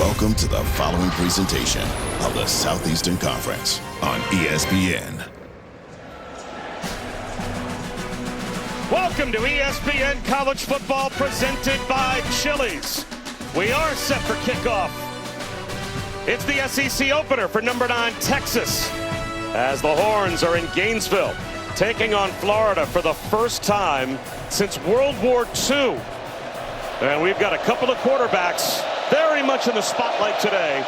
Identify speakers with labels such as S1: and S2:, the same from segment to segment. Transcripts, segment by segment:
S1: Welcome to the following presentation of the Southeastern Conference on ESPN.
S2: Welcome to ESPN College Football presented by Chili's. We are set for kickoff. It's the SEC opener for number 9 Texas as the Horns are in Gainesville taking on Florida for the first time since World War II. And we've got a couple of quarterbacks very much in the spotlight today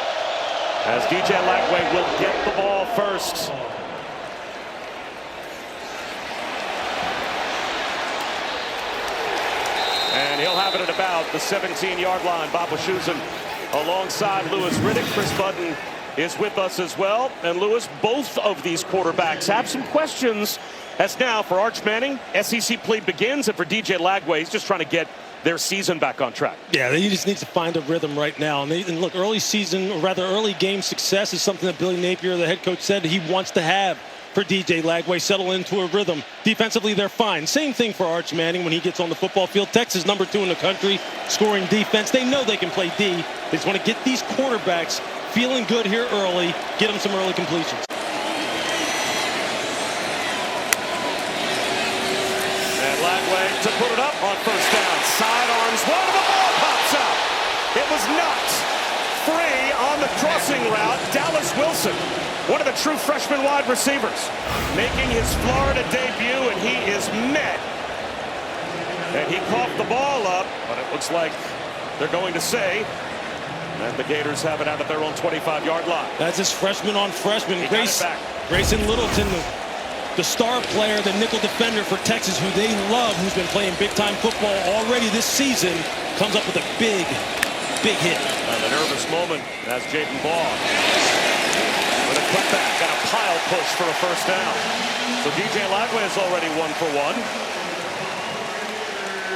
S2: as DJ Lagway will get the ball first. And he'll have it at about the 17-yard line. Bob Wischusen alongside Lewis Riddick. Chris Budden is with us as well. And Lewis, both of these quarterbacks have some questions as now for Arch Manning, SEC play begins, and for DJ Lagway, he's just trying to get their season back on track. Yeah, they just need to find a rhythm right now. And look, early season, or rather early game success is something that Billy Napier, the head coach, said he wants to have for DJ Lagway, settle into a rhythm. Defensively, they're fine. Same thing for Arch Manning when he gets on the football field. Texas number 2 in the country, scoring defense. They know they can play D. They just want to get these quarterbacks feeling good here early, get them some early completions. And Lagway to put it up on first down. Sidearms, one, the ball pops out. It was knocked free on the crossing route. Dallas Wilson, one of the true freshman wide receivers, making his Florida debut, and he is met. And he coughed the ball up, but it looks like they're going to say that the Gators have it out at their own 25-yard line. That's his freshman on freshman. Grayson Littleton, the star player, the nickel defender for Texas, who they love, who's been playing big-time football already this season, comes up with a big hit. And a nervous moment as Jaden Baugh with a cutback and a pile push for a first down. So DJ Lagway is already 1 for 1.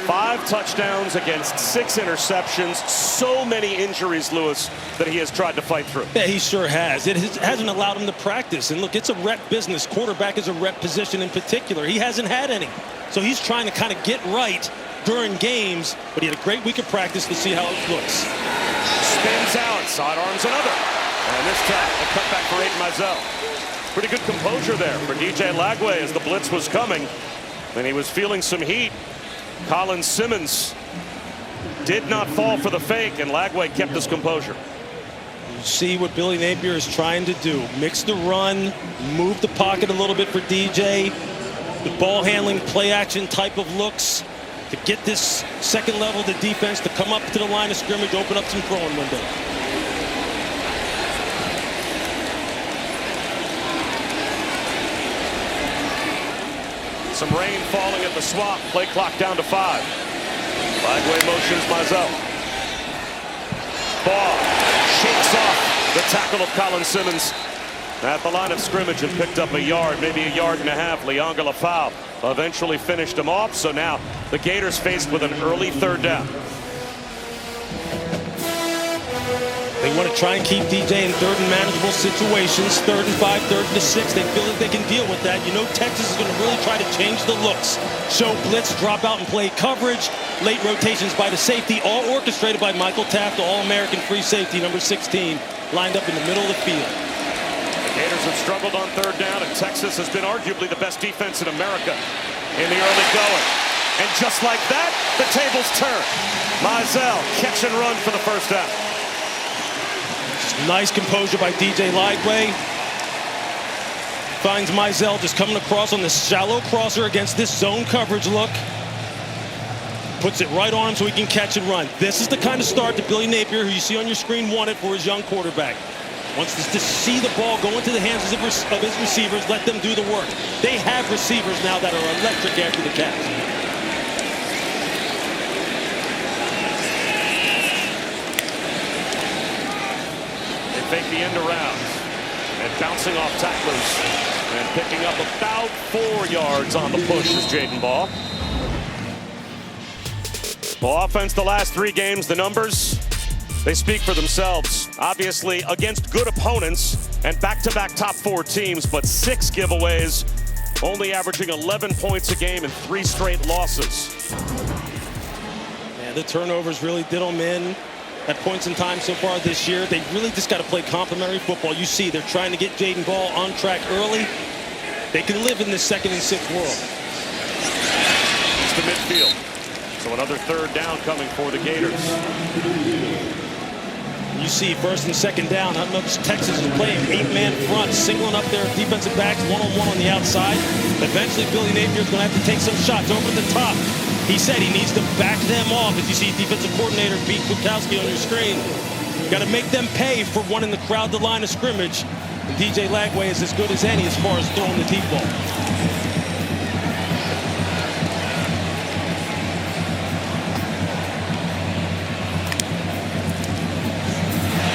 S2: 5 touchdowns against 6 interceptions. So many injuries, Lewis, that he has tried to fight through. Yeah, he sure has. It hasn't allowed him to practice. And look, it's a rep business. Quarterback is a rep position in particular. He hasn't had any. So he's trying to kind of get right during games. But he had a great week of practice to see how it looks. Spins out, sidearms another. And this time, a cutback for Aiden Mizell. Pretty good composure there for DJ Lagway as the blitz was coming. And he was feeling some heat. Colin Simmons did not fall for the fake, and Lagway kept his composure. You see what Billy Napier is trying to do. Mix the run, move the pocket a little bit for DJ. The ball handling, play action type of looks to get this second level of the defense to come up to the line of scrimmage, open up some throwing window. Some rain falling at the swamp. Play clock down to 5. Lagway motions Mizell. Baugh shakes off the tackle of Colin Simmons at the line of scrimmage and picked up a yard, maybe a yard and a half. Lianga Lafau eventually finished him off. So now the Gators faced with an early 3rd down. They want to try and keep DJ in 3rd and manageable situations. 3rd and 5, 3rd and 6. They feel that they can deal with that. You know, Texas is going to really try to change the looks. Show blitz, drop out and play coverage. Late rotations by the safety, all orchestrated by Michael Taft, the All-American free safety, number 16, lined up in the middle of the field. The Gators have struggled on 3rd down, and Texas has been arguably the best defense in America in the early going. And just like that, the tables turn. Mizell, catch and run for the first down. Nice composure by DJ Lagway. Finds Mizell just coming across on this shallow crosser against this zone coverage look. Puts it right on him so he can catch and run. This is the kind of start that Billy Napier, who you see on your screen, wanted for his young quarterback. Wants to see the ball go into the hands of his receivers, let them do the work. They have receivers now that are electric after the catch. Fake the end around and bouncing off tacklers and picking up about 4 yards on the push is Jaden Baugh. Well, offense the last 3 games, the numbers, they speak for themselves. Obviously against good opponents and back-to-back top 4 teams, but 6 giveaways, only averaging 11 points a game in 3 straight losses. And the turnovers really did them in. at points in time so far this year. They really just got to play complementary football. You see, they're trying to get Jaden Ball on track early. They can live in this 2nd and 6 world.
S3: It's the midfield. So another 3rd down coming for the Gators.
S2: You see 1st and 2nd down. How much Texas is playing 8-man front, singling up their defensive backs one-on-one on the outside. Eventually, Billy Napier is going to have to take some shots over the top. He said he needs to back them off. As you see defensive coordinator Pete Kwiatkowski on your screen. Got to make them pay for one in the crowd the line of scrimmage. And DJ Lagway is as good as any as far as throwing the deep ball.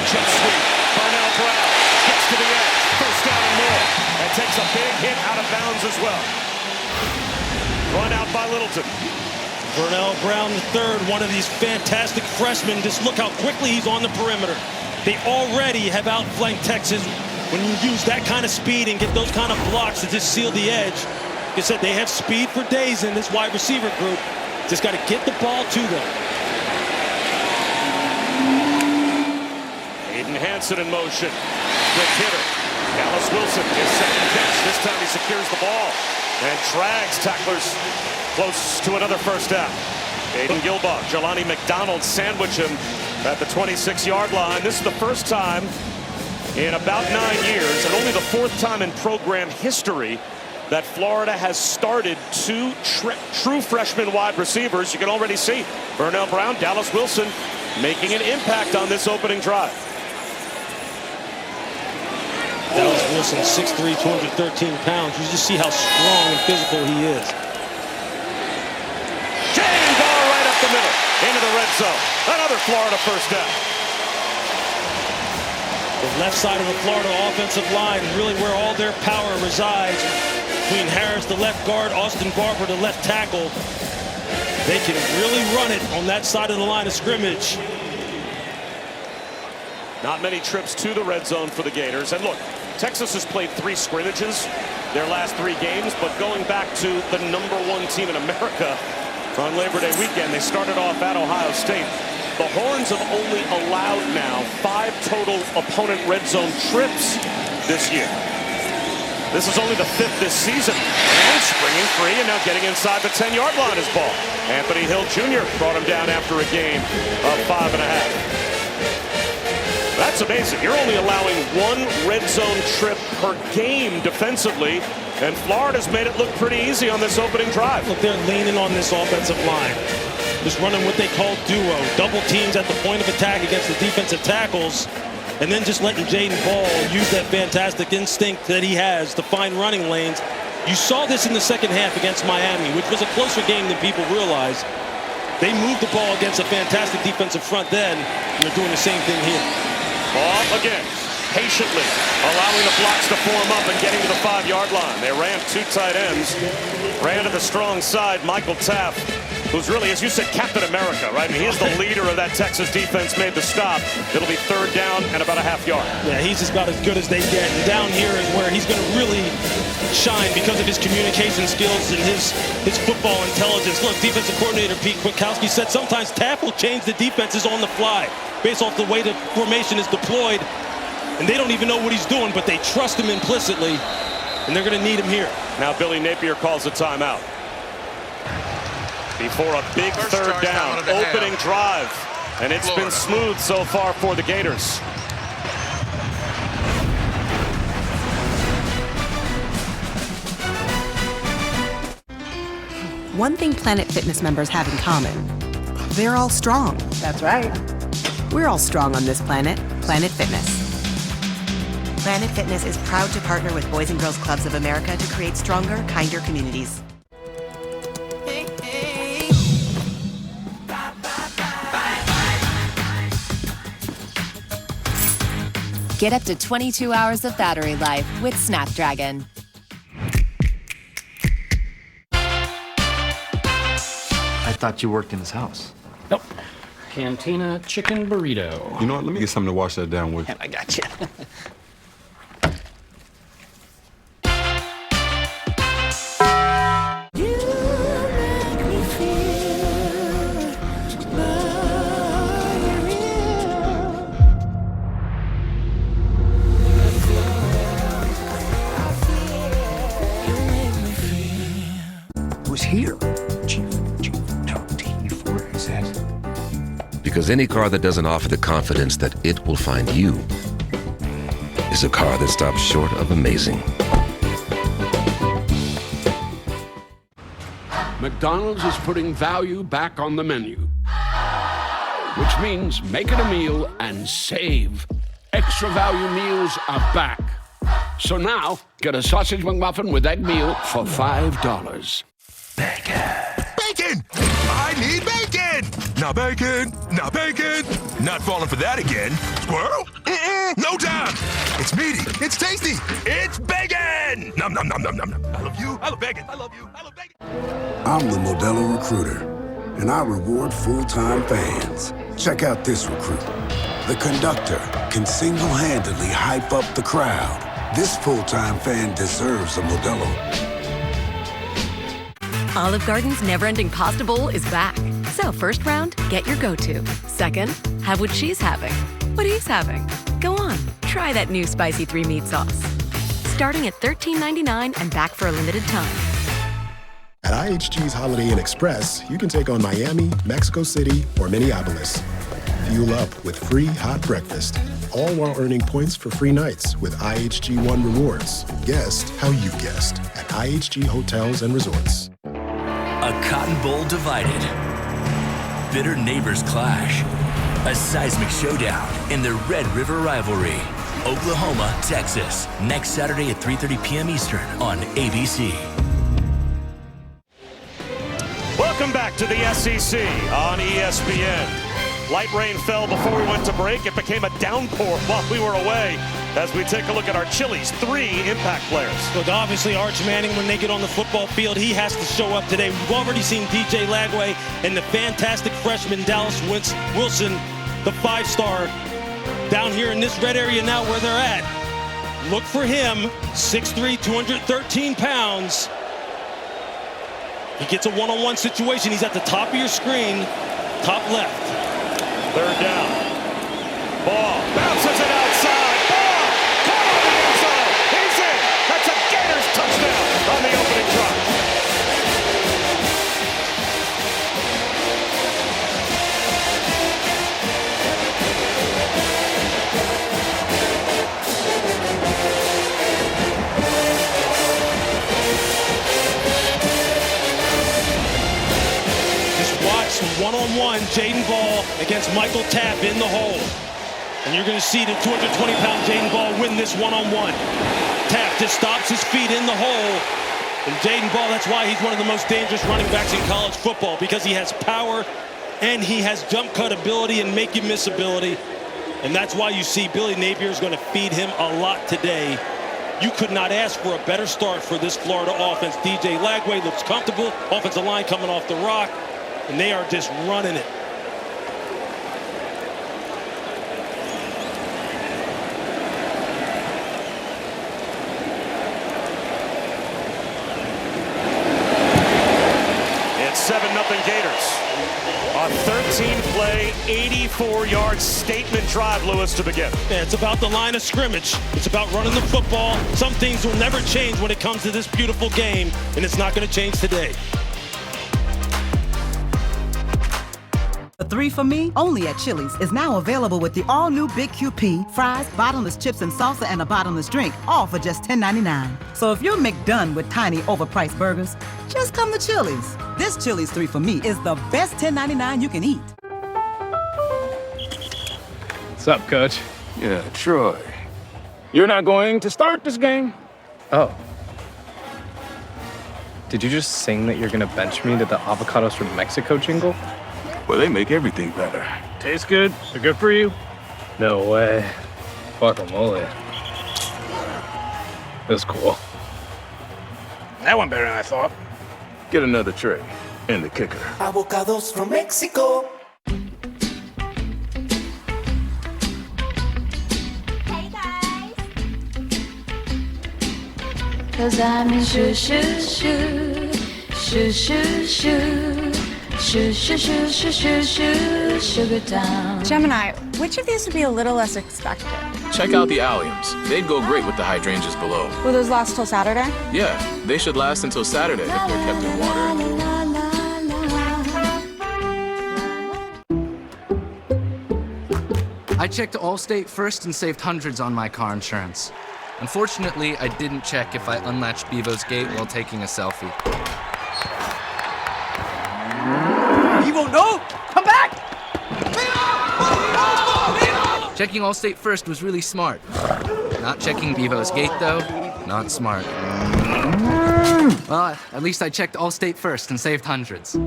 S3: Jet sweep. Burnell Brown gets to the edge. 1st down and more. And takes a big hit out of bounds as well. Run out by Littleton.
S2: Burnell Brown III, one of these fantastic freshmen. Just look how quickly he's on the perimeter. They already have outflanked Texas. When you use that kind of speed and get those kind of blocks to just seal the edge, like I said, they have speed for days in this wide receiver group. Just got to get the ball to them.
S3: Aiden Hansen in motion. Quick hitter. Dallas Wilson, his 2nd catch. This time he secures the ball and drags tacklers close to another 1st down. Aiden Gilbach, Jelani McDonald sandwich him at the 26-yard line. This is the 1st time in about 9 years, and only the 4th time in program history that Florida has started 2 true freshman wide receivers. You can already see Burnell Brown, Dallas Wilson making an impact on this opening drive.
S2: Dallas Wilson, 6'3", 213 pounds. You just see how strong and physical he is.
S3: Jaden Ball right up the middle into the red zone. Another Florida 1st down.
S2: The left side of the Florida offensive line, really where all their power resides. Between Harris, the left guard, Austin Barber, the left tackle. They can really run it on that side of the line of scrimmage.
S3: Not many trips to the red zone for the Gators. And look, Texas has played 3 scrimmages their last 3 games, but going back to the #1 team in America on Labor Day weekend, they started off at Ohio State. The Horns have only allowed now 5 total opponent red zone trips this year. This is only the 5th this season. And springing free and now getting inside the 10-yard line is Ball. Anthony Hill Jr. brought him down after a gain of 5.5. That's amazing. You're only allowing 1 red zone trip per game defensively, and Florida's made it look pretty easy on this opening drive.
S2: Look, they're leaning on this offensive line. Just running what they call duo. Double teams at the point of attack against the defensive tackles, and then just letting Jaden Ball use that fantastic instinct that he has to find running lanes. You saw this in the 2nd half against Miami, which was a closer game than people realize. They moved the ball against a fantastic defensive front then, and they're doing the same thing here.
S3: Ball again, patiently allowing the blocks to form up and getting to the 5-yard line. They ran 2 tight ends, ran to the strong side. Michael Taft, who's really, as you said, Captain America, right? And he is the leader of that Texas defense, made the stop. It'll be 3rd down and about a half yard.
S2: Yeah, he's just about as good as they get. And down here is where he's going to really shine because of his communication skills and his football intelligence. Look, defensive coordinator Pete Kwiatkowski said sometimes Taft will change the defenses on the fly based off the way the formation is deployed. And they don't even know what he's doing, but they trust him implicitly. And they're going to need him here.
S3: Now Billy Napier calls a timeout before a big 3rd down opening drive, and it's been smooth so far for the Gators.
S4: One thing Planet Fitness members have in common, they're all strong.
S5: That's right.
S4: We're all strong on this planet, Planet Fitness. Planet Fitness is proud to partner with Boys and Girls Clubs of America to create stronger, kinder communities.
S6: Get up to 22 hours of battery life with Snapdragon.
S7: I thought you worked in his house.
S8: Nope. Cantina chicken burrito.
S9: You know what? Let me get something to wash that down with.
S8: I got you.
S5: Because any car that doesn't offer the confidence that it will find you is a car that stops short of amazing.
S10: McDonald's is putting value back on the menu, which means make it a meal and save. Extra value meals are back. So now, get a sausage McMuffin with egg meal for $5.
S1: Bacon! I need bacon! Not bacon! Not bacon! Not falling for that again. Squirrel? No time! It's meaty. It's tasty. It's bacon! Nom nom nom nom nom nom. I love you. I love bacon. I love you. I love bacon.
S11: I'm the Modelo Recruiter, and I reward full-time fans. Check out this recruit. The conductor can single-handedly hype up the crowd. This full-time fan deserves a Modelo.
S12: Olive Garden's never-ending pasta bowl is back. So first round, get your go-to. Second, have what she's having. What he's having. Go on, try that new spicy 3-meat sauce. Starting at $13.99 and back for a limited time.
S13: At IHG's Holiday Inn Express, you can take on Miami, Mexico City, or Minneapolis. Fuel up with free hot breakfast, all while earning points for free nights with IHG One Rewards. Guest how you guessed at IHG Hotels and Resorts.
S14: A cotton bowl divided. Bitter neighbors clash. A seismic showdown in the Red River rivalry. Oklahoma, Texas. Next Saturday at 3:30 p.m. Eastern on ABC.
S3: Welcome back to the SEC on ESPN. Light rain fell before we went to break. It became a downpour while we were away as we take a look at our Chili's 3 impact players.
S2: Look, obviously Arch Manning, when they get on the football field, he has to show up today. We've already seen DJ Lagway and the fantastic freshman Dallas Wilson, the 5-star, down here in this red area now where they're at. Look for him, 6'3", 213 pounds. He gets a one-on-one situation. He's at the top of your screen, top left.
S3: Third down. Ball bounces it outside. Ball caught on the end zone. He's in. That's a Gators touchdown on the opening drive.
S2: One-on-one, Jaden Ball against Michael Tapp in the hole. And you're going to see the 220-pound Jaden Ball win this one-on-one. Tapp just stops his feet in the hole. And Jaden Ball, that's why he's one of the most dangerous running backs in college football, because he has power and he has jump cut ability and make you miss ability. And that's why you see Billy Napier is going to feed him a lot today. You could not ask for a better start for this Florida offense. DJ Lagway looks comfortable. Offensive line coming off the rock. And they are just running it.
S3: It's 7-0 Gators. A 13-play, 84-yard statement drive, Lewis, to begin.
S2: Yeah, it's about the line of scrimmage. It's about running the football. Some things will never change when it comes to this beautiful game, and it's not going to change today.
S15: The 3 for Me, only at Chili's, is now available with the all-new Big QP, fries, bottomless chips and salsa, and a bottomless drink, all for just $10.99. So if you're McDone with tiny, overpriced burgers, just come to Chili's. This Chili's 3 for Me is the best $10.99 you can eat.
S16: What's up, Coach? Yeah, Troy. You're not going to start this game? Oh. Did you just sing that you're gonna bench me to the Avocados from Mexico jingle?
S17: Well, they make everything better.
S16: Tastes good? They're good for you? No way. Guacamole. That's cool. That went better than I thought.
S17: Get another tray and the kicker.
S18: Avocados from Mexico.
S19: Hey guys. 'Cause I'm in shoo shoo shoo shoo shoo shoo. Shoo, shoo, shoo, shoo, shoo, shoo, Sugar Town.
S20: Gemini, which of these would be a little less expected?
S21: Check out the alliums. They'd go great with the hydrangeas below.
S20: Will those last till Saturday?
S21: Yeah, they should last until Saturday if they're kept in water.
S4: I checked Allstate first and saved hundreds on my car insurance. Unfortunately, I didn't check if I unlatched Bevo's gate while taking a selfie.
S22: Bevo, no! Come back!
S4: Checking Allstate first was really smart. Not checking Bevo's gate, though, not smart. Well, at least I checked Allstate first and saved hundreds.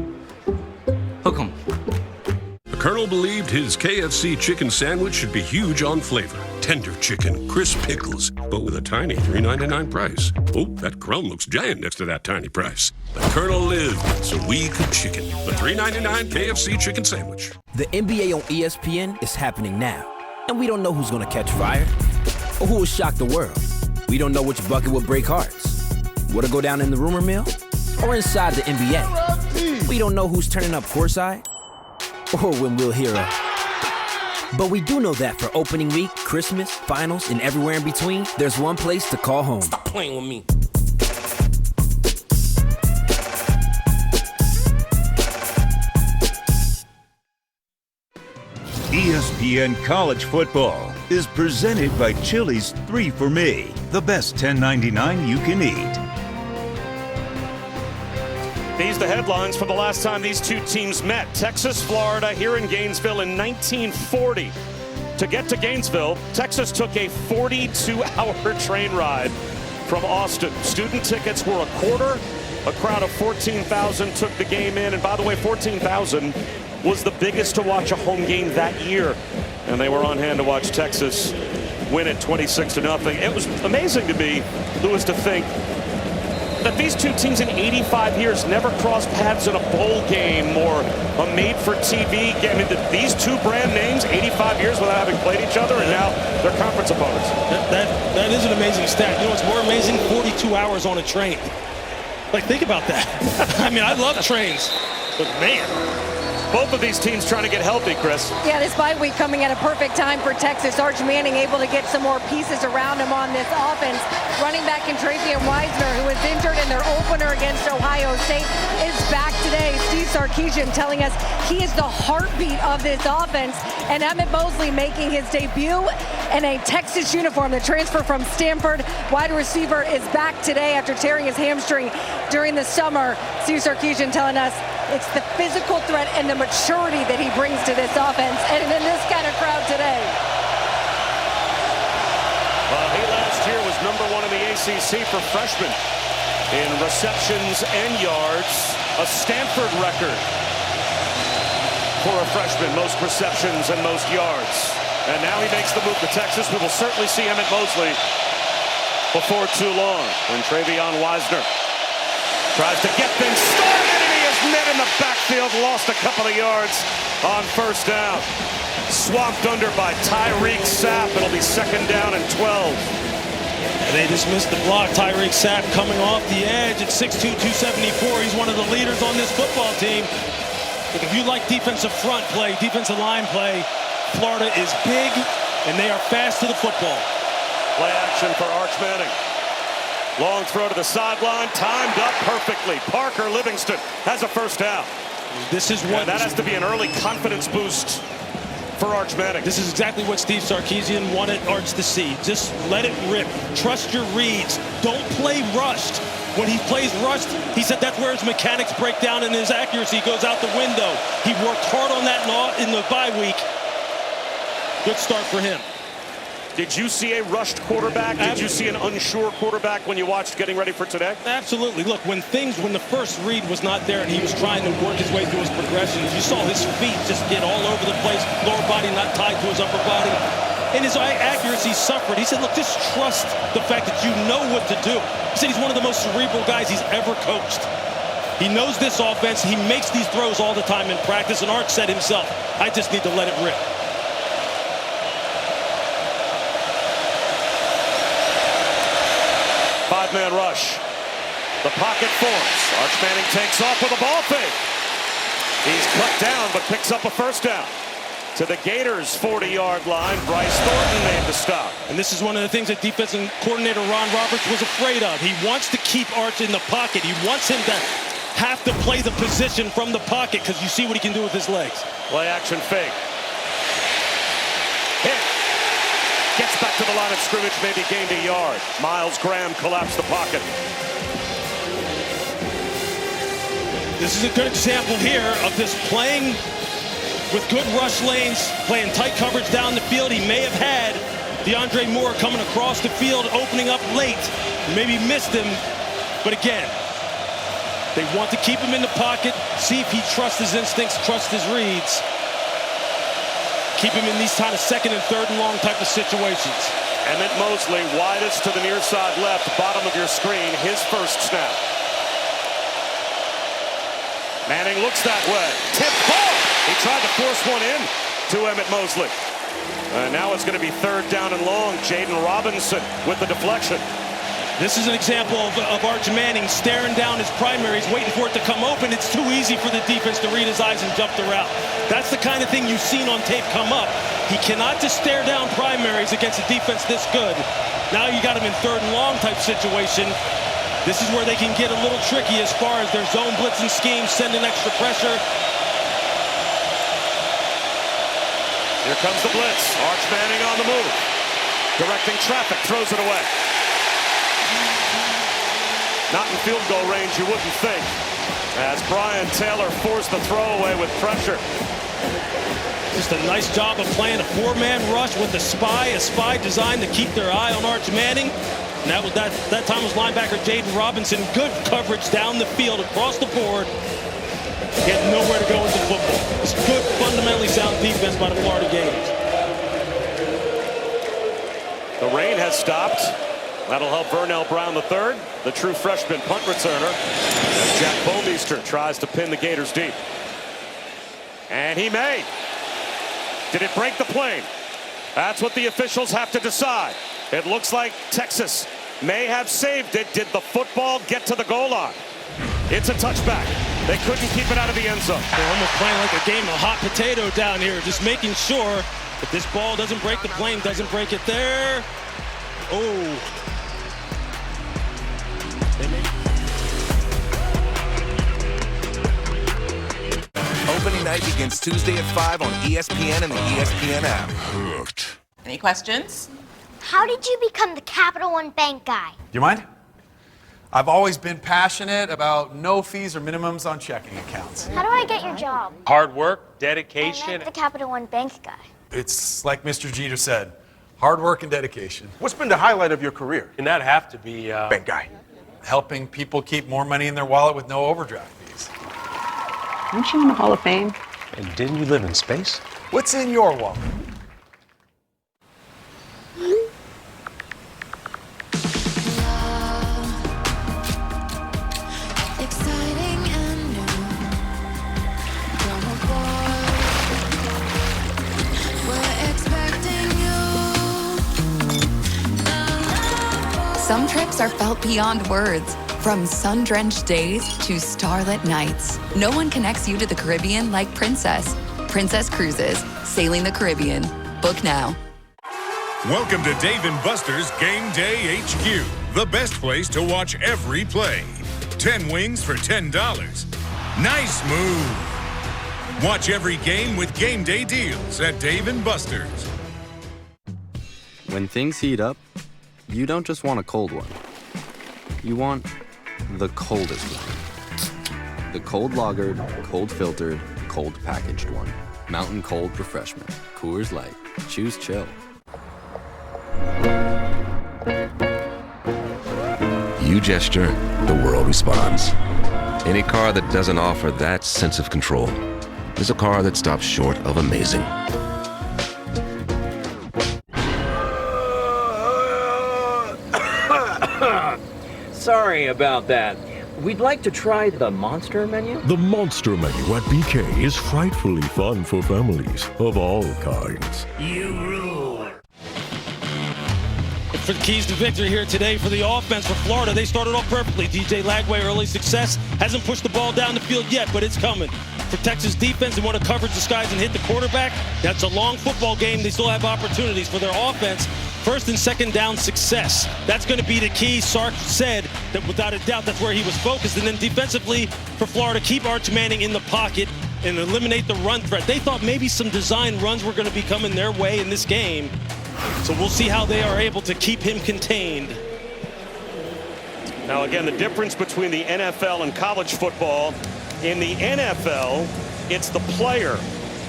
S4: Hook 'em.
S23: The Colonel believed his KFC chicken sandwich should be huge on flavor. Tender chicken, crisp pickles, but with a tiny $3.99 price. Oh, that crumb looks giant next to that tiny price. The Colonel lived so we could chicken. The $3.99 KFC chicken sandwich.
S24: The NBA on ESPN is happening now. And we don't know who's gonna catch fire or who will shock the world. We don't know which bucket will break hearts. What'll go down in the rumor mill or inside the NBA. We don't know who's turning up courtside or when we'll hear a. But we do know that for opening week, Christmas, finals, and everywhere in between, there's one place to call home. Stop playing with me.
S25: ESPN College Football is presented by Chili's 3 for Me, the best $10.99 you can eat.
S3: These the headlines from the last time these two teams met. Texas, Florida, here in Gainesville in 1940. To get to Gainesville, Texas took a 42-hour train ride from Austin. Student tickets were a quarter. A crowd of 14,000 took the game in. And by the way, 14,000 was the biggest to watch a home game that year. And they were on hand to watch Texas win it 26-0. It was amazing to me, Lewis, to think that these two teams in 85 years never crossed paths in a bowl game or a made-for-TV game. I mean, these two brand names, 85 years without having played each other, and now they're conference opponents.
S2: That is an amazing stat. You know what's more amazing? 42 hours on a train. Like, think about that. I mean, I love trains, but man.
S3: Both of these teams trying to get healthy, Chris.
S26: Yeah, this bye week coming at a perfect time for Texas. Arch Manning able to get some more pieces around him on this offense. Running back in Travian Wisner, who was injured in their opener against Ohio State, is back today. Steve Sarkisian telling us he is the heartbeat of this offense. And Emmett Mosley making his debut in a Texas uniform. The transfer from Stanford wide receiver is back today after tearing his hamstring during the summer. Steve Sarkisian telling us it's the physical threat and the maturity that he brings to this offense, and in this kind of crowd today.
S3: Well, he last year was #1 in the ACC for freshmen in receptions and yards, a Stanford record for a freshman, most receptions and most yards. And now he makes the move to Texas. We will certainly see Emmett Mosley before too long. And Travian Wisner tries to get things started, and he is met in the backfield, lost a couple of yards on first down. Swamped under by Tyreek Sapp. It'll be 2nd down and 12.
S2: They just missed the block. Tyreek Sapp coming off the edge at 6'2", 274. He's one of the leaders on this football team. If you like defensive front play, defensive line play, Florida is big, and they are fast to the football.
S3: Play action for Arch Manning. Long throw to the sideline, timed up perfectly. Parker Livingston has a first down.
S2: This is what...
S3: And that has to be an early confidence boost for Arch Manning.
S2: This is exactly what Steve Sarkisian wanted Arch to see. Just let it rip. Trust your reads. Don't play rushed. When he plays rushed, he said that's where his mechanics break down and his accuracy goes out the window. He worked hard on that in the bye week. Good start for him.
S3: Did you see a rushed quarterback? Did you see an unsure quarterback when you watched getting ready for today?
S2: Absolutely. Look, when the first read was not there and he was trying to work his way through his progressions, you saw his feet just get all over the place, lower body not tied to his upper body. And his accuracy suffered. He said, look, just trust the fact that you know what to do. He said he's one of the most cerebral guys he's ever coached. He knows this offense. He makes these throws all the time in practice. And Arch said himself, I just need to let it rip.
S3: Five-man rush. The pocket forms. Arch Manning takes off with a ball fake. He's cut down, but picks up a first down. To the Gators' 40-yard line, Bryce Thornton made the stop.
S2: And this is one of the things that defensive coordinator Ron Roberts was afraid of. He wants to keep Arch in the pocket. He wants him to have to play the position from the pocket because you see what he can do with his legs.
S3: Play action fake. Hit to the line of scrimmage, maybe gained a yard. Miles Graham collapsed the pocket.
S2: This is a good example here of this playing with good rush lanes, playing tight coverage down the field. He may have had DeAndre Moore coming across the field, opening up late. Maybe missed him, but again, they want to keep him in the pocket, see if he trusts his instincts, trusts his reads. Keep him in these kind of second and third and long type of situations.
S3: Emmett Mosley, widest to the near side left, bottom of your screen, his first snap. Manning looks that way. Tip ball! He tried to force one in to Emmett Mosley. Now it's going to be third down and long. Jaden Robinson with the deflection.
S2: This is an example of Arch Manning staring down his primaries, waiting for it to come open. It's too easy for the defense to read his eyes and jump the route. That's the kind of thing you've seen on tape come up. He cannot just stare down primaries against a defense this good. Now you got him in third and long type situation. This is where they can get a little tricky as far as their zone blitzing scheme, sending extra pressure.
S3: Here comes the blitz. Arch Manning on the move. Directing traffic, throws it away. Not in field goal range, you wouldn't think. As Brian Taylor forced the throwaway with pressure.
S2: Just a nice job of playing a four-man rush with a spy designed to keep their eye on Arch Manning. And that time was linebacker Jaden Robinson. Good coverage down the field, across the board. He had nowhere to go with the football. It's good, fundamentally sound defense by the Florida Gators.
S3: The rain has stopped. That'll help Vernell Brown III, the true freshman punt returner. As Jack Bomeister tries to pin the Gators deep. And he may. Did it break the plane? That's what the officials have to decide. It looks like Texas may have saved it. Did the football get to the goal line? It's a touchback. They couldn't keep it out of the end zone.
S2: They're almost playing like a game of hot potato down here, just making sure that this ball doesn't break the plane, doesn't break it there. Oh.
S5: Opening night begins Tuesday at 5 on ESPN and the ESPN app.
S6: Hooked. Any questions?
S7: How did you become the Capital One Bank guy?
S8: You mind? I've always been passionate about no fees or minimums on checking accounts.
S7: How do I get your job?
S6: Hard work, dedication.
S7: I meant the Capital One Bank guy.
S8: It's like Mr. Jeter said, hard work and dedication.
S6: What's been the highlight of your career?
S8: And that have to be
S6: bank guy.
S8: Helping people keep more money in their wallet with no overdraft fees.
S6: Aren't you in the Hall of Fame? And didn't you live in space?
S8: What's in your wallet?
S9: Some trips are felt beyond words. From sun-drenched days to starlit nights. No one connects you to the Caribbean like Princess. Princess Cruises, sailing the Caribbean. Book now.
S10: Welcome to Dave & Buster's Game Day HQ, the best place to watch every play. 10 wings for $10. Nice move. Watch every game with Game Day deals at Dave & Buster's.
S27: When things heat up, you don't just want a cold one. You want the coldest one. The cold lagered, cold filtered, cold packaged one. Mountain Cold Refreshment. Coors Light. Choose chill.
S28: You gesture, the world responds. Any car that doesn't offer that sense of control is a car that stops short of amazing.
S29: Sorry about that. We'd like to try the Monster menu.
S30: The Monster menu at BK is frightfully fun for families of all kinds.
S29: You rule.
S2: For the keys to victory here today for the offense for Florida, they started off perfectly. DJ Lagway, early success, hasn't pushed the ball down the field yet, but it's coming. For Texas defense, they want to coverage the skies and hit the quarterback. That's a long football game. They still have opportunities for their offense. First and second down success. That's going to be the key. Sark said that without a doubt that's where he was focused. And then defensively for Florida, keep Arch Manning in the pocket and eliminate the run threat. They thought maybe some design runs were going to be coming their way in this game. So we'll see how they are able to keep him contained.
S3: Now, again, the difference between the NFL and college football, in the NFL, it's the player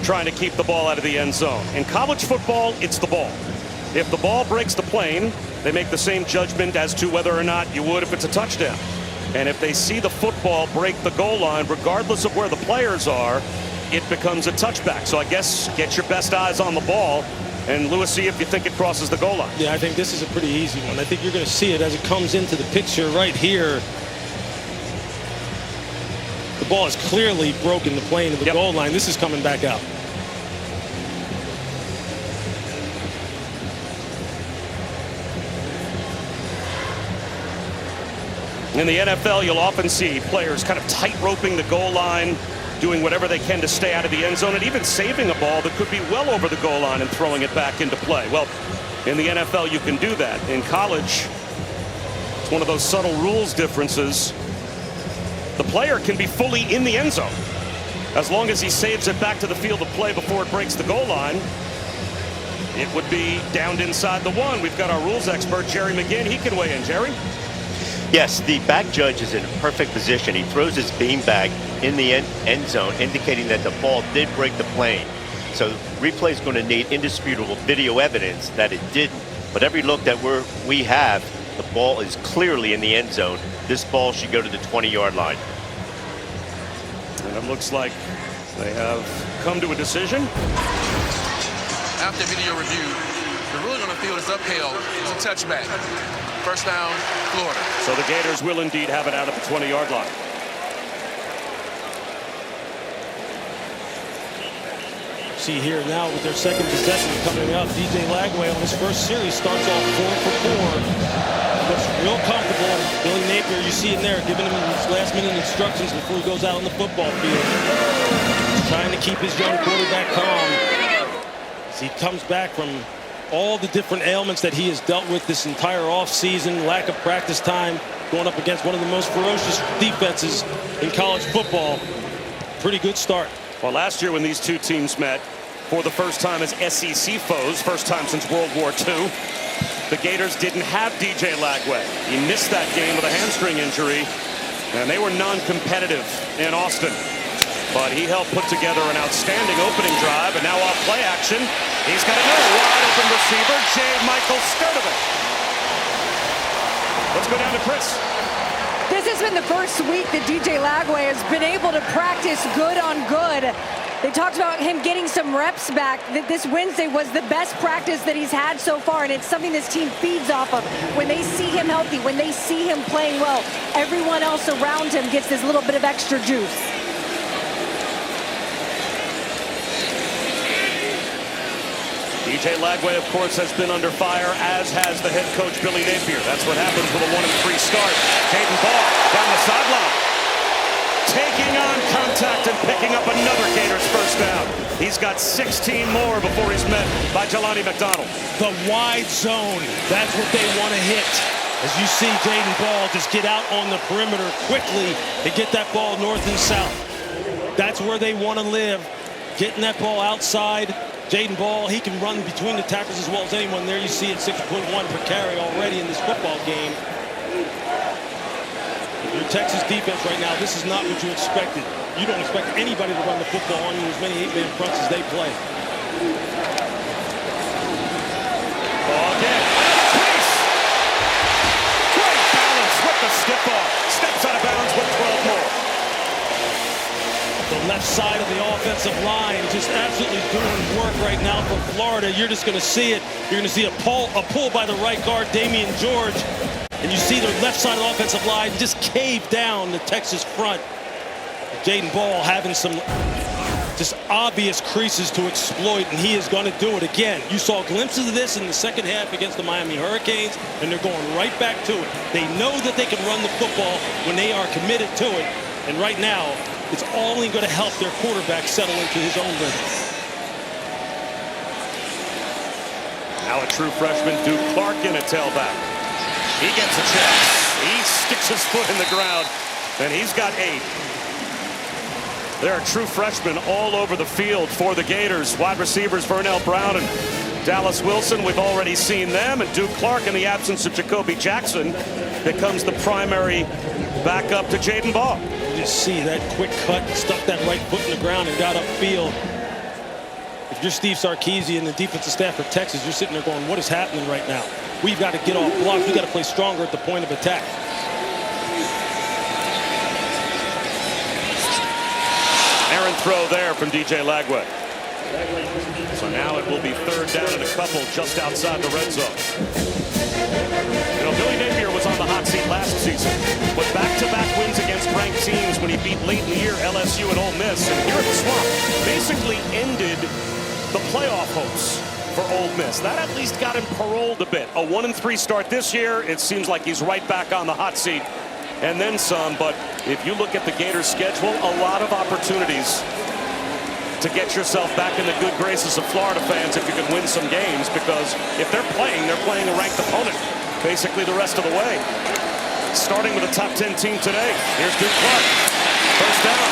S3: trying to keep the ball out of the end zone. In college football, it's the ball. If the ball breaks the plane, they make the same judgment as to whether or not you would if it's a touchdown. And if they see the football break the goal line, regardless of where the players are, it becomes a touchback. So I guess get your best eyes on the ball and, Lewis, see if you think it crosses the goal line.
S2: Yeah, I think this is a pretty easy one. I think you're going to see it as it comes into the picture right here. The ball has clearly broken the plane of the goal line. This is coming back out.
S3: In the NFL, you'll often see players kind of tight roping the goal line, doing whatever they can to stay out of the end zone, and even saving a ball that could be well over the goal line and throwing it back into play. Well, in the NFL, you can do that. In college, it's one of those subtle rules differences. The player can be fully in the end zone as long as he saves it back to the field of play before it breaks the goal line. It would be downed inside the one. We've got our rules expert, Jerry McGinn. He can weigh in. Jerry?
S1: Yes, the back judge is in a perfect position. He throws his beanbag in the end zone, indicating that the ball did break the plane. So replay is going to need indisputable video evidence that it didn't. But every look that we have, the ball is clearly in the end zone. This ball should go to the 20-yard line.
S3: And it looks like they have come to a decision.
S11: After video review, the ruling on the field is upheld. It's a touchback. First down, Florida.
S3: So the Gators will indeed have it out at the 20-yard line.
S2: See here now with their second possession coming up, DJ Lagway on his first series starts off 4 for 4. Looks real comfortable. Billy Napier, you see him there, giving him his last-minute instructions before he goes out on the football field. He's trying to keep his young quarterback calm as he comes back from all the different ailments that he has dealt with this entire offseason, lack of practice time, going up against one of the most ferocious defenses in college football. Pretty good start.
S3: Well, last year when these two teams met for the first time as SEC foes, first time since World War II, the Gators didn't have DJ Lagway. He missed that game with a hamstring injury, and they were non-competitive in Austin. But he helped put together an outstanding opening drive, and now off play action, he's got another wide open receiver, J. Michael Sturdivant. Let's go down to Chris.
S26: This has been the first week that DJ Lagway has been able to practice good on good. They talked about him getting some reps back. This Wednesday was the best practice that he's had so far, and it's something this team feeds off of. When they see him healthy, when they see him playing well, everyone else around him gets this little bit of extra juice.
S3: DJ Lagway, of course, has been under fire, as has the head coach, Billy Napier. That's what happens with a 1-3 start. Caden Ball down the sideline, taking on contact and picking up another Gators first down. He's got 16 more before he's met by Jelani McDonald.
S2: The wide zone, that's what they want to hit. As you see Jaden Ball just get out on the perimeter quickly and get that ball north and south. That's where they want to live, getting that ball outside. Jaden Ball, he can run between the tackles as well as anyone. There you see it, 6.1 per carry already in this football game. Your Texas defense right now, this is not what you expected. You don't expect anybody to run the football on you as many 8-man fronts as they play.
S3: Ball again. Priest! Great balance with the stiff off. Steps out of bounds with 12 more.
S2: The left side of the offensive line just absolutely doing work right now for Florida. You're just going to see it. You're going to see a pull by the right guard, Damian George. And you see the left side of the offensive line just cave down the Texas front. Jaden Ball having some just obvious creases to exploit, and he is going to do it again. You saw glimpses of this in the second half against the Miami Hurricanes, and they're going right back to it. They know that they can run the football when they are committed to it. And right now, it's only going to help their quarterback settle into his own rhythm.
S3: Now a true freshman, Duke Clark, in a tailback. He gets a chance. He sticks his foot in the ground, and he's got 8. There are true freshmen all over the field for the Gators. Wide receivers Vernell Brown and Dallas Wilson, we've already seen them, and Duke Clark in the absence of Jacoby Jackson becomes the primary backup to Jaden Baugh.
S2: You just see that quick cut, stuck that right foot in the ground and got upfield. If you're Steve Sarkisian and the defensive staff for Texas, you're sitting there going, what is happening right now? We've got to get off blocks. We've got to play stronger at the point of attack.
S3: Errant throw there from DJ Lagway. So now it will be 3rd down and a couple just outside the red zone. You know, Billy Napier was on the hot seat last season, but back-to-back wins against ranked teams when he beat late in the year LSU and Ole Miss, and here at the Swamp basically ended the playoff hopes for Ole Miss. That at least got him paroled a bit. A 1-3 start this year. It seems like he's right back on the hot seat and then some. But if you look at the Gators schedule, a lot of opportunities to get yourself back in the good graces of Florida fans if you can win some games, because if they're playing a ranked opponent basically the rest of the way. Starting with a top 10 team today. Here's Duke Clark. 1st down.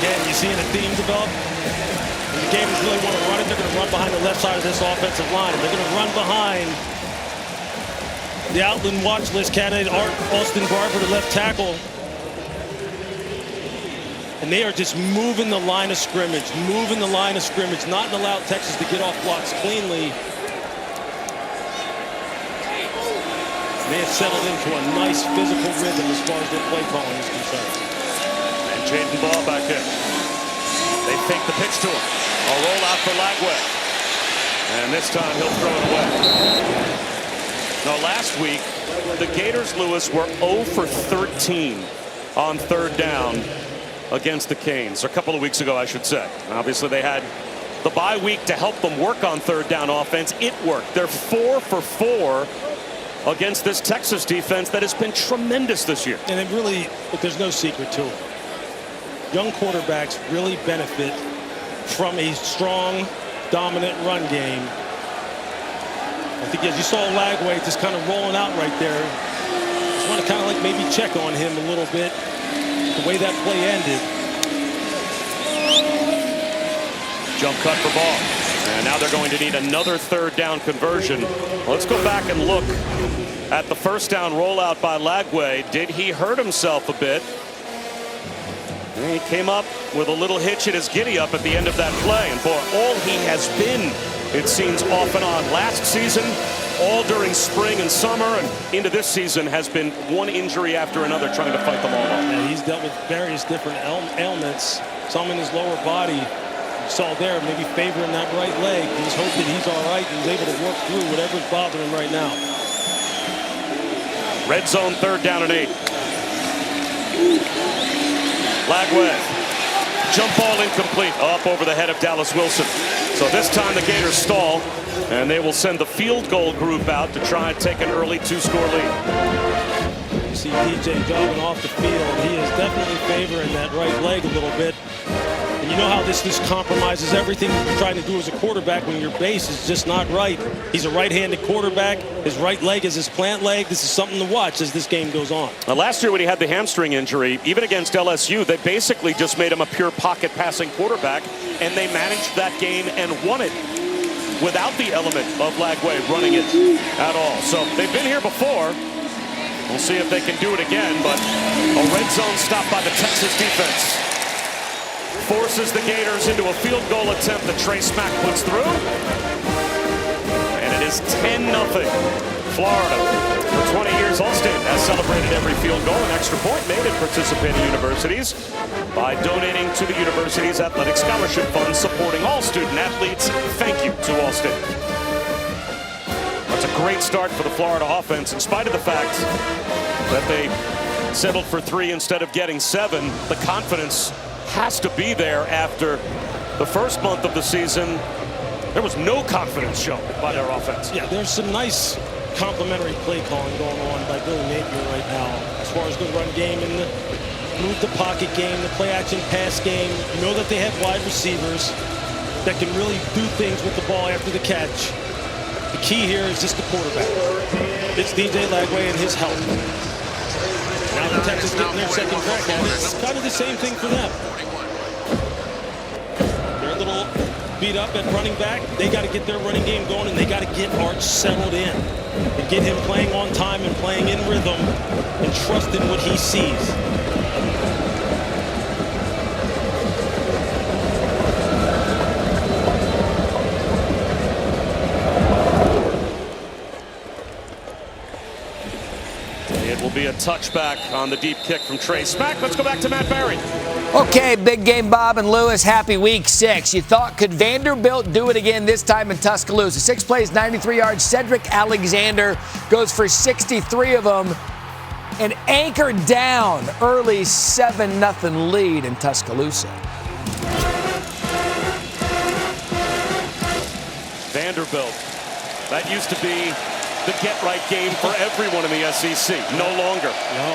S2: Again, you're seeing a theme develop. When the Gators really want to run it, they're going to run behind the left side of this offensive line. They're going to run behind the Outland watch list candidate, Austin Barber, the left tackle. And they are just moving the line of scrimmage, not allow Texas to get off blocks cleanly. And they have settled into a nice physical rhythm as far as their play calling is concerned.
S3: And Jaden Baugh back in. They fake the pitch to him. A rollout for Lagway. And this time he'll throw it away. Now last week, the Gators, Lewis, were 0 for 13 on 3rd down against the Canes. A couple of weeks ago, I should say. Obviously, they had the bye week to help them work on 3rd down offense. It worked. They're 4 for 4 against this Texas defense that has been tremendous this year.
S2: And it really, there's no secret to it. Young quarterbacks really benefit from a strong, dominant run game. I think as you saw Lagway just kind of rolling out right there, just want to kind of like maybe check on him a little bit. The way that play ended.
S3: Jump cut for Baugh. And now they're going to need another 3rd down conversion. Let's go back and look at the 1st down rollout by Lagway. Did he hurt himself a bit? And he came up with a little hitch in his giddy up at the end of that play. And boy, all he has been, it seems, off and on. Last season, all during spring and summer, and into this season has been one injury after another, trying to fight them all off.
S2: Yeah, he's dealt with various different ailments, some in his lower body. You saw there, maybe favoring that right leg. He's hoping he's all right and he's able to work through whatever's bothering him right now.
S3: Red zone, 3rd down and 8. Lagway. Jump ball incomplete, up over the head of Dallas Wilson. So this time the Gators stall, and they will send the field goal group out to try and take an early 2-score lead.
S2: You see DJ jogging off the field. He is definitely favoring that right leg a little bit. And you know how this compromises everything you're trying to do as a quarterback when your base is just not right. He's a right-handed quarterback. His right leg is his plant leg. This is something to watch as this game goes on.
S3: Now, last year when he had the hamstring injury, even against LSU, they basically just made him a pure pocket passing quarterback, and they managed that game and won it without the element of Lagway running it at all. So they've been here before. We'll see if they can do it again, but a red zone stop by the Texas defense forces the Gators into a field goal attempt that Trey Smack puts through. And it is 10-0 Florida. For 20 years, Allstate has celebrated every field goal and extra point made at participating universities by donating to the university's athletic scholarship fund, supporting all student athletes. Thank you to Allstate. That's a great start for the Florida offense, in spite of the fact that they settled for 3 instead of getting 7. The confidence has to be there after the first month of the season. There was no confidence shown by their offense.
S2: Yeah, there's some nice complementary play calling going on by Billy Napier right now. As far as the run game and the move the pocket game, the play action pass game. You know that they have wide receivers that can really do things with the ball after the catch. The key here is just the quarterback. It's DJ Lagway and his help. Now the Texas getting their second crack at it. It's kind of the same thing for them. They're a little beat up at running back. They got to get their running game going, and they got to get Arch settled in and get him playing on time and playing in rhythm and trust in what he sees.
S3: It will be a touchback on the deep kick from Trey Smack. Let's go back to Matt Barry.
S12: Okay, big game, Bob and Lewis. Happy week 6. You thought, could Vanderbilt do it again this time in Tuscaloosa? 6 plays, 93 yards. Cedric Alexander goes for 63 of them and anchored down early 7-0 lead in Tuscaloosa.
S3: Vanderbilt. That used to be the get-right game for everyone in the SEC. No longer.
S2: No.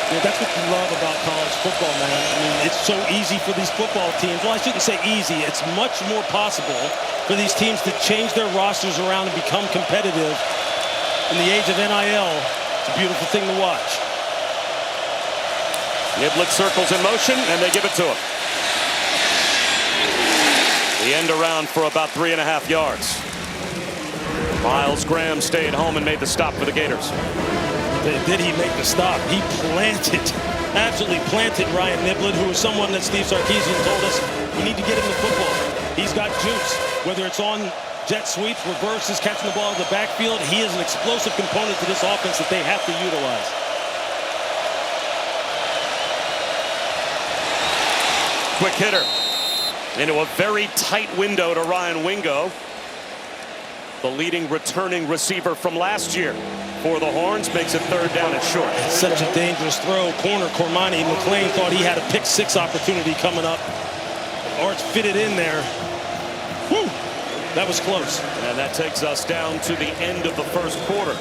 S2: Yeah, that's what you love about college football, man. I mean, it's so easy for these football teams. Well, I shouldn't say easy. It's much more possible for these teams to change their rosters around and become competitive. In the age of NIL, it's a beautiful thing to watch.
S3: Niblick circles in motion, and they give it to him. The end around for about 3.5 yards. Miles Graham stayed home and made the stop for the Gators.
S2: Did he make the stop? He planted, absolutely planted Ryan Niblick, who is someone that Steve Sarkisian told us we need to get him the football. He's got juice, whether it's on jet sweeps, reverses, catching the ball in the backfield. He is an explosive component to this offense that they have to utilize.
S3: Quick hitter into a very tight window to Ryan Wingo, the leading returning receiver from last year for the Horns. Makes it 3rd down and short.
S2: Such a dangerous throw. Corner Cormani McClain thought he had a pick 6 opportunity coming up. Arch fitted in there. Whew, that was close.
S3: And that takes us down to the end of the first quarter.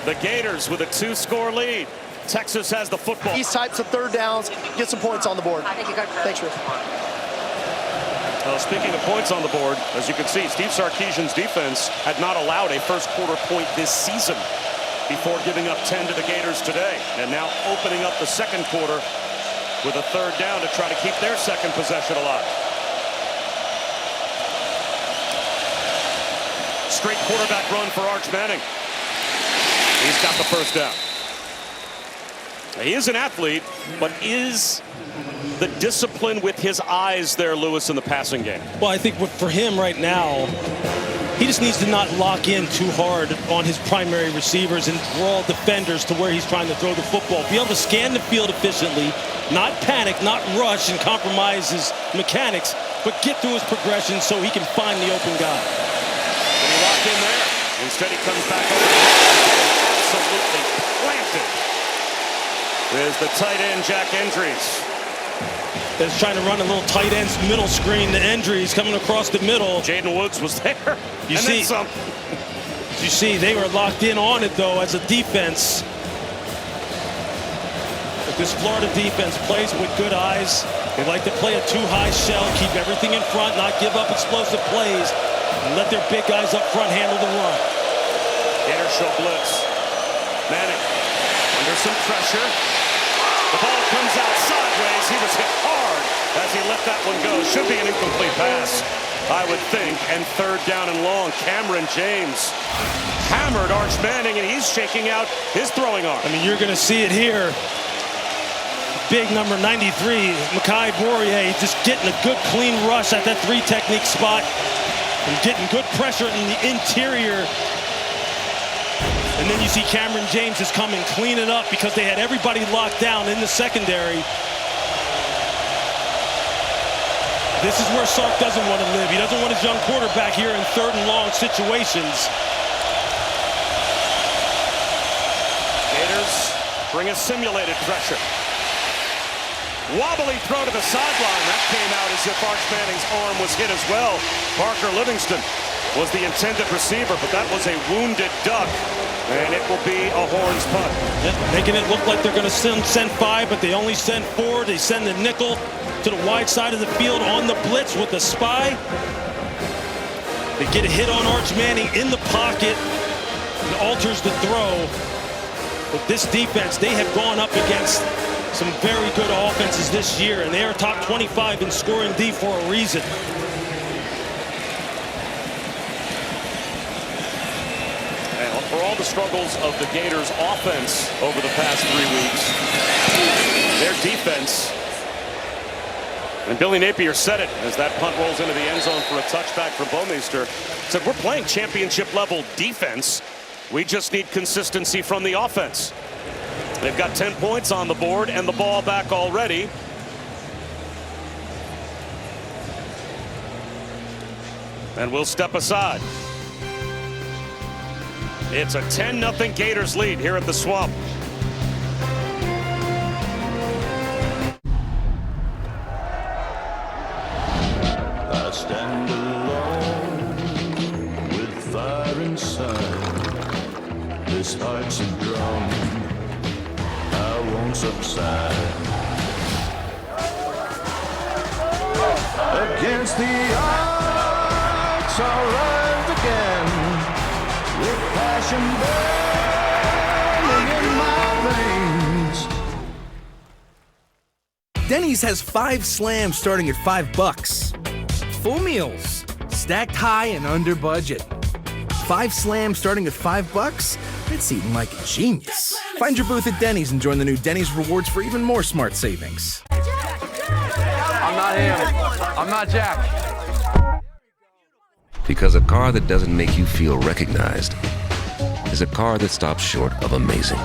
S3: The Gators with a 2-score lead. Texas has the football.
S22: These types of 3rd downs, get some points on the board. Thank you, Coach. Thanks, Rick.
S3: Speaking of points on the board, as you can see, Steve Sarkisian's defense had not allowed a first quarter point this season before giving up 10 to the Gators today. And now opening up the second quarter with a 3rd down to try to keep their second possession alive. Straight quarterback run for Arch Manning. He's got the first down. He is an athlete, but is the discipline with his eyes there, Lewis, in the passing game?
S2: Well, I think for him right now, he just needs to not lock in too hard on his primary receivers and draw defenders to where he's trying to throw the football. Be able to scan the field efficiently, not panic, not rush and compromise his mechanics, but get through his progression so he can find the open guy.
S3: And he locked in there. Instead, he comes back over and absolutely planted. There's the tight end, Jack Endries.
S2: Is trying to run a little tight end middle screen to Endries coming across the middle.
S3: Jaden Woods was there.
S2: You see, they were locked in on it though as a defense. But this Florida defense plays with good eyes. They like to play a too-high shell, keep everything in front, not give up explosive plays, and let their big guys up front handle the run.
S3: Gators show blitz. Manning under some pressure. The ball comes out sideways. He was hit hard as he let that one go. Should be an incomplete pass, I would think. And 3rd down and long. Cameron James hammered Arch Manning, and he's shaking out his throwing arm.
S2: I mean, you're going to see it here. Big number 93, Mekhi Bourrier, just getting a good clean rush at that 3 technique spot and getting good pressure in the interior. And then you see Cameron James just come and clean it up because they had everybody locked down in the secondary. This is where Sark doesn't want to live. He doesn't want his young quarterback here in 3rd and long situations.
S3: Gators bring a simulated pressure. Wobbly throw to the sideline. That came out as if Arch Manning's arm was hit as well. Parker Livingston was the intended receiver, but that was a wounded duck. And it will be a Horns punt.
S2: Making it look like they're going to send 5, but they only send 4. They send the nickel to the wide side of the field on the blitz with the spy. They get a hit on Arch Manning in the pocket. It alters the throw. But this defense, they have gone up against some very good offenses this year, and they are top 25 in scoring D for a reason.
S3: And for all the struggles of the Gators offense over the past 3 weeks, their defense, and Billy Napier said it as that punt rolls into the end zone for a touchback for Bomeister, said we're playing championship level defense. We just need consistency from the offense. They've got 10 points on the board and the ball back already. And we'll step aside. It's a 10-0 Gators lead here at the Swamp.
S30: I stand alone with fire inside. This heart's a drum, I won't subside. Against the odds, I'll rise again, with passion burning in my veins.
S4: Denny's has 5 slams starting at $5. Full meals, stacked high and under budget. 5 slams starting at $5? It's eating like a genius. Find your booth at Denny's and join the new Denny's Rewards for even more smart savings.
S28: I'm not him. I'm not Jack. Because a car that doesn't make you feel recognized is a car that stops short of amazing.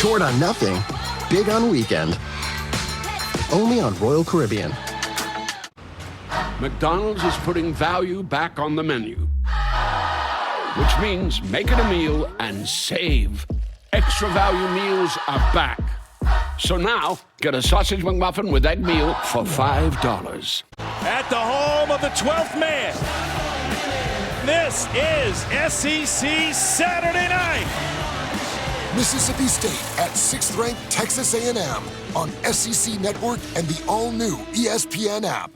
S13: Short on nothing, big on weekend. Only on Royal Caribbean.
S14: McDonald's is putting value back on the menu, which means make it a meal and save. Extra value meals are back. So now, get a sausage McMuffin with egg meal for $5.
S2: At the home of the 12th man, this is SEC Saturday Night.
S15: Mississippi State at 6th-ranked Texas A&M on SEC Network and the all-new ESPN app.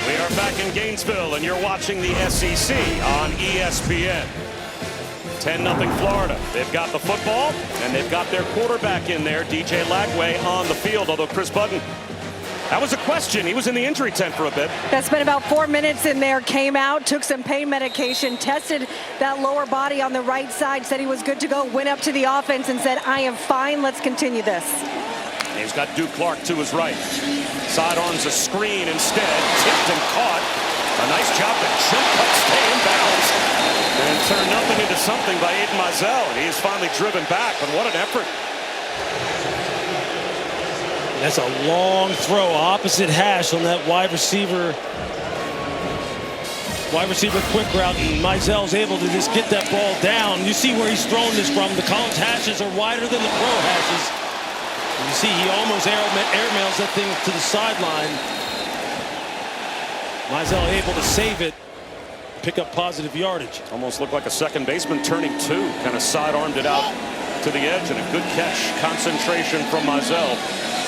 S3: We are back in Gainesville, and you're watching the SEC on ESPN. 10-0 Florida. They've got the football, and they've got their quarterback in there, DJ Lagway, on the field, although Chris Budden, that was a question. He was in the injury tent for a bit.
S26: That spent about 4 minutes in there, came out, took some pain medication, tested that lower body on the right side, said he was good to go, went up to the offense and said, I am fine, let's continue this.
S3: He's got Duke Clark to his right. Sidearms a screen instead, tipped and caught. A nice job to jump up, stay in bounds, and turn nothing into something by Aiden Mizell. And he is finally driven back, but what an effort.
S2: That's a long throw, opposite hash on that wide receiver quick route, and Mizell's able to just get that ball down. You see where he's thrown this from. The college hashes are wider than the pro hashes. And you see he almost airmails that thing to the sideline. Mizell able to save it, pick up positive yardage.
S3: Almost looked like a second baseman turning two, kind of sidearmed it out to the edge, and a good catch. Concentration from Mizell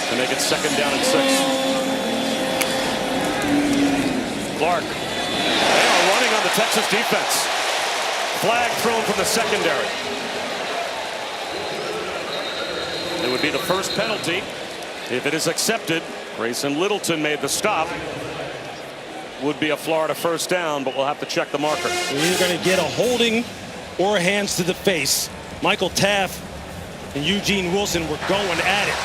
S3: to make it 2nd down and 6. Clark. They are running on the Texas defense. Flag thrown from the secondary. It would be the first penalty if it is accepted. Grayson Littleton made the stop. Would be a Florida first down, but we'll have to check the marker.
S2: You're going to get a holding or a hands to the face. Michael Taft and Eugene Wilson were going at it.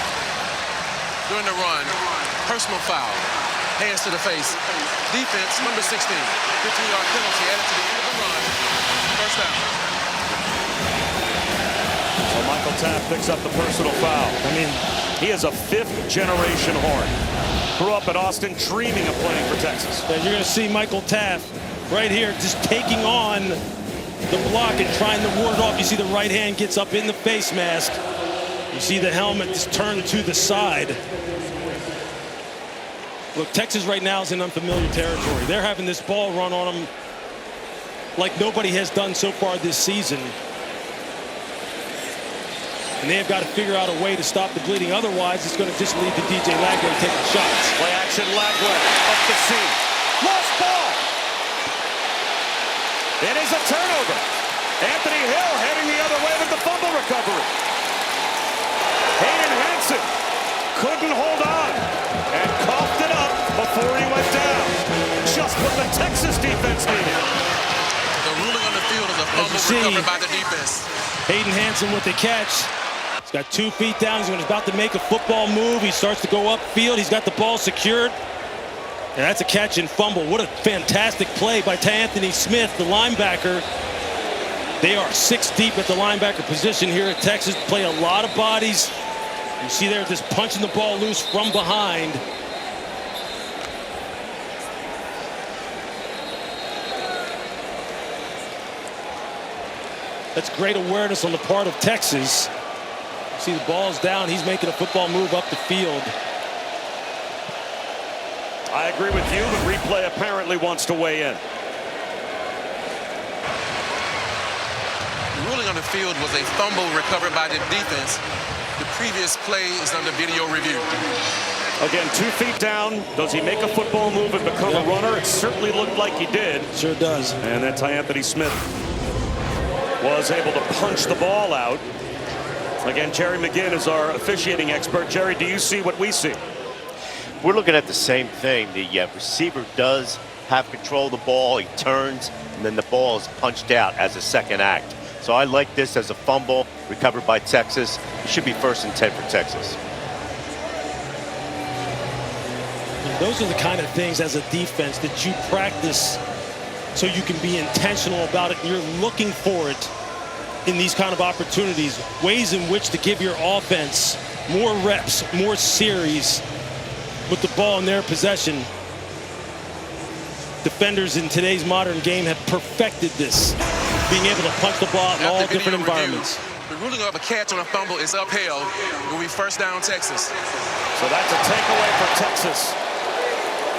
S11: During the run, personal foul, hands to the face. Defense, number 16, 15-yard penalty added to the end of the run. First down.
S3: So Michael Taft picks up the personal foul. I mean, he is a 5th-generation Horn. Grew up at Austin, dreaming of playing for Texas.
S2: And you're going to see Michael Taft right here just taking on the block and trying to ward it off. You see the right hand gets up in the face mask. You see the helmet just turned to the side. Look, Texas right now is in unfamiliar territory. They're having this ball run on them like nobody has done so far this season. And they have got to figure out a way to stop the bleeding. Otherwise, it's going to just lead to DJ Lagway taking shots.
S3: Play action, Lagway up the seam. Lost ball. It is a turnover. Anthony Hill heading the other way with the fumble recovery. Hayden Hansen couldn't hold on and coughed it up before he went down. Just what the Texas defense needed.
S11: The ruling on the field is a fumble recovered by the defense.
S2: Hayden Hansen with the catch. He's got 2 feet down. He's about to make a football move. He starts to go upfield. He's got the ball secured. And that's a catch and fumble. What a fantastic play by Anthony Smith, the linebacker. They are 6 deep at the linebacker position here at Texas. Play a lot of bodies. You see there just punching the ball loose from behind. That's great awareness on the part of Texas. See the ball's down. He's making a football move up the field.
S3: I agree with you, but replay apparently wants to weigh in.
S11: The ruling on the field was a fumble recovered by the defense. The previous play is under video review.
S3: Again, 2 feet down. Does he make a football move and become a runner? It certainly looked like he did.
S2: Sure does.
S3: And then Anthony Smith was able to punch the ball out. Again, Jerry McGinn is our officiating expert. Jerry, do you see what we see?
S1: We're looking at the same thing. The receiver does have control of the ball. He turns, and then the ball is punched out as a second act. So I like this as a fumble recovered by Texas. It should be 1st and 10 for Texas.
S2: Those are the kind of things as a defense that you practice so you can be intentional about it. You're looking for it in these kind of opportunities, ways in which to give your offense more reps, more series with the ball in their possession. Defenders in today's modern game have perfected this, being able to punch the ball in all different environments.
S11: The ruling of a catch on a fumble is upheld. Will be 1st down Texas.
S3: So that's a takeaway for Texas.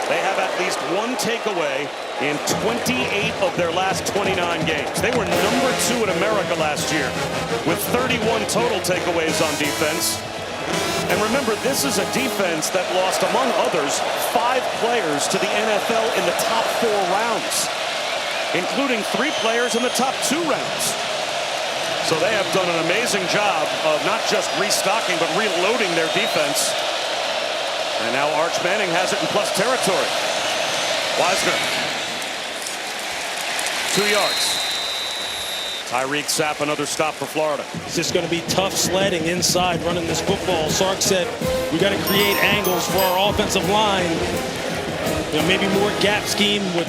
S3: They have at least 1 takeaway in 28 of their last 29 games. They were number 2 in America last year with 31 total takeaways on defense. And remember, this is a defense that lost, among others, 5 players to the NFL in the top 4 rounds, including 3 players in the top 2 rounds. So they have done an amazing job of not just restocking, but reloading their defense. And now Arch Manning has it in plus territory. Wisner. 2 yards. Tyreek Sapp, another stop for Florida.
S2: It's just going to be tough sledding inside running this football. Sark said we got to create angles for our offensive line. You know, maybe more gap scheme with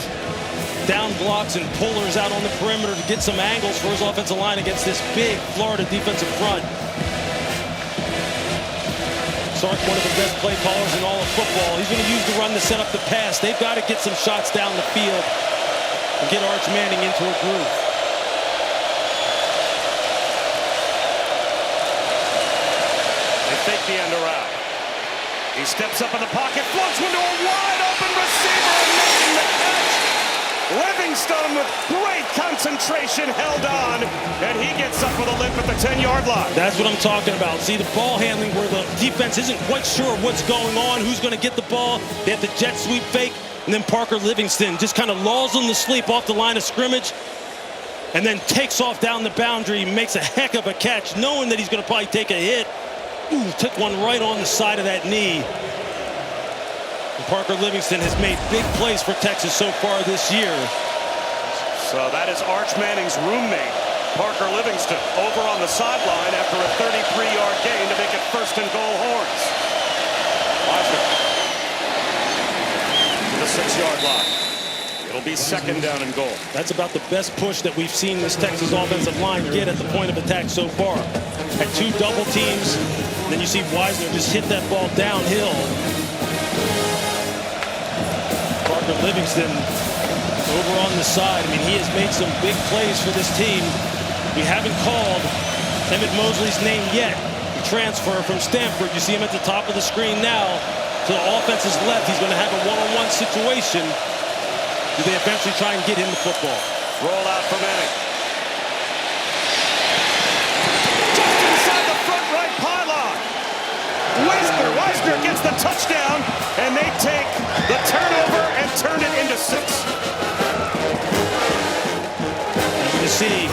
S2: down blocks and pullers out on the perimeter to get some angles for his offensive line against this big Florida defensive front. Sark, one of the best play callers in all of football. He's going to use the run to set up the pass. They've got to get some shots down the field and get Arch Manning into a groove.
S3: They fake the end around. He steps up in the pocket, floats one to a wide open receiver, and making the catch. Livingston with great concentration held on, and he gets up with a limp at the 10-yard line.
S2: That's what I'm talking about. See the ball handling where the defense isn't quite sure what's going on, who's going to get the ball. They have the jet sweep fake, and then Parker Livingston just kind of lulls them to sleep off the line of scrimmage and then takes off down the boundary, makes a heck of a catch, knowing that he's going to probably take a hit. Ooh, took one right on the side of that knee. And Parker Livingston has made big plays for Texas so far this year.
S3: So that is Arch Manning's roommate, Parker Livingston, over on the sideline after a 33-yard gain to make it 1st and goal Horns. Wisner to the 6-yard line. It'll be 2nd down and goal.
S2: That's about the best push that we've seen this Texas offensive line get at the point of attack so far. Had 2 double teams, then you see Wisner just hit that ball downhill. Parker Livingston over on the side. I mean, he has made some big plays for this team. We haven't called Emmett Mosley's name yet. The transfer from Stanford. You see him at the top of the screen now. To the offense's left, he's going to have a one-on-one situation. Do they eventually try and get him the football?
S3: Roll out for Manning. Just inside the front Wisner gets the touchdown, and they take the turnover and turn it into 6.
S2: You see,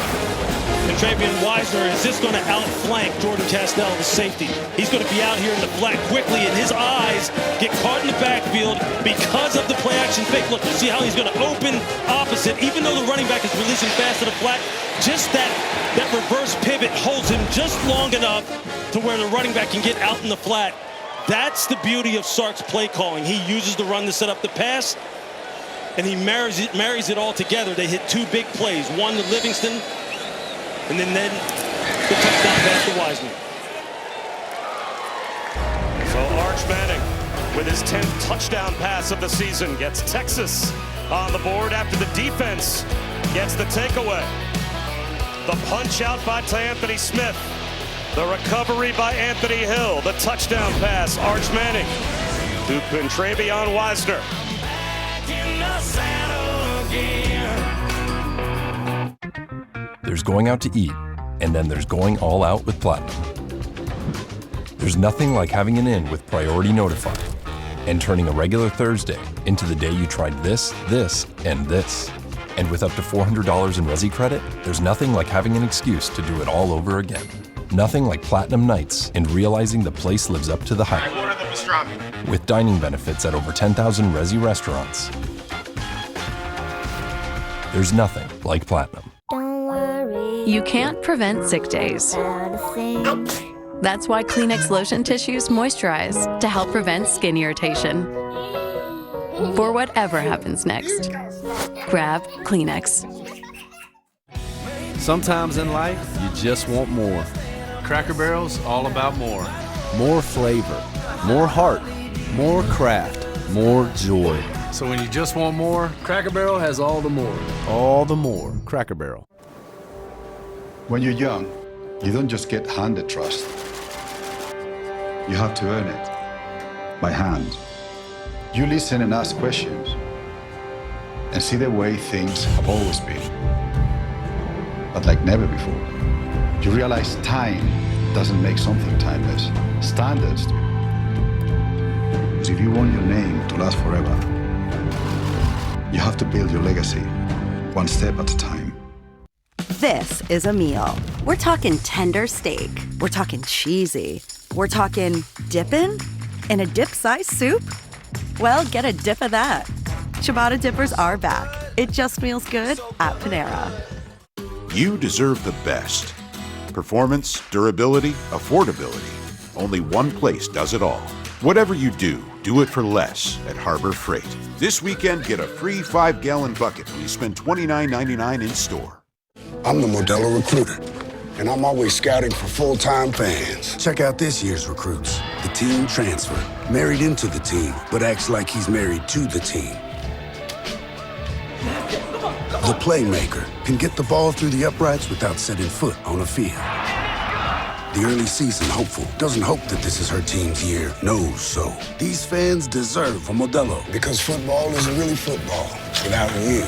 S2: Travian Wisner is just going to outflank Jordan Castell, the safety. He's going to be out here in the flat quickly, and his eyes get caught in the backfield because of the play-action fake. Look, you see how he's going to open opposite, even though the running back is releasing fast to the flat. Just that reverse pivot holds him just long enough to where the running back can get out in the flat. That's the beauty of Sark's play calling. He uses the run to set up the pass, and he marries it all together. They hit 2 big plays, one to Livingston, and then the touchdown pass to Wisner.
S3: So Arch Manning, with his 10th touchdown pass of the season, gets Texas on the board after the defense gets the takeaway. The punch out by Anthony Smith. The recovery by Anthony Hill. The touchdown pass, Arch Manning to Travian Wisner.
S5: There's going out to eat, and then there's going all out with Platinum. There's nothing like having an in with Priority Notify and turning a regular Thursday into the day you tried this, and this. And with up to $400 in Resi credit, there's nothing like having an excuse to do it all over again. Nothing like Platinum Nights and realizing the place lives up to the hype. With dining benefits at over 10,000 Resi restaurants. There's nothing like Platinum.
S16: You can't prevent sick days. That's why Kleenex lotion tissues moisturize to help prevent skin irritation. For whatever happens next, grab Kleenex.
S17: Sometimes in life, you just want more.
S18: Cracker Barrel's all about more.
S17: More flavor, more heart, more craft, more joy.
S18: So when you just want more, Cracker Barrel has all the more.
S17: All the more. Cracker Barrel.
S19: When you're young, you don't just get handed trust. You have to earn it by hand. You listen and ask questions and see the way things have always been, but like never before. You realize time doesn't make something timeless. Standards do. Because if you want your name to last forever, you have to build your legacy one step at a time.
S20: This is a meal. We're talking tender steak. We're talking cheesy. We're talking dipping in a dip-sized soup. Well, get a dip of that. Ciabatta dippers are back. It just feels good at Panera.
S21: You deserve the best. Performance, durability, affordability. Only one place does it all. Whatever you do, do it for less at Harbor Freight. This weekend, get a free 5-gallon bucket when you spend $29.99 in store.
S23: I'm the Modelo Recruiter, and I'm always scouting for full-time fans. Check out this year's recruits. The teen transfer, married into the team, but acts like he's married to the team. The playmaker can get the ball through the uprights without setting foot on a field. The early season hopeful doesn't hope that this is her team's year, knows so. These fans deserve a Modelo. Because football isn't really football without you.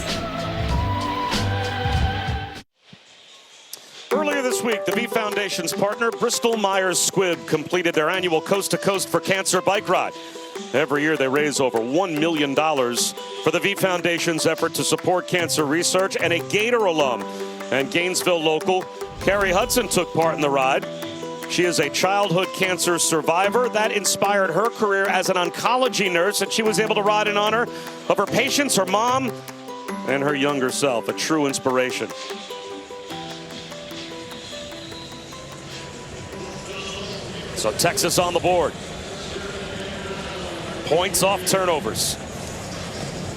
S3: Earlier this week, the V Foundation's partner, Bristol Myers Squibb, completed their annual Coast to Coast for Cancer bike ride. Every year, they raise over $1 million for the V Foundation's effort to support cancer research, and a Gator alum and Gainesville local, Carrie Hudson, took part in the ride. She is a childhood cancer survivor. That inspired her career as an oncology nurse, and she was able to ride in honor of her patients, her mom, and her younger self. A true inspiration. So Texas on the board. Points off turnovers.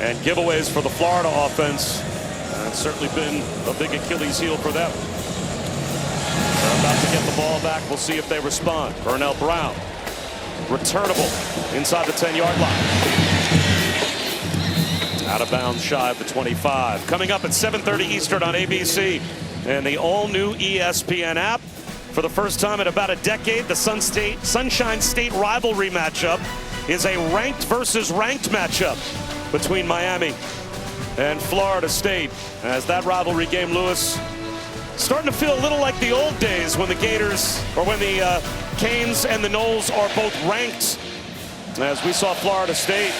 S3: And giveaways for the Florida offense. And it's certainly been a big Achilles heel for them. They're about to get the ball back. We'll see if they respond. Burnell Brown. Returnable inside the 10-yard line. Out of bounds shy of the 25. Coming up at 7:30 Eastern on ABC. And the all-new ESPN app. For the first time in about a decade, the Sunshine State rivalry matchup is a ranked versus ranked matchup between Miami and Florida State. As that rivalry game, Lewis, starting to feel a little like the old days when the Gators, or when the Canes and the Noles are both ranked, as we saw Florida State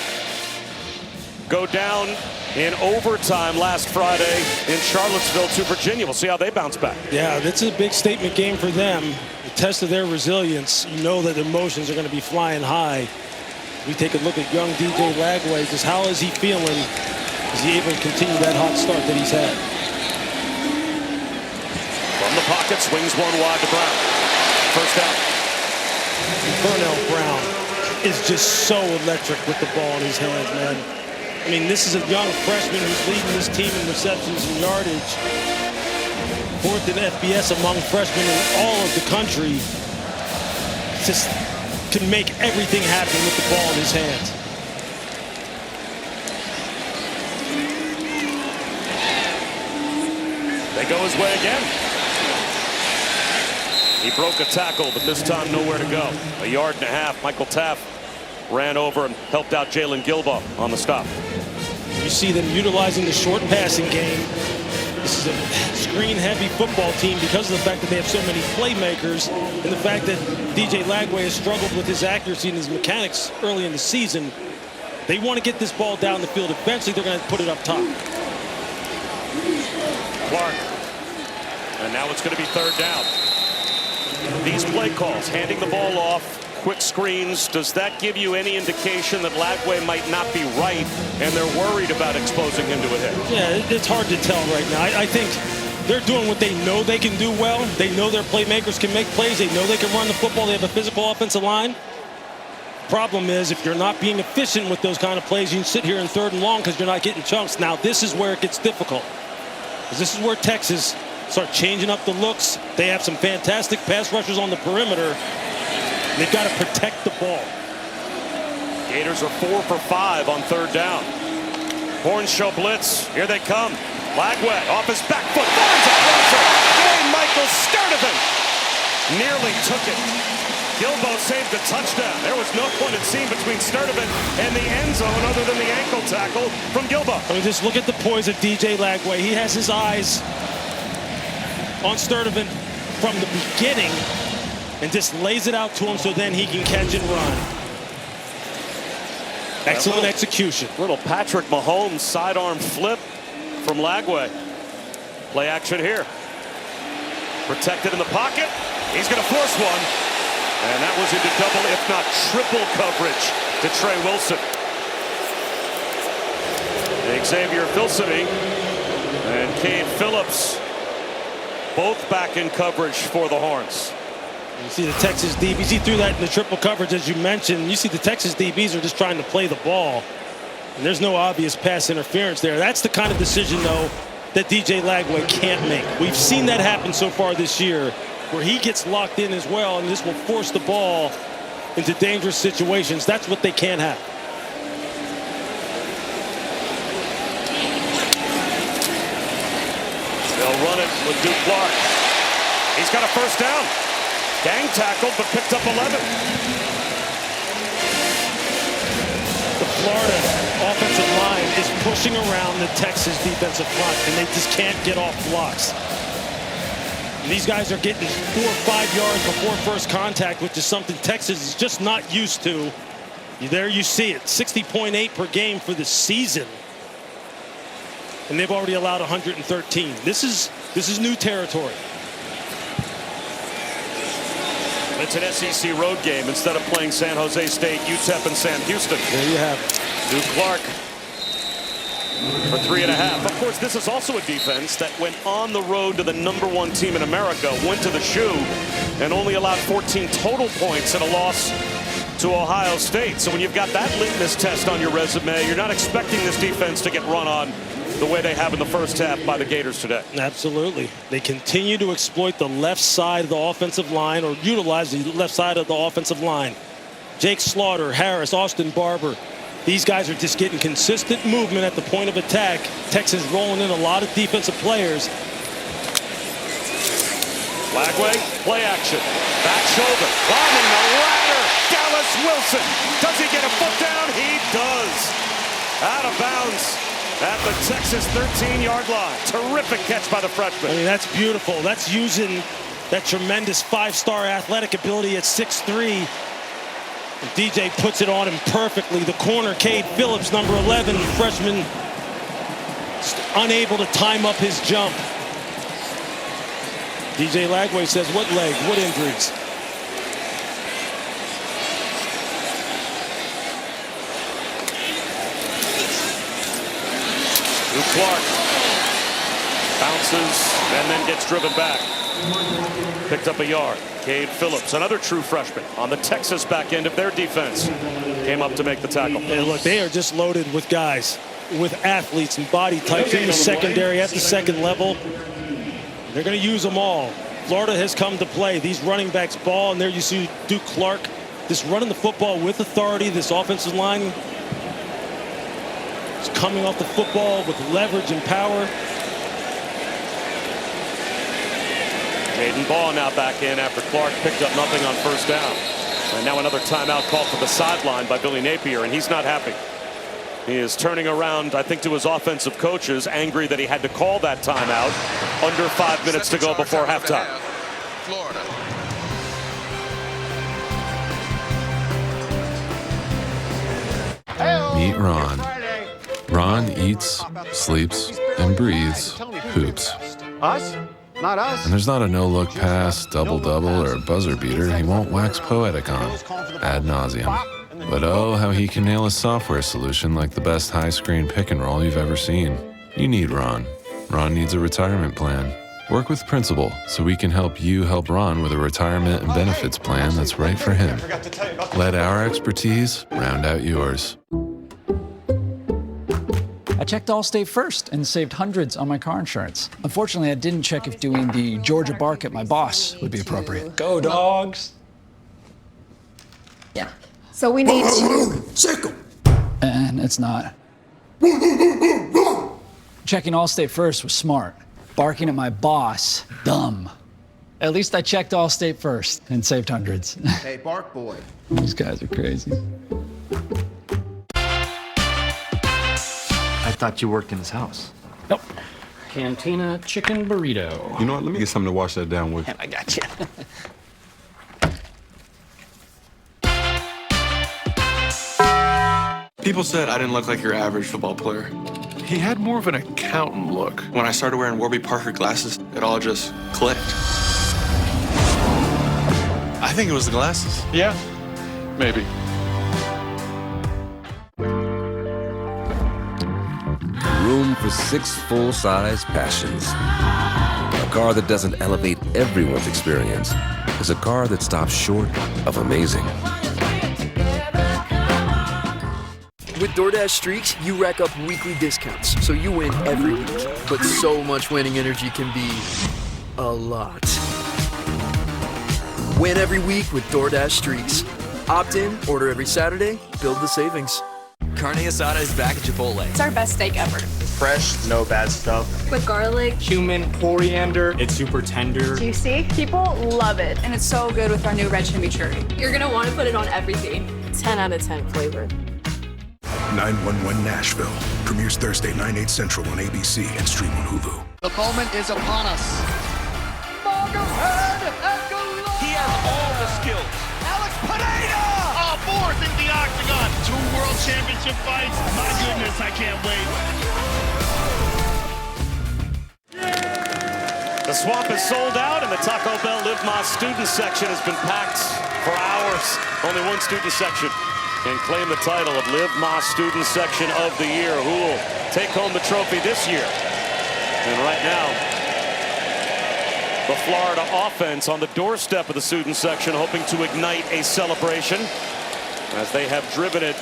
S3: go down in overtime last Friday in Charlottesville to Virginia. We'll see how they bounce back.
S2: Yeah, that's a big statement game for them. The test of their resilience. You know that emotions are going to be flying high. We take a look at young DJ Lagway. Just how is he feeling? Is he able to continue that hot start that he's had?
S3: From the pocket, swings one wide to Brown. First down.
S2: Burnell Brown is just so electric with the ball in his hands, man. I mean, this is a young freshman who's leading this team in receptions and yardage. Fourth in FBS among freshmen in all of the country. Just can make everything happen with the ball in his hands.
S3: They go his way again. He broke a tackle, but this time nowhere to go. A yard and a half. Michael Taft ran over and helped out Jalen Gilbaugh on the stop.
S2: You see them utilizing the short passing game. This is a screen-heavy football team because of the fact that they have so many playmakers and the fact that DJ Lagway has struggled with his accuracy and his mechanics early in the season. They want to get this ball down the field. Eventually, they're going to put it up top.
S3: Clark. And now it's going to be third down. These play calls, handing the ball off, quick screens, does that give you any indication that Lagway might not be right and they're worried about exposing him to a hit?
S2: Yeah, it's hard to tell right now. I think they're doing what they know they can do well. They know their playmakers can make plays. They know they can run the football. They have a physical offensive line. Problem is, if you're not being efficient with those kind of plays, you can sit here in third and long because you're not getting chunks. Now, this is where it gets difficult. Because this is where Texas start changing up the looks. They have some fantastic pass rushers on the perimeter. They've got to protect the ball.
S3: Gators are 4 for 5 on third down. Horns show blitz. Here they come. Lagway off his back foot. Finds a crosser. Dwayne Michael Sturdivant nearly took it. Gilbaugh saved the touchdown. There was no one, it seemed, between Sturdivant and the end zone other than the ankle tackle from Gilbaugh.
S2: I mean, just look at the poise of DJ Lagway. He has his eyes on Sturdivant from the beginning and just lays it out to him so then he can catch and run. Excellent execution.
S3: Little Patrick Mahomes sidearm flip from Lagway. Play action here. Protected in the pocket. He's going to force one. And that was into double, if not triple coverage to Trey Wilson. Xavier Filsity and Cade Phillips both back in coverage for the Horns.
S2: You see the Texas DBs, he threw that in the triple coverage, as you mentioned. You see the Texas DBs are just trying to play the ball. And there's no obvious pass interference there. That's the kind of decision, though, that DJ Lagway can't make. We've seen that happen so far this year, where he gets locked in as well, and this will force the ball into dangerous situations. That's what they can't have.
S3: They'll run it with Duke Clark. He's got a first down. Gang tackled, but picked up 11.
S2: The Florida offensive line is pushing around the Texas defensive front, and they just can't get off blocks. And these guys are getting 4 or 5 yards before first contact, which is something Texas is just not used to. There you see it, 60.8 per game for the season. And they've already allowed 113. This is new territory.
S3: It's an SEC road game instead of playing San Jose State, UTEP, and Sam Houston.
S2: There you have it.
S3: Duke Clark for 3.5. Of course, this is also a defense that went on the road to the #1 team in America, went to the shoe, and only allowed 14 total points in a loss to Ohio State. So when you've got that litmus test on your resume, you're not expecting this defense to get run on the way they have in the first half by the Gators today.
S2: Absolutely. They continue to exploit the left side of the offensive line, or utilize the left side of the offensive line. Jake Slaughter, Harris, Austin Barber. These guys are just getting consistent movement at the point of attack. Texas rolling in a lot of defensive players.
S3: Lagway, play action. Back shoulder. Climbing the ladder. Dallas Wilson. Does he get a foot down? He does. Out of bounds at the Texas 13-yard line. Terrific catch by the freshman.
S2: I mean, that's beautiful. That's using that tremendous five-star athletic ability at 6'3". And DJ puts it on him perfectly. The corner, Cade Phillips, number 11, freshman, unable to time up his jump. DJ Lagway says, what leg, what injuries?
S3: Clark bounces and then gets driven back. Picked up a yard. Cade Phillips, another true freshman on the Texas back end of their defense, came up to make the tackle.
S2: And look, they are just loaded with guys, with athletes and body types in the secondary at the second level. They're going to use them all. Florida has come to play. These running backs ball, and there you see Duke Clark just running the football with authority. This offensive line is coming off the football with leverage and power.
S3: Jaden Ball now back in after Clark picked up nothing on first down. And now another timeout called for the sideline by Billy Napier, and he's not happy. He is turning around, I think, to his offensive coaches, angry that he had to call that timeout under 5 minutes to go before halftime.
S11: Florida.
S6: Meet Ron. Ron eats, sleeps, and breathes hoops.
S7: Us? Not us.
S6: And there's not a no-look pass, double-double, or buzzer beater he won't wax poetic on, ad nauseum. But oh, how he can nail a software solution like the best high-screen pick-and-roll you've ever seen. You need Ron. Ron needs a retirement plan. Work with Principal so we can help you help Ron with a retirement and benefits plan that's right for him. Let our expertise round out yours.
S8: I checked Allstate first and saved hundreds on my car insurance. Unfortunately, I didn't check if doing the Georgia bark at my boss would be appropriate. Go dogs!
S26: Yeah. So we need to...
S8: And it's not. Checking Allstate first was smart. Barking at my boss, dumb. At least I checked Allstate first and saved hundreds.
S7: Hey, bark boy.
S8: These guys are crazy.
S9: I thought you worked in his house.
S8: Nope. Cantina chicken burrito.
S10: You know what? Let me get something to wash that down with.
S8: I got you.
S12: People said I didn't look like your average football player. He had more of an accountant look. When I started wearing Warby Parker glasses, it all just clicked. I think it was the glasses. Yeah, maybe.
S28: Room for 6 full-size passions. A car that doesn't elevate everyone's experience is a car that stops short of amazing.
S24: With DoorDash Streaks, you rack up weekly discounts, so you win every week. But so much winning energy can be a lot. Win every week with DoorDash Streaks. Opt in, order every Saturday, build the savings.
S25: Carne asada is back at Chipotle.
S26: It's our best steak ever.
S7: Fresh, no bad stuff.
S26: With garlic,
S7: Cumin, coriander. It's super tender.
S26: juicy. People love it. And it's so good with our new red chimichurri. You're gonna want to put it on everything. 10 out of 10 flavor.
S27: 911 Nashville premieres Thursday 9/8 Central on ABC and stream on Hulu.
S7: The moment is upon us.
S29: He has all the skills.
S7: Alex Pineda!
S29: Fourth in the octagon. 2 world championship fights. My goodness, I can't wait.
S3: The Swamp is sold out, and the Taco Bell Live Más student section has been packed for hours. Only one student section can claim the title of Live Más student section of the year. Who will take home the trophy this year? And right now, the Florida offense on the doorstep of the student section, hoping to ignite a celebration as they have driven it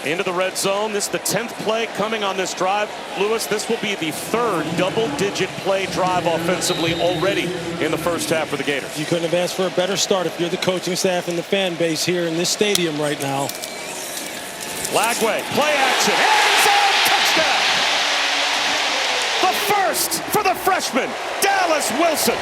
S3: into the red zone. This is the 10th play coming on this drive. Lewis, this will be the 3rd double-digit play drive offensively already in the first half for the Gators.
S2: You couldn't have asked for a better start if you're the coaching staff and the fan base here in this stadium right now.
S3: Lagway, play action, end zone, touchdown! The first for the freshman, Dallas Wilson.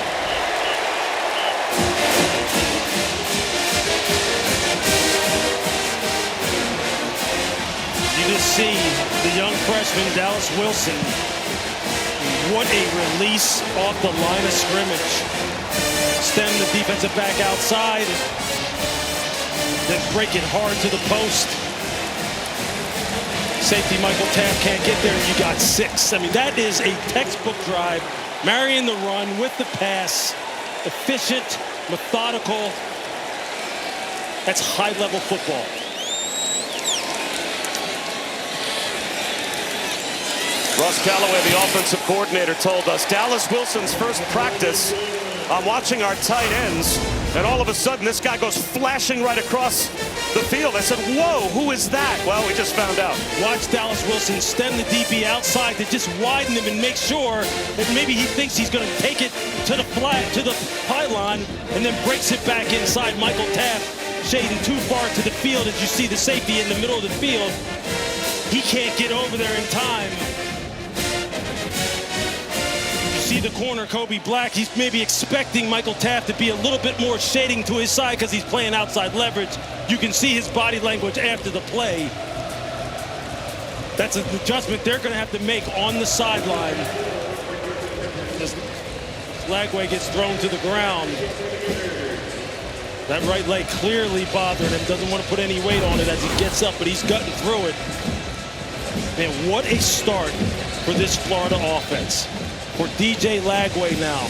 S2: You just see the young freshman, Dallas Wilson. What a release off the line of scrimmage. stem the defensive back outside, then break it hard to the post. Safety Michael Taft can't get there, and you got 6. I mean, that is a textbook drive. Marrying the run with the pass, efficient, methodical. That's high-level football.
S3: Russ Callaway, the offensive coordinator, told us Dallas Wilson's first practice, I'm watching our tight ends, and all of a sudden this guy goes flashing right across the field. I said, whoa, who is that? Well, we just found out.
S2: Watch Dallas Wilson stem the DB outside to just widen him and make sure that maybe he thinks he's going to take it to the pylon, and then breaks it back inside. Michael Taft shading too far to the field as you see the safety in the middle of the field. He can't get over there in time. See the corner, Kobe Black, he's maybe expecting Michael Taft to be a little bit more shading to his side because he's playing outside leverage. You can see his body language after the play. That's an adjustment they're going to have to make on the sideline. As Lagway gets thrown to the ground. That right leg clearly bothering him. Doesn't want to put any weight on it as he gets up, but he's gutting through it. Man, what a start for this Florida offense. For DJ Lagway now.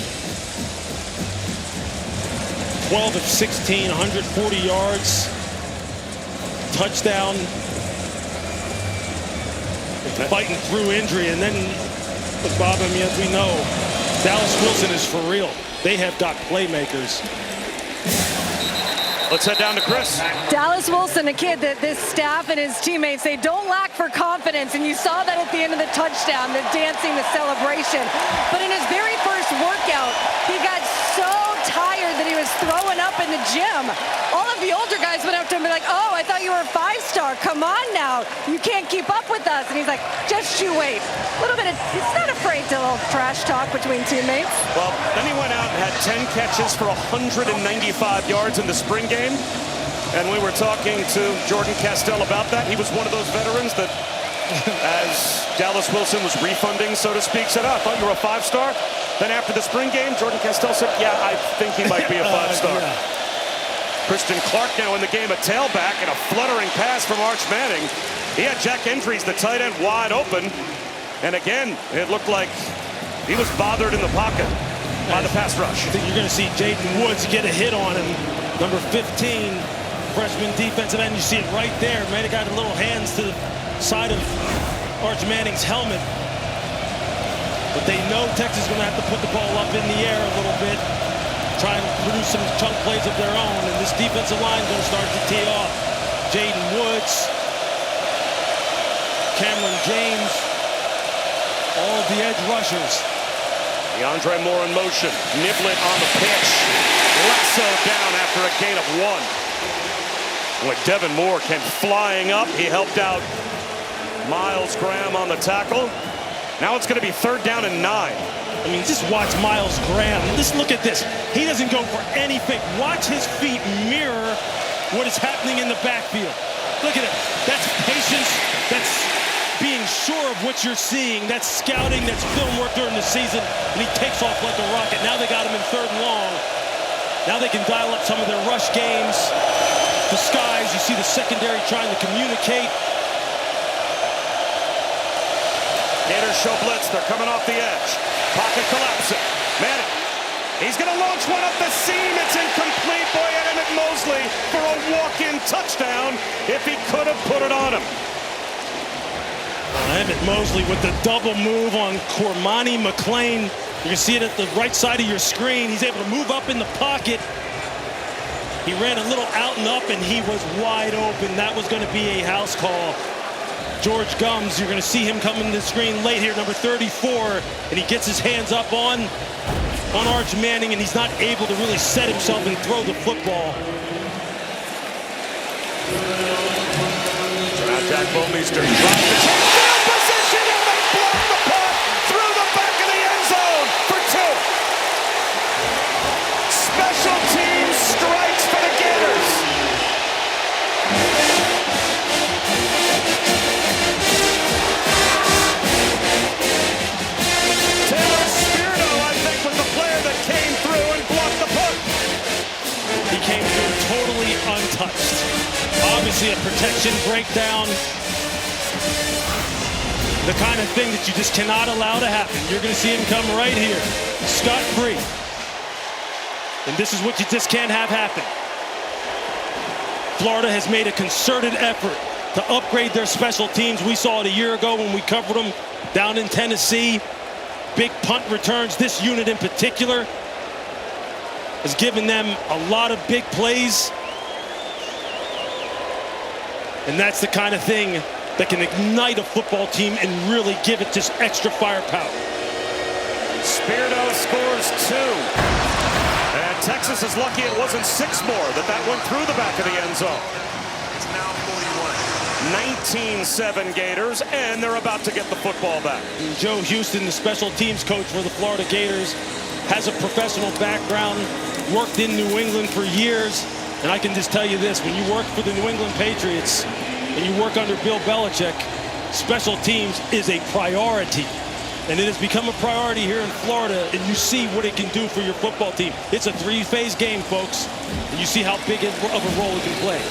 S2: 12 of 16, 140 yards. Touchdown. Fighting through injury. And then, Bob, I mean, as we know, Dallas Wilson is for real. They have got playmakers.
S3: Let's head down to Chris.
S26: Dallas Wilson, a kid that this staff and his teammates, they don't lack for confidence. And you saw that at the end of the touchdown, the dancing, the celebration. But in his very first workout, he got so tired that he was throwing up in the gym. All of the older guys went up to him and be like, oh, I thought you were a 5-star. Come on now. You can't keep up with us. And he's like, just you wait. A little bit of, he's not afraid to a little trash talk between teammates.
S3: Well, then he went out and had 10 catches for 195 yards in the spring game. And we were talking to Jordan Castell about that. He was one of those veterans that, as Dallas Wilson was refunding, so to speak, said, oh, I thought you were a 5-star. Then after the spring game, Jordan Castell said, yeah, I think he might be a 5-star.
S2: Yeah.
S3: Christian Clark now in the game, a tailback and a fluttering pass from Arch Manning. He had Jack Endries, the tight end, wide open. And again, it looked like he was bothered in the pocket by the pass rush.
S2: I think you're going to see Jaden Woods get a hit on him. Number 15, freshman defensive end. You see it right there. Might have got a little hands to the side of Arch Manning's helmet. But they know Texas is going to have to put the ball up in the air a little bit, try and produce some chunk plays of their own. And this defensive line is going to start to tee off. Jaden Woods, Cameron James, all of the edge rushers.
S3: DeAndre Moore in motion. Niblett on the pitch. Lasso down after a gain of 1. Boy, Devin Moore came flying up. He helped out Miles Graham on the tackle. Now it's going to be 3rd down and 9.
S2: I mean, just watch Miles Graham. Just look at this. He doesn't go for anything. Watch his feet mirror what is happening in the backfield. Look at it. That's patience. That's being sure of what you're seeing. That's scouting. That's film work during the season. And he takes off like a rocket. Now they got him in 3rd and long. Now they can dial up some of their rush games. The skies. You see the secondary trying to communicate.
S3: Gators show blitz. They're coming off the edge. Pocket collapsing. Manning. He's going to launch one up the seam. It's incomplete. Boy, Emmett Mosley for a walk-in touchdown if he could have put it on him.
S2: Emmett Mosley with the double move on Cormani McClain. You can see it at the right side of your screen. He's able to move up in the pocket. He ran a little out and up, and he was wide open. That was going to be a house call. George Gums, you're going to see him coming to the screen late here, number 34, and he gets his hands up on Arch Manning, and he's not able to really set himself and throw the football.
S3: So now Jack Bomeister drops the field position, and they block the punt through the back of the end zone for 2. Special teams strikes for the Gators. Taylor Spirito, I think, was the player that came through and blocked the punt.
S2: see a protection breakdown. The kind of thing that you just cannot allow to happen. You're going to see him come right here, scot-free. And this is what you just can't have happen. Florida has made a concerted effort to upgrade their special teams. We saw it a year ago when we covered them down in Tennessee. Big punt returns. This unit in particular has given them a lot of big plays. And that's the kind of thing that can ignite a football team and really give it just extra firepower.
S3: Speardo scores 2. And Texas is lucky it wasn't 6 more that went through the back of the end zone.
S11: It's now 41.
S3: 19-7 Gators, and they're about to get the football back.
S2: Joe Houston, the special teams coach for the Florida Gators, has a professional background, worked in New England for years. And I can just tell you this, when you work for the New England Patriots and you work under Bill Belichick, special teams is a priority. And it has become a priority here in Florida, and you see what it can do for your football team. It's a 3-phase game, folks, and you see how big of a role it can play.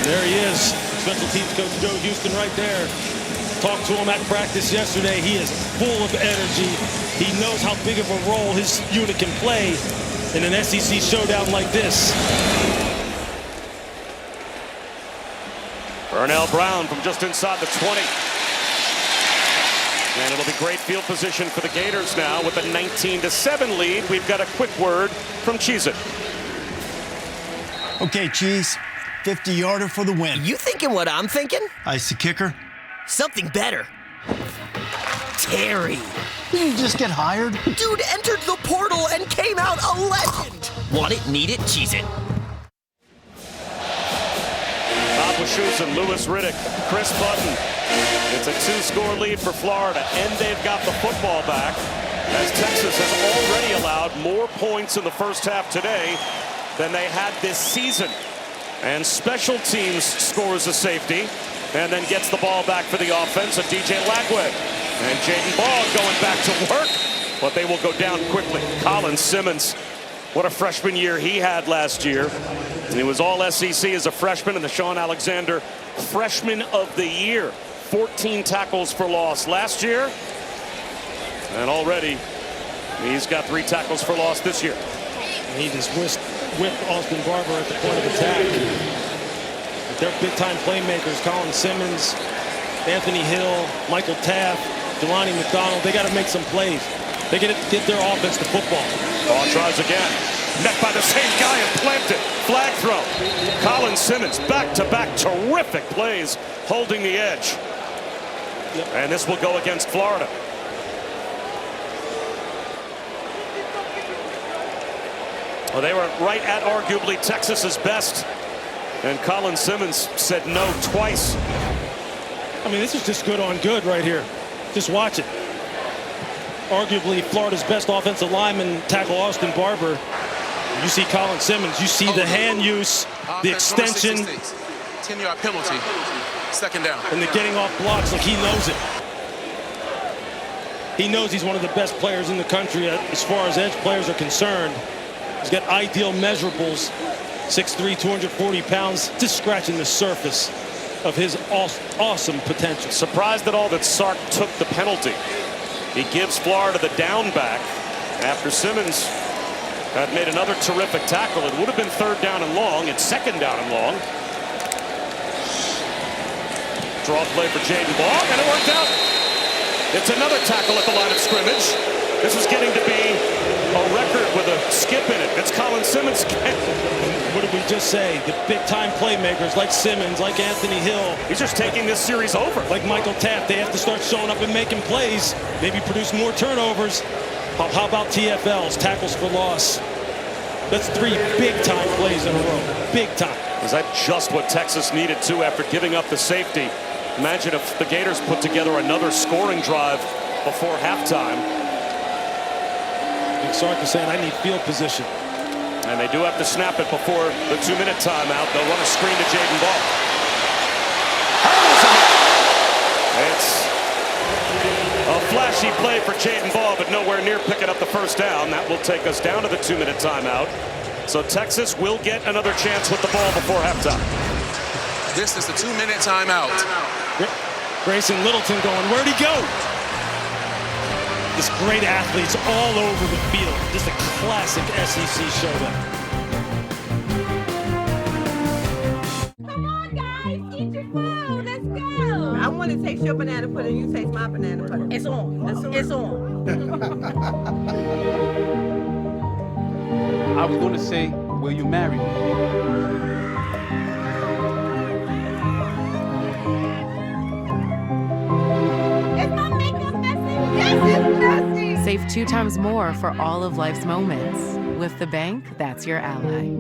S2: There he is, special teams coach Joe Houston right there. Talked to him at practice yesterday. He is full of energy. He knows how big of a role his unit can play in an SEC showdown like this.
S3: Burnell Brown from just inside the 20. And it'll be great field position for the Gators now with a 19-7 lead. We've got a quick word from Cheez-It.
S1: Okay, Cheese. 50-yarder for the win.
S4: You thinking what I'm thinking?
S1: Ice the kicker.
S4: Something better. Terry.
S1: Did you just get hired?
S4: Dude entered the portal and came out a legend. Want it, need it, cheese it.
S3: Bob Wischusen, Lewis Riddick, Chris Button. It's a 2-score lead for Florida, and they've got the football back as Texas has already allowed more points in the first half today than they had this season. And special teams scores a safety and then gets the ball back for the offense of DJ Lagway. And Jaden Ball going back to work, but they will go down quickly. Colin Simmons, what a freshman year he had last year. And he was all SEC as a freshman, and the Sean Alexander Freshman of the Year. 14 tackles for loss last year. And already he's got 3 tackles for loss this year.
S2: And he just whipped Austin Barber at the point of attack. They're big-time playmakers. Colin Simmons, Anthony Hill, Michael Taft, Jelani McDonald. They got to make some plays. They got to get their offense to football.
S3: Ball tries again. Met by the same guy and planted. Flag throw. Colin Simmons, back-to-back terrific plays, holding the edge. Yep. And this will go against Florida. Well, they were right at arguably Texas's best. And Colin Simmons said no twice.
S2: I mean, this is just good on good right here. Just watch it. Arguably Florida's best offensive lineman tackle Austin Barber. You see Colin Simmons. You see the hand use, the extension.
S11: 10-yard penalty. Second down.
S2: And the getting off blocks like he knows it. He knows he's one of the best players in the country as far as edge players are concerned. He's got ideal measurables. 6'3", 240 pounds, just scratching the surface of his awesome potential.
S3: Surprised at all that Sark took the penalty. He gives Florida the down back after Simmons had made another terrific tackle. It would have been 3rd down and long. It's 2nd down and long. Draw play for Jaden Ball, and it worked out. It's another tackle at the line of scrimmage. This is getting to be a record with a skip in it. It's Colin Simmons again.
S2: What did we just say? The big-time playmakers like Simmons, like Anthony Hill.
S3: He's just taking this series over.
S2: Like Michael Taft, they have to start showing up and making plays. Maybe produce more turnovers. How about TFLs, tackles for loss? That's 3 big-time plays in a row. Big time.
S3: Is that just what Texas needed to after giving up the safety? Imagine if the Gators put together another scoring drive before halftime.
S2: Sark is saying, I need field position.
S3: And they do have to snap it before the 2-minute timeout. They'll run a screen to Jaden Ball. It's a flashy play play for Jaden Ball, but nowhere near picking up the first down. That will take us down to the 2-minute timeout. So Texas will get another chance with the ball before halftime.
S11: This is the 2-minute timeout.
S2: Grayson Littleton going, where'd he go? This great athletes all over the field. Just a classic SEC showdown.
S5: I want to taste your banana pudding. You taste my banana pudding. It's on. It's on.
S9: I was going to say, will you marry me?
S5: Is my makeup messy? Yes, it's messy.
S13: Save 2 times more for all of life's moments. With the bank that's your ally.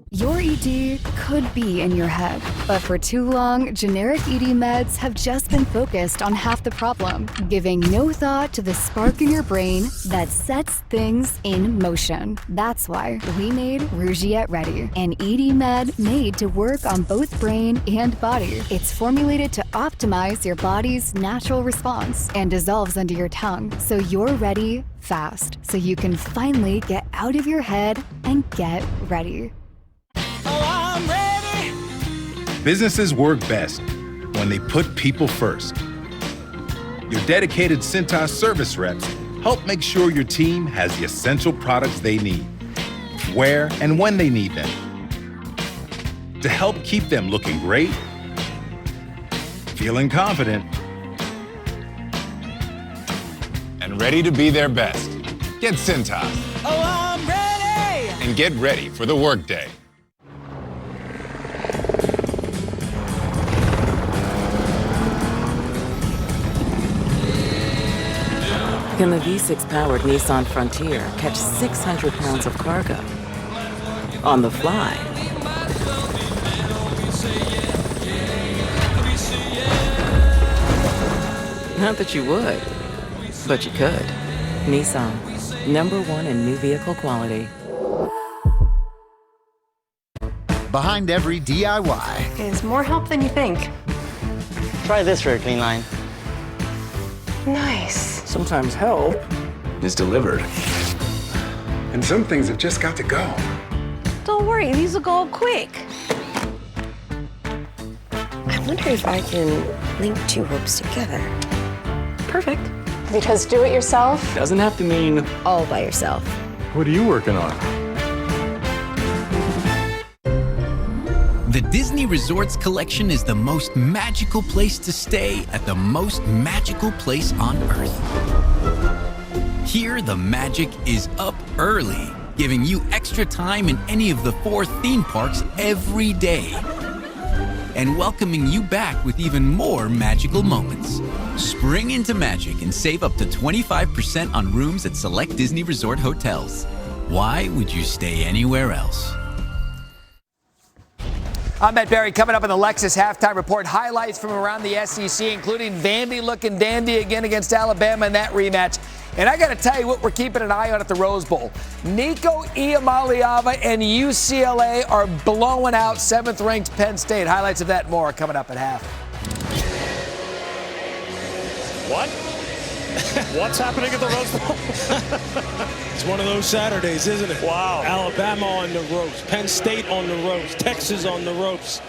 S14: Your ED could be in your head, but for too long, generic ED meds have just been focused on half the problem, giving no thought to the spark in your brain that sets things in motion. That's why we made Rougiette Ready, an ED med made to work on both brain and body. It's formulated to optimize your body's natural response and dissolves under your tongue, so you're ready fast, so you can finally get out of your head and get ready.
S15: Businesses work best when they put people first. Your dedicated Cintas service reps help make sure your team has the essential products they need, where and when they need them, to help keep them looking great, feeling confident, and ready to be their best. Get Cintas.
S16: Oh, I'm ready!
S15: And get ready for the workday.
S17: Can the V6-powered Nissan Frontier catch 600 pounds of cargo on the fly? Not that you would, but you could. Nissan, #1 in new vehicle quality.
S18: Behind every DIY
S22: is more help than you think.
S30: Try this for a clean line.
S22: Nice.
S30: Sometimes help is delivered.
S17: And some things have just got to go.
S22: Don't worry, these will go quick.
S31: I wonder if I can link 2 ropes together.
S22: Perfect. Because do it yourself
S30: Doesn't have to mean
S31: all by yourself.
S15: What are you working on?
S32: The Disney Resorts Collection is the most magical place to stay at the most magical place on Earth. Here, the magic is up early, giving you extra time in any of the 4 theme parks every day, and welcoming you back with even more magical moments. Spring into magic and save up to 25% on rooms at select Disney Resort hotels. Why would you stay anywhere else?
S33: I'm Matt Barry. Coming up in the Lexus halftime report, highlights from around the SEC, including Vandy looking dandy again against Alabama in that rematch. And I got to tell you what we're keeping an eye on at the Rose Bowl. Nico Iamaleava and UCLA are blowing out 7th-ranked Penn State. Highlights of that and more coming up at half.
S3: What? What's happening at the Rose Bowl?
S2: It's one of those Saturdays, isn't it?
S3: Wow.
S2: Alabama on the ropes, Penn State on the ropes, Texas on the ropes.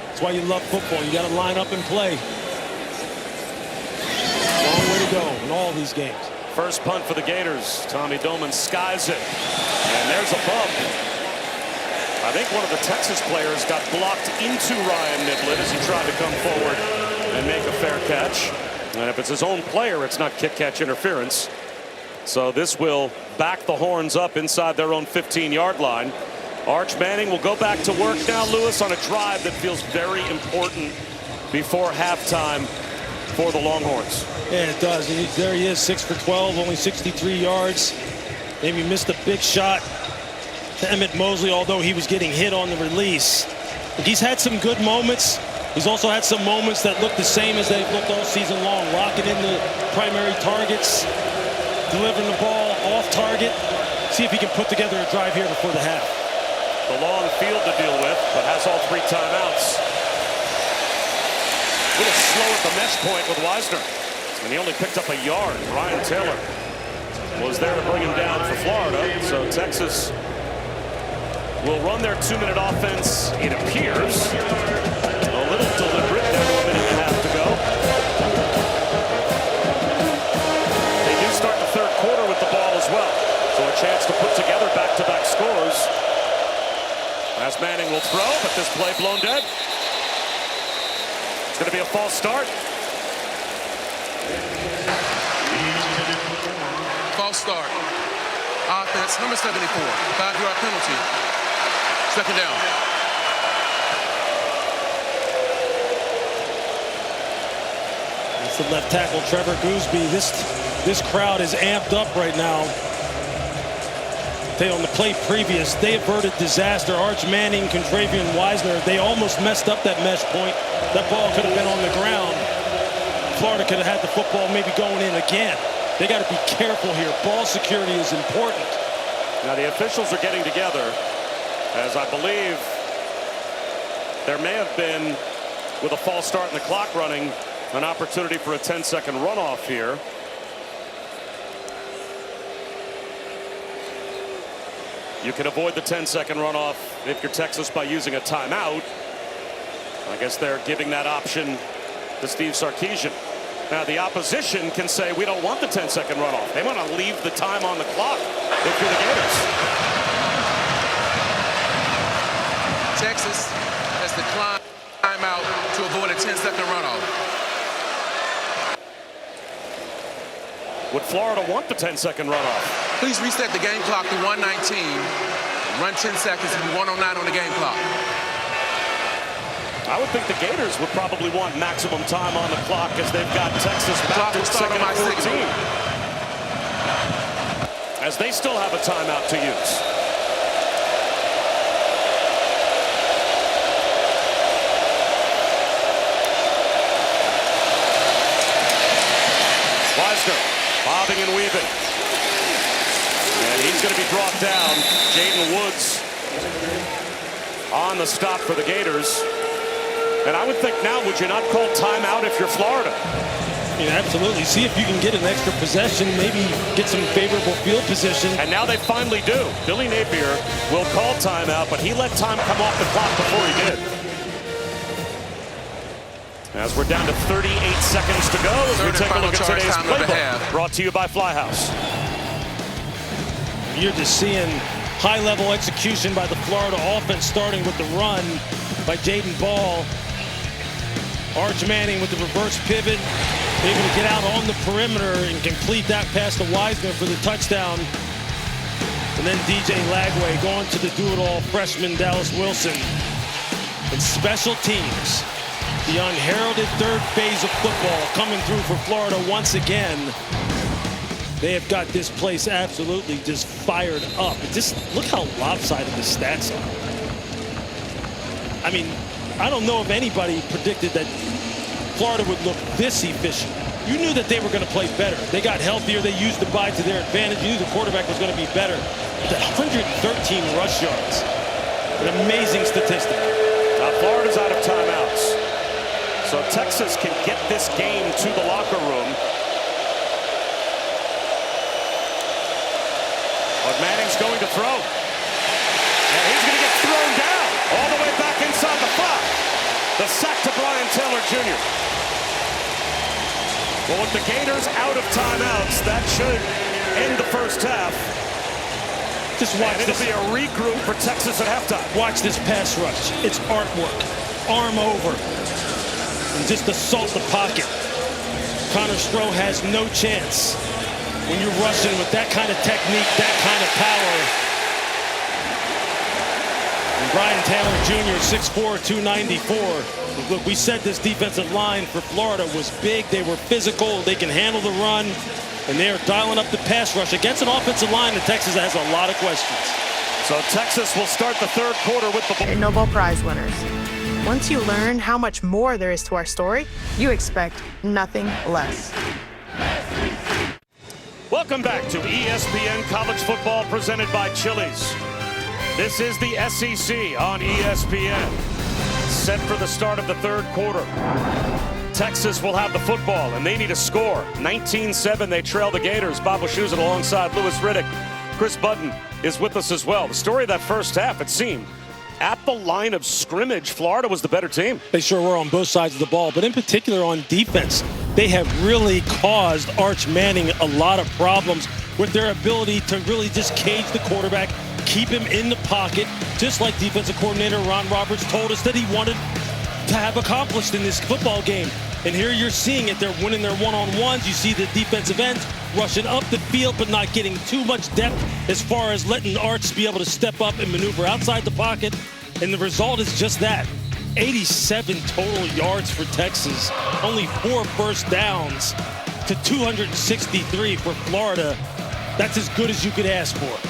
S2: That's why you love football. You got to line up and play. Long way to go in all these games.
S3: First punt for the Gators. Tommy Doman skies it. And there's a bump. I think one of the Texas players got blocked into Ryan Niblett as he tried to come forward and make a fair catch. And if it's his own player, it's not kick-catch interference. So this will back the Horns up inside their own 15-yard line. Arch Manning will go back to work now, Lewis, on a drive that feels very important before halftime for the Longhorns.
S2: Yeah, it does. There he is, 6 for 12, only 63 yards. Maybe missed a big shot to Emmett Mosley, although he was getting hit on the release. But he's had some good moments. He's also had some moments that look the same as they've looked all season long. Locking in the primary targets, delivering the ball off target. See if he can put together a drive here before the half.
S3: The long field to deal with, but has all 3 timeouts. A little slow at the mesh point with Wisner. And he only picked up a yard. Ryan Taylor was there to bring him down for Florida. So Texas will run their 2-minute offense, it appears. A little deliberate, down to a minute and a half to go. They do start the third quarter with the ball as well. So a chance to put together back-to-back scores. As Manning will throw, but this play blown dead. It's going to be a false start.
S11: False start. Offense, number 74. 5-yard penalty. Second down.
S2: It's the left tackle, Trevor Gooseby. This crowd is amped up right now. On the play previous, they averted disaster. Arch Manning, Contravian Wiesner, they almost messed up that mesh point. That ball could have been on the ground. Florida could have had the football maybe going in again. They got to be careful here. Ball security is important.
S3: Now the officials are getting together, as I believe there may have been, with a false start in the clock running, an opportunity for a 10-second runoff here. You can avoid the 10-second runoff if you're Texas by using a timeout. I guess they're giving that option to Steve Sarkisian. Now the opposition can say we don't want the 10-second runoff. They want to leave the time on the clock if you're the Gators.
S11: Texas has declined timeout to avoid a 10-second runoff.
S3: Would Florida want the 10-second runoff?
S11: Please reset the game clock to 1:19. Run 10 seconds and be 1:09 on the game clock.
S3: I would think the Gators would probably want maximum time on the clock as they've got Texas back to second and 14. As they still have a timeout to use. Wiesner bobbing and weaving. And he's going to be brought down. Jaden Woods on the stop for the Gators. And I would think now, would you not call timeout if you're Florida?
S2: Yeah, absolutely. See if you can get an extra possession, maybe get some favorable field position.
S3: And now they finally do. Billy Napier will call timeout, but he let time come off the clock before he did. As we're down to 38 seconds to go as we take a look at today's playbook. Brought to you by Flyhouse.
S2: You're just seeing high-level execution by the Florida offense, starting with the run by Jaden Ball. Arch Manning with the reverse pivot, able to get out on the perimeter and complete that pass to Wiesner for the touchdown. And then DJ Lagway going to the do-it-all freshman Dallas Wilson. And special teams, the unheralded third phase of football coming through for Florida once again. They have got this place absolutely just fired up. Just look how lopsided the stats are. I mean, I don't know if anybody predicted that Florida would look this efficient. You knew that they were going to play better. They got healthier. They used the bye to their advantage. You knew the quarterback was going to be better. But 113 rush yards. An amazing statistic.
S3: Now Florida's out of timeouts. So Texas can get this game to the locker room. But Manning's going to throw. And he's going to get thrown down all the way back inside the 5. The sack to Brian Taylor Jr. Well, with the Gators out of timeouts, that should end the first half.
S2: Just watch
S3: and it'll be a regroup for Texas at halftime.
S2: Watch this pass rush. It's artwork. Arm over. And just assault the pocket. Connor Stroh has no chance when you're rushing with that kind of technique, that kind of power. And Brian Taylor Jr., 6'4", 294. Look, we said this defensive line for Florida was big. They were physical. They can handle the run. And they are dialing up the pass rush against an offensive line that Texas has a lot of questions.
S3: So Texas will start the third quarter with the
S22: Nobel Prize winners. Once you learn how much more there is to our story, you expect nothing less.
S3: Welcome back to ESPN College Football presented by Chili's. This is the SEC on ESPN. Set for the start of the third quarter. Texas will have the football, and they need a score. 19-7, they trail the Gators. Bob Wischusen alongside Lewis Riddick. Chris Button is with us as well. The story of that first half, it seemed, at the line of scrimmage, Florida was the better team.
S2: They sure were on both sides of the ball, but in particular on defense, they have really caused Arch Manning a lot of problems with their ability to really just cage the quarterback, keep him in the pocket, just like defensive coordinator Ron Roberts told us that he wanted to have accomplished in this football game. And here you're seeing it. They're winning their one-on-ones. You see the defensive ends rushing up the field, but not getting too much depth as far as letting Arch be able to step up and maneuver outside the pocket. And the result is just that. 87 total yards for Texas. Only 4 first downs to 263 for Florida. That's as good as you could ask for.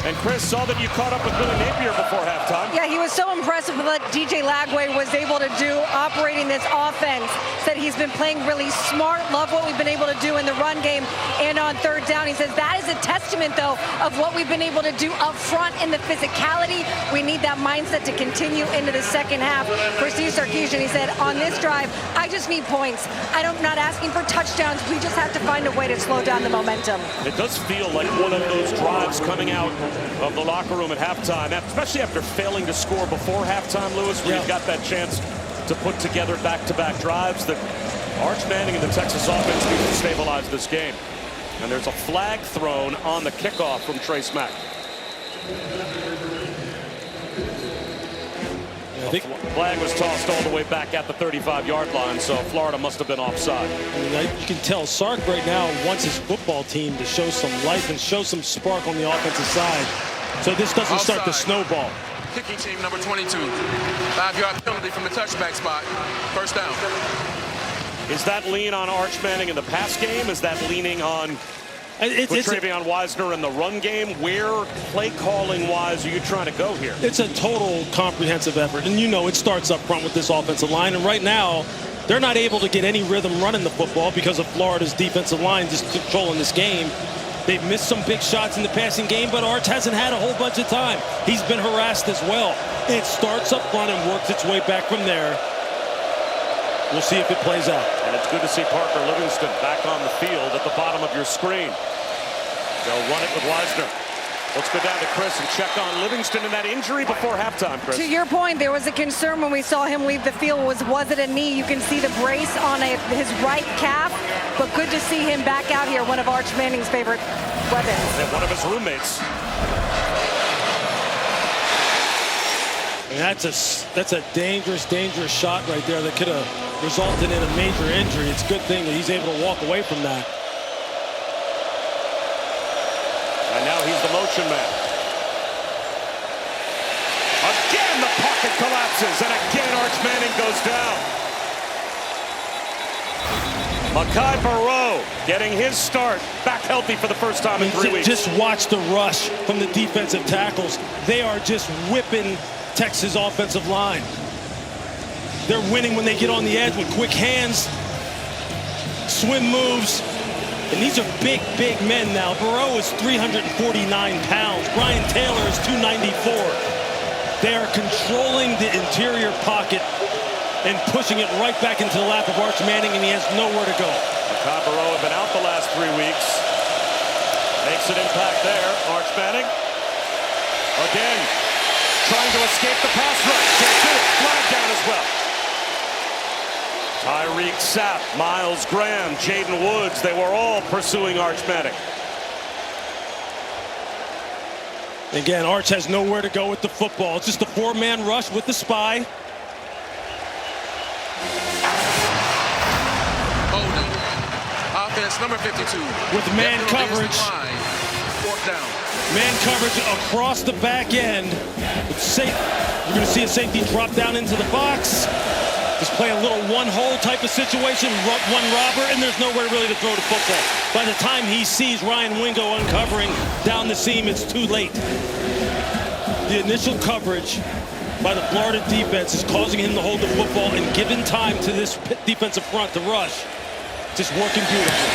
S3: And Chris, saw that you caught up with Billy Napier before halftime.
S26: Yeah, he was so impressive with what DJ Lagway was able to do operating this offense. Said he's been playing really smart. Love what we've been able to do in the run game and on third down. He says that is a testament, though, of what we've been able to do up front in the physicality. We need that mindset to continue into the second half. For Steve Sarkisian, he said, on this drive, I just need points. I'm not asking for touchdowns. We just have to find a way to slow down the momentum.
S3: It does feel like one of those drives coming out of the locker room at halftime, especially after failing to score before halftime, Lewis, where you've got that chance to put together back-to-back drives, that Arch Manning and the Texas offense need to stabilize this game. And there's a flag thrown on the kickoff from Trace Mack. The flag was tossed all the way back at the 35-yard line, so Florida must have been offside.
S2: You can tell Sark right now wants his football team to show some life and show some spark on the offensive side, so this doesn't start the snowball.
S11: Kicking team number 22. 5-yard penalty from the touchback spot. First down.
S3: Is that lean on Arch Manning in the pass game? Is that leaning on Travion Wisner in the run game? Where, play calling wise, are you trying to go here?
S2: It's a total comprehensive effort, and you know it starts up front with this offensive line, and right now they're not able to get any rhythm running the football because of Florida's defensive line just controlling this game. They've missed some big shots in the passing game, but Arch hasn't had a whole bunch of time. He's been harassed as well. It starts up front and works its way back from there. We'll see if it plays out.
S3: And it's good to see Parker Livingston back on the field at the bottom of your screen. They'll run it with Wisner. Let's go down to Chris and check on Livingston and that injury before halftime, Chris.
S26: To your point, there was a concern when we saw him leave the field. Was it a knee? You can see the brace on his right calf, but good to see him back out here, one of Arch Manning's favorite weapons.
S3: And one of his roommates.
S2: And that's a dangerous shot right there that could have resulted in a major injury. It's a good thing that he's able to walk away from that.
S3: And now he's the motion man. Again, the pocket collapses, and again, Arch Manning goes down. Mekhi Barrow getting his start back healthy for the first time in 3 weeks.
S2: Just watch the rush from the defensive tackles. They are just whipping Texas offensive line. They're winning when they get on the edge with quick hands, swim moves. And these are big men now. Barrow is 349 pounds. Brian Taylor is 294. They are controlling the interior pocket and pushing it right back into the lap of Arch Manning, and he has nowhere to go.
S3: Mekhi Barrow had been out the last 3 weeks. Makes an impact there. Arch Manning. Again, trying to escape the pass rush. Can't do it. Flag down as well. Tyreek Sapp, Miles Graham, Jaden Woods, they were all pursuing Arch Manning.
S2: Again, Arch has nowhere to go with the football. It's just a 4-man rush with the spy.
S11: Holding. Offense number 52.
S2: With man coverage.
S11: Fourth down.
S2: Man coverage across the back end. You're going to see a safety drop down into the box. Just play a little one-hole type of situation, one robber, and there's nowhere really to throw the football. By the time he sees Ryan Wingo uncovering down the seam, it's too late. The initial coverage by the Florida defense is causing him to hold the football and giving time to this defensive front to rush. Just working beautifully.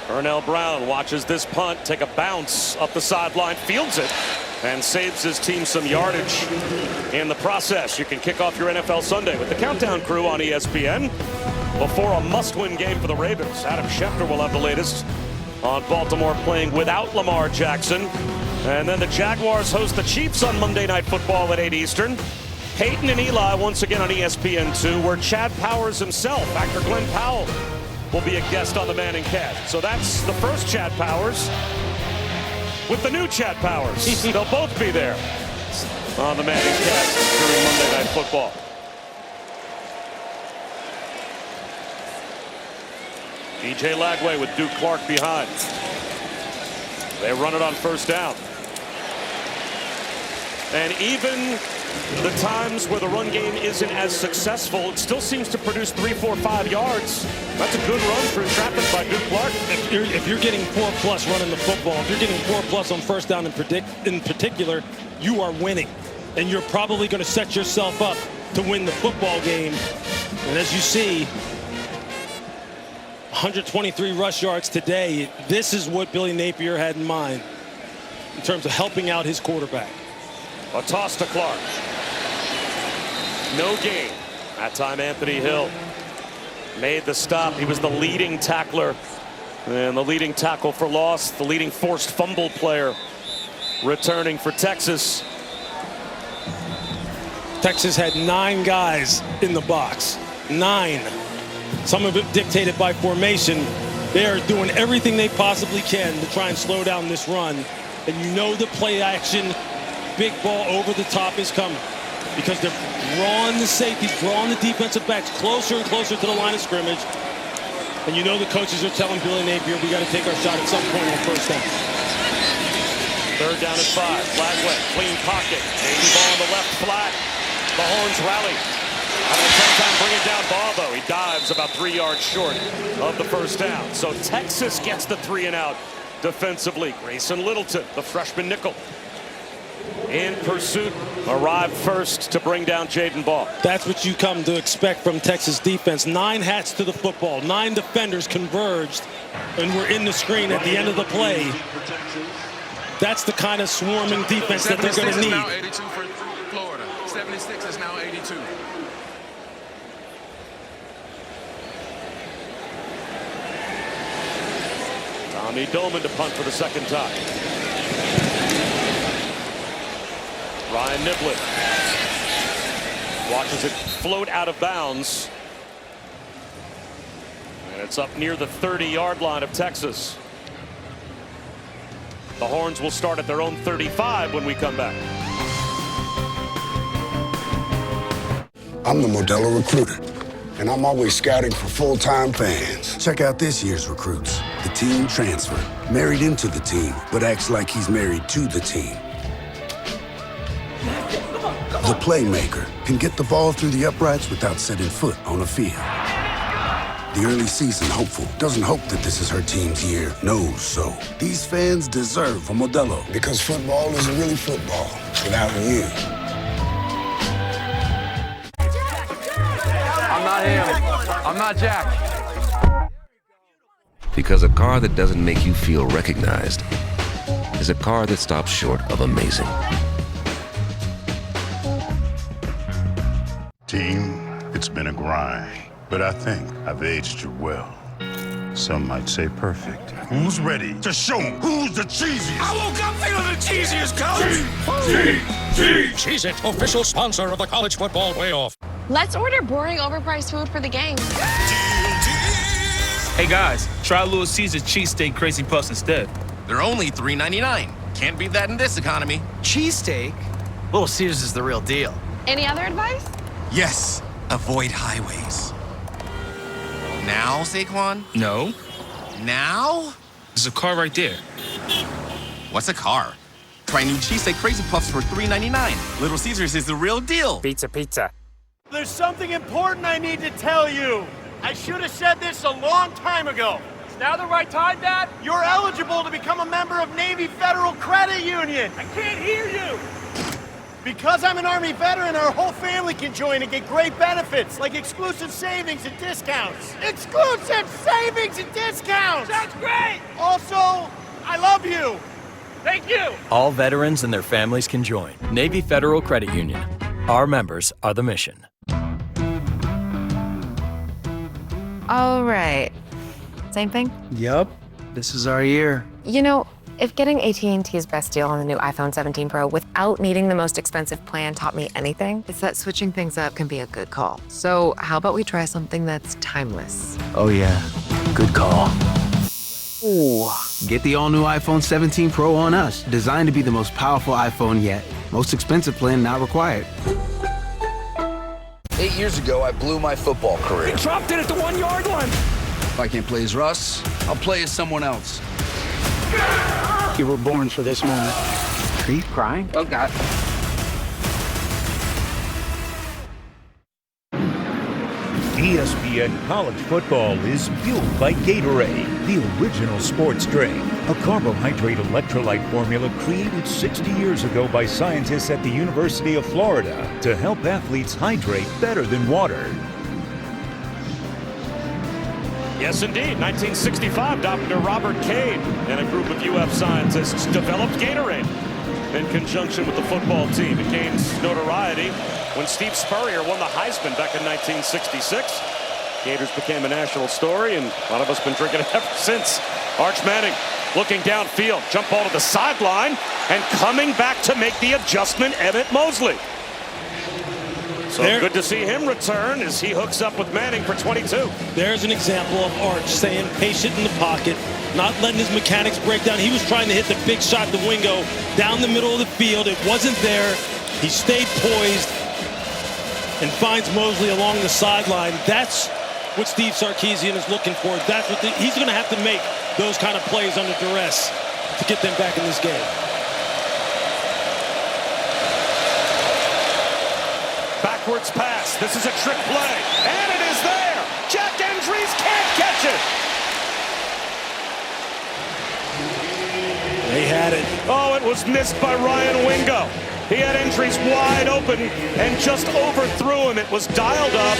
S3: Ernell Brown watches this punt take a bounce up the sideline, fields it, and saves his team some yardage in the process. You can kick off your NFL Sunday with the Countdown Crew on ESPN before a must-win game for the Ravens. Adam Schefter will have the latest on Baltimore playing without Lamar Jackson. And then the Jaguars host the Chiefs on Monday Night Football at 8 Eastern. Peyton and Eli once again on ESPN2, where Chad Powers himself, actor Glenn Powell, will be a guest on the Manning Cast. So that's the first Chad Powers with the new Chad Powers. They'll both be there on the Manning Cast during Monday Night Football. DJ Lagway with Duke Clark behind. They run it on first down. And even the times where the run game isn't as successful, it still seems to produce 3, 4, 5 yards. That's a good run through traffic by Duke Clark.
S2: If you're getting 4+ running the football, if you're getting 4+ on first down in particular, you are winning. And you're probably going to set yourself up to win the football game. And as you see, 123 rush yards today. This is what Billy Napier had in mind in terms of helping out his quarterback.
S3: A toss to Clark. No gain. That time Anthony Hill made the stop. He was the leading tackler and the leading tackle for loss, the leading forced fumble player returning for Texas.
S2: Texas had 9 guys in the box. 9. Some of it dictated by formation. They are doing everything they possibly can to try and slow down this run. And you know the play action, big ball over the top is coming because they're drawing the safeties, drawing the defensive backs closer and closer to the line of scrimmage. And you know the coaches are telling Billy Napier, we got to take our shot at some point on first down.
S3: Third down and 5. Lagway, clean pocket. Hayden ball on the left flat. The Horns rally. Having a tough time bringing down ball, though. He dives about 3 yards short of the first down. So Texas gets the 3 and out defensively. Grayson Littleton, the freshman nickel, in pursuit, arrived first to bring down Jaden Ball.
S2: That's what you come to expect from Texas defense. 9 hats to the football. 9 defenders converged and were in the screen at the end of the play. That's the kind of swarming defense that they're going to need.
S11: Now 82 for Florida. 76 is now 82.
S3: Tommy Doman to punt for the second time. Ryan Niblett watches it float out of bounds. And it's up near the 30-yard line of Texas. The Horns will start at their own 35 when we come back.
S6: I'm the Modelo Recruiter, and I'm always scouting for full-time fans. Check out this year's recruits. The teen transfer, married into the team, but acts like he's married to the team. The playmaker can get the ball through the uprights without setting foot on a field. The early season hopeful doesn't hope that this is her team's year, knows so. These fans deserve a Modelo. Because football isn't really football without you.
S9: I'm not him. I'm not Jack.
S7: Because a car that doesn't make you feel recognized is a car that stops short of amazing.
S8: Team, it's been a grind, but I think I've aged you well. Some might say perfect. Who's ready to show 'em who's the cheesiest?
S10: I woke up feeling the cheesiest, coach!
S12: Cheez-It, official sponsor of the college football playoff.
S19: Let's order boring, overpriced food for the game.
S20: Hey guys, try Little Caesar's cheesesteak crazy puffs instead.
S4: They're only $3.99. Can't beat that in this economy.
S21: Cheesesteak? Little Caesars is the real deal.
S19: Any other advice?
S4: Yes, avoid highways. Now, Saquon?
S20: No.
S4: Now?
S20: There's a car right there.
S4: What's a car? Try new cheesesteak crazy puffs for $3.99. Little Caesars is the real deal.
S21: Pizza.
S29: There's something important I need to tell you. I should have said this a long time ago. Is now the right time, Dad? You're eligible to become a member of Navy Federal Credit Union. I can't hear you. Because I'm an Army veteran, our whole family can join and get great benefits, like exclusive savings and discounts. Exclusive savings and discounts! Sounds great! Also, I love you. Thank you.
S1: All veterans and their families can join. Navy Federal Credit Union. Our members are the mission.
S5: All right. Same thing?
S21: Yup. This is our year.
S5: You know, if getting AT&T's best deal on the new iPhone 17 Pro without needing the most expensive plan taught me anything, it's that switching things up can be a good call. So how about we try something that's timeless?
S21: Oh, yeah. Good call. Ooh. Get the all-new iPhone 17 Pro on us. Designed to be the most powerful iPhone yet. Most expensive plan not required.
S13: 8 years ago, I blew my football career.
S12: He dropped it at the 1-yard line.
S13: If I can't play as Russ, I'll play as someone else.
S21: You were born for this moment. Are you crying?
S13: Oh, God.
S14: ESPN College Football is fueled by Gatorade, the original sports drink. A carbohydrate electrolyte formula created 60 years ago by scientists at the University of Florida to help athletes hydrate better than water.
S3: Yes, indeed. 1965, Dr. Robert Cade and a group of UF scientists developed Gatorade in conjunction with the football team. It gained notoriety when Steve Spurrier won the Heisman back in 1966. Gators became a national story, and a lot of us have been drinking it ever since. Arch Manning looking downfield, jump ball to the sideline, and coming back to make the adjustment, Emmett Mosley. So good to see him return as he hooks up with Manning for 22.
S2: There's an example of Arch staying patient in the pocket, not letting his mechanics break down. He was trying to hit the big shot, the wingo, down the middle of the field. It wasn't there. He stayed poised and finds Mosley along the sideline. That's what Steve Sarkisian is looking for. That's what he's going to have to make those kind of plays under duress to get them back in this game.
S3: Backwards pass. This is a trick play. And it is there. Jack Endries can't catch it.
S2: They had it.
S3: Oh, it was missed by Ryan Wingo. He had Endries wide open and just overthrew him. It was dialed up,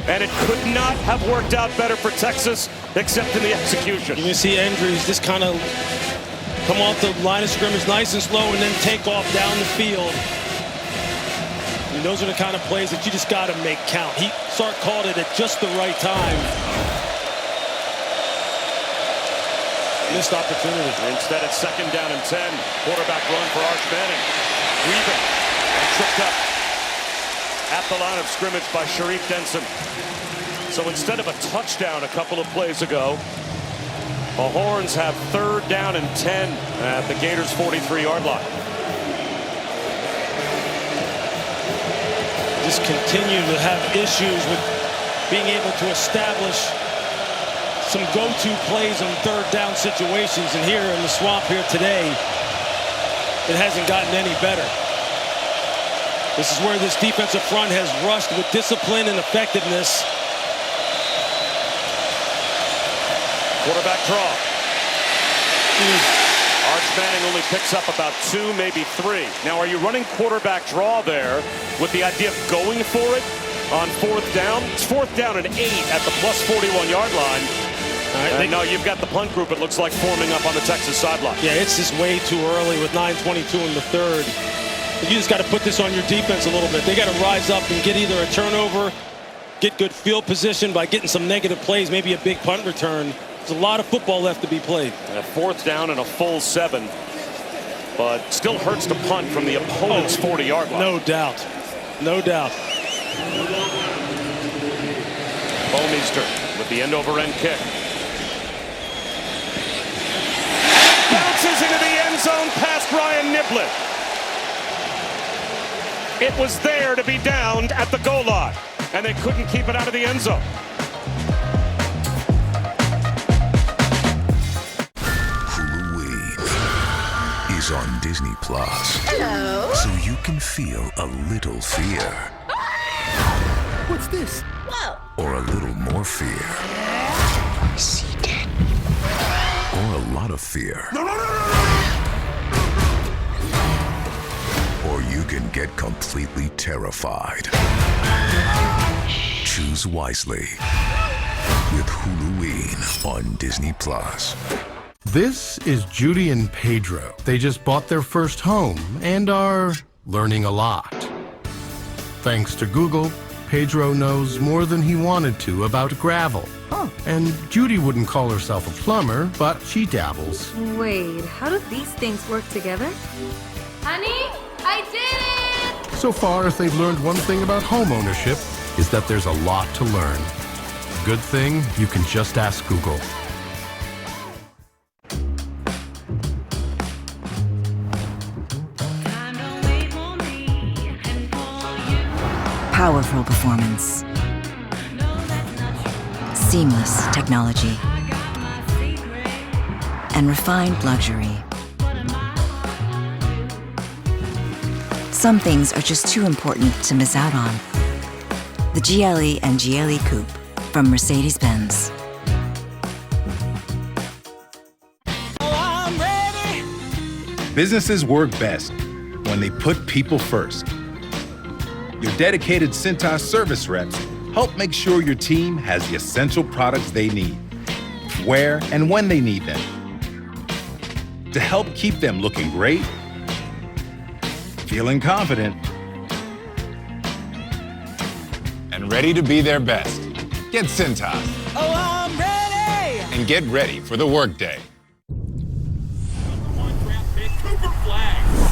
S3: and it could not have worked out better for Texas except in the execution.
S2: You see Endries just kind of come off the line of scrimmage nice and slow and then take off down the field. And those are the kind of plays that you just got to make count. Sark called it at just the right time. Missed opportunity.
S3: Instead, it's 2nd down and 10. Quarterback run for Arch Manning. Weaving and tripped up at the line of scrimmage by Sharif Denson. So instead of a touchdown a couple of plays ago, the Horns have 3rd down and 10 at the Gators' 43-yard line.
S2: Just continue to have issues with being able to establish some go-to plays on 3rd down situations, and here in the swamp here today, it hasn't gotten any better. This is where this defensive front has rushed with discipline and effectiveness.
S3: Quarterback draw. Arch Manning only picks up about 2, maybe 3. Now, are you running quarterback draw there with the idea of going for it on 4th down? It's 4th down and 8 at the plus 41-yard line. No, you've got the punt group, it looks like, forming up on the Texas sideline.
S2: Yeah, it's just way too early with 9:22 in the 3rd. You just got to put this on your defense a little bit. They got to rise up and get either a turnover, get good field position by getting some negative plays, maybe a big punt return. There's a lot of football left to be played.
S3: A 4th down and a full 7. But still hurts to punt from the opponent's 40-yard line.
S2: No doubt. No doubt.
S3: Bomeister with the end-over-end kick. Bounces into the end zone past Ryan Niblett. It was there to be downed at the goal line, and they couldn't keep it out of the end zone.
S16: Halloween is on Disney Plus.
S17: Hello.
S16: So you can feel a little fear.
S17: What's this? Whoa.
S16: Or a little more fear.
S17: I see dead.
S16: Or a lot of fear.
S17: No.
S16: Or you can get completely terrified. Choose wisely with Halloween on Disney Plus.
S15: This is Judy and Pedro. They just bought their first home and are learning a lot. Thanks to Google, Pedro knows more than he wanted to about gravel.
S18: Huh.
S15: And Judy wouldn't call herself a plumber, but she dabbles.
S18: Wait, how do these things work together? Honey, I did it!
S15: So far, if they've learned one thing about home ownership, is that there's a lot to learn. Good thing you can just ask Google.
S22: Powerful performance. Seamless technology. And refined luxury. Some things are just too important to miss out on. The GLE and GLE Coupe from Mercedes-Benz.
S23: Businesses work best when they put people first. Your dedicated Cintas service reps help make sure your team has the essential products they need, where and when they need them, to help keep them looking great, feeling confident, and ready to be their best. Get Cintas.
S10: Oh, I'm ready!
S23: And get ready for the workday.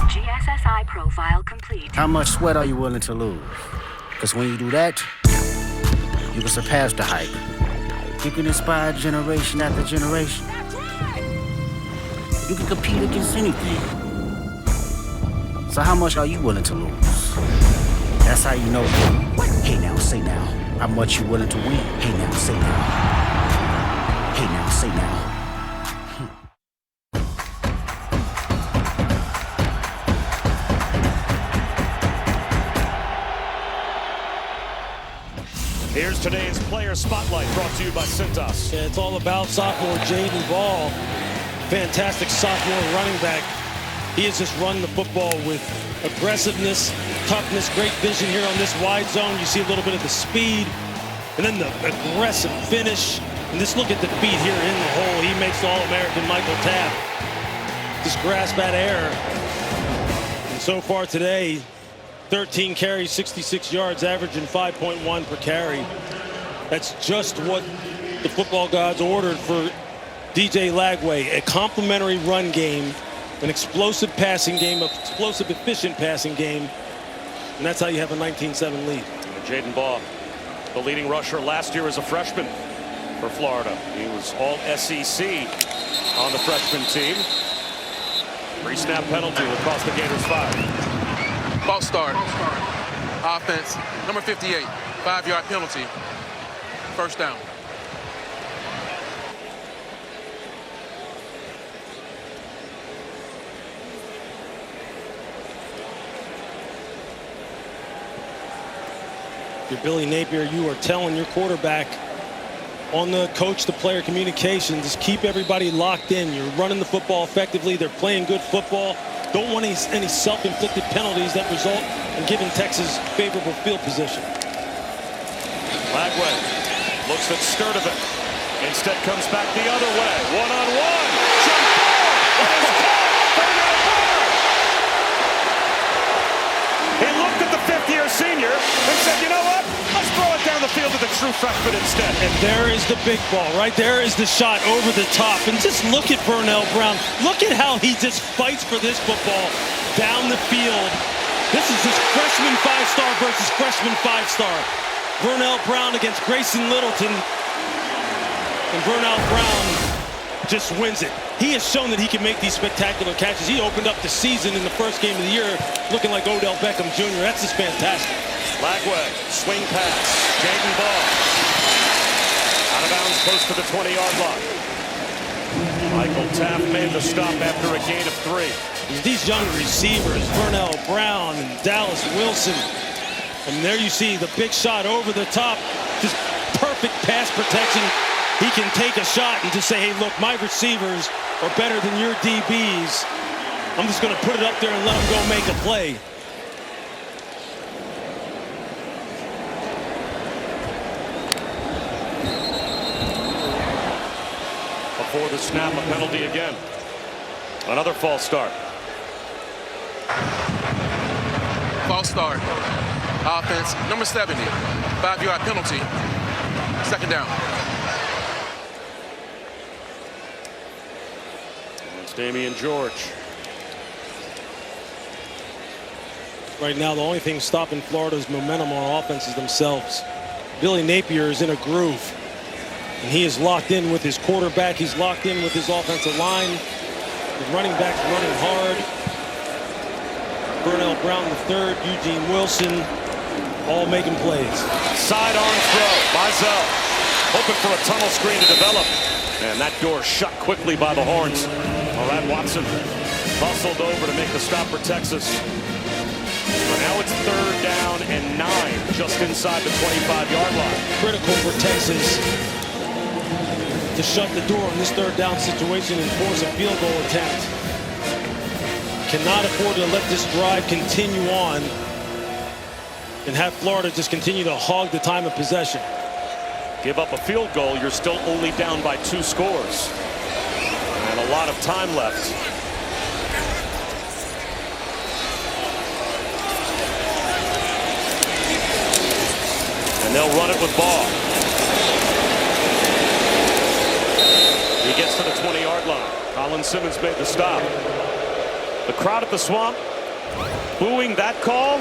S22: GSSI profile complete.
S24: How much sweat are you willing to lose? Because when you do that, you can surpass the hype. You can inspire generation after generation. You can compete against anything. So how much are you willing to lose? That's how you know. Hey now, say now. How much you willing to win? Hey now, say now. Hey now, say now.
S3: Here's today's player spotlight brought to you by Cintas.
S2: Yeah, it's all about sophomore Jaden Ball. Fantastic sophomore running back. He has just run the football with aggressiveness, toughness, great vision here on this wide zone. You see a little bit of the speed and then the aggressive finish. And just look at the feet here in the hole. He makes the All-American Michael Tapp just grasp at air. And so far today, 13 carries, 66 yards, averaging 5.1 per carry. That's just what the football gods ordered for DJ Lagway. A complementary run game, an explosive passing game, an explosive, efficient passing game. And that's how you have a 19-7 lead.
S3: Jaden Ball, the leading rusher last year as a freshman for Florida. He was all SEC on the freshman team. Pre-snap penalty will cost the Gators 5.
S11: False start. Offense, number 58, 5-yard penalty. First down.
S2: You're Billy Napier, you are telling your quarterback on the coach-to-player communication, just keep everybody locked in. You're running the football effectively. They're playing good football. Don't want any self-inflicted penalties that result in giving Texas favorable field position.
S3: Lagway looks at Sturdivant. Instead comes back the other way. One-on-one. Jump ball. It is caught. He looked at the fifth-year senior and said, you know what? Let's throw it down the field to the true freshman instead.
S2: And there is the big ball. Right there is the shot over the top. And just look at Vernell Brown. Look at how he just fights for this football down the field. This is his freshman 5-star versus freshman 5-star. Vernell Brown against Grayson Littleton. And Vernell Brown just wins it. He has shown that he can make these spectacular catches. He opened up the season in the first game of the year looking like Odell Beckham Jr. That's just fantastic.
S3: Lagway, swing pass, Jaden Ball. Out of bounds close to the 20-yard line. Michael Tapp made the stop after a gain of 3.
S2: These young receivers, Vernell Brown and Dallas Wilson. And there you see the big shot over the top. Just perfect pass protection. He can take a shot and just say, hey, look, my receivers are better than your DBs. I'm just going to put it up there and let them go make a play.
S3: A before the snap, a penalty again. Another false start.
S11: False start. Offense, number 70. 5-yard penalty. Second down.
S3: It's Damian George.
S2: Right now, the only thing stopping Florida's momentum on offense is themselves. Billy Napier is in a groove, and he is locked in with his quarterback. He's locked in with his offensive line. The running back's running hard. Burnell Brown III, Eugene Wilson, all making plays.
S3: Sidearm throw. Mizell hoping for a tunnel screen to develop. And that door shut quickly by the Horns. Brad Watson bustled over to make the stop for Texas. But now it's 3rd down and 9 just inside the 25-yard line.
S2: Critical for Texas to shut the door in this 3rd down situation and force a field goal attempt. Cannot afford to let this drive continue on and have Florida just continue to hog the time of possession.
S3: Give up a field goal, you're still only down by 2 scores. And a lot of time left. And they'll run it with Ball. He gets to the 20-yard line. Colin Simmons made the stop. The crowd at the Swamp booing that call.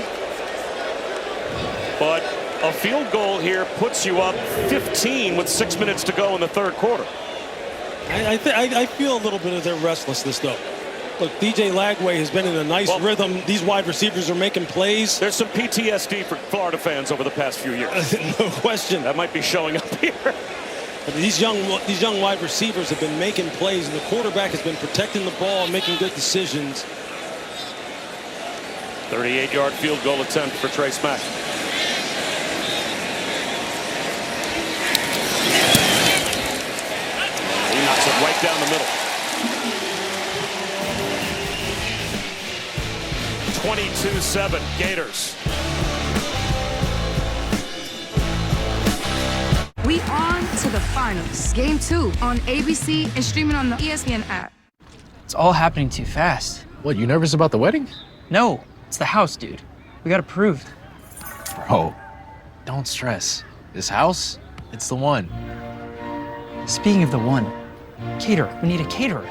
S3: But a field goal here puts you up 15 with 6 minutes to go in the 3rd quarter.
S2: I feel a little bit of their restlessness, though. Look, DJ Lagway has been in a nice rhythm. These wide receivers are making plays.
S3: There's some PTSD for Florida fans over the past few years.
S2: No question.
S3: That might be showing up here.
S2: But these young wide receivers have been making plays, and the quarterback has been protecting the ball and making good decisions.
S3: 38-yard field goal attempt for Trace Mack. He knocks it right down the middle. 22-7 Gators.
S18: We on to the finals. Game 2 on ABC and streaming on the ESPN app.
S6: It's all happening too fast.
S7: What, you nervous about the wedding?
S6: No, it's the house, dude. We got approved.
S7: Bro, don't stress. This house, it's the one.
S6: Speaking of the one, caterer. We need a caterer.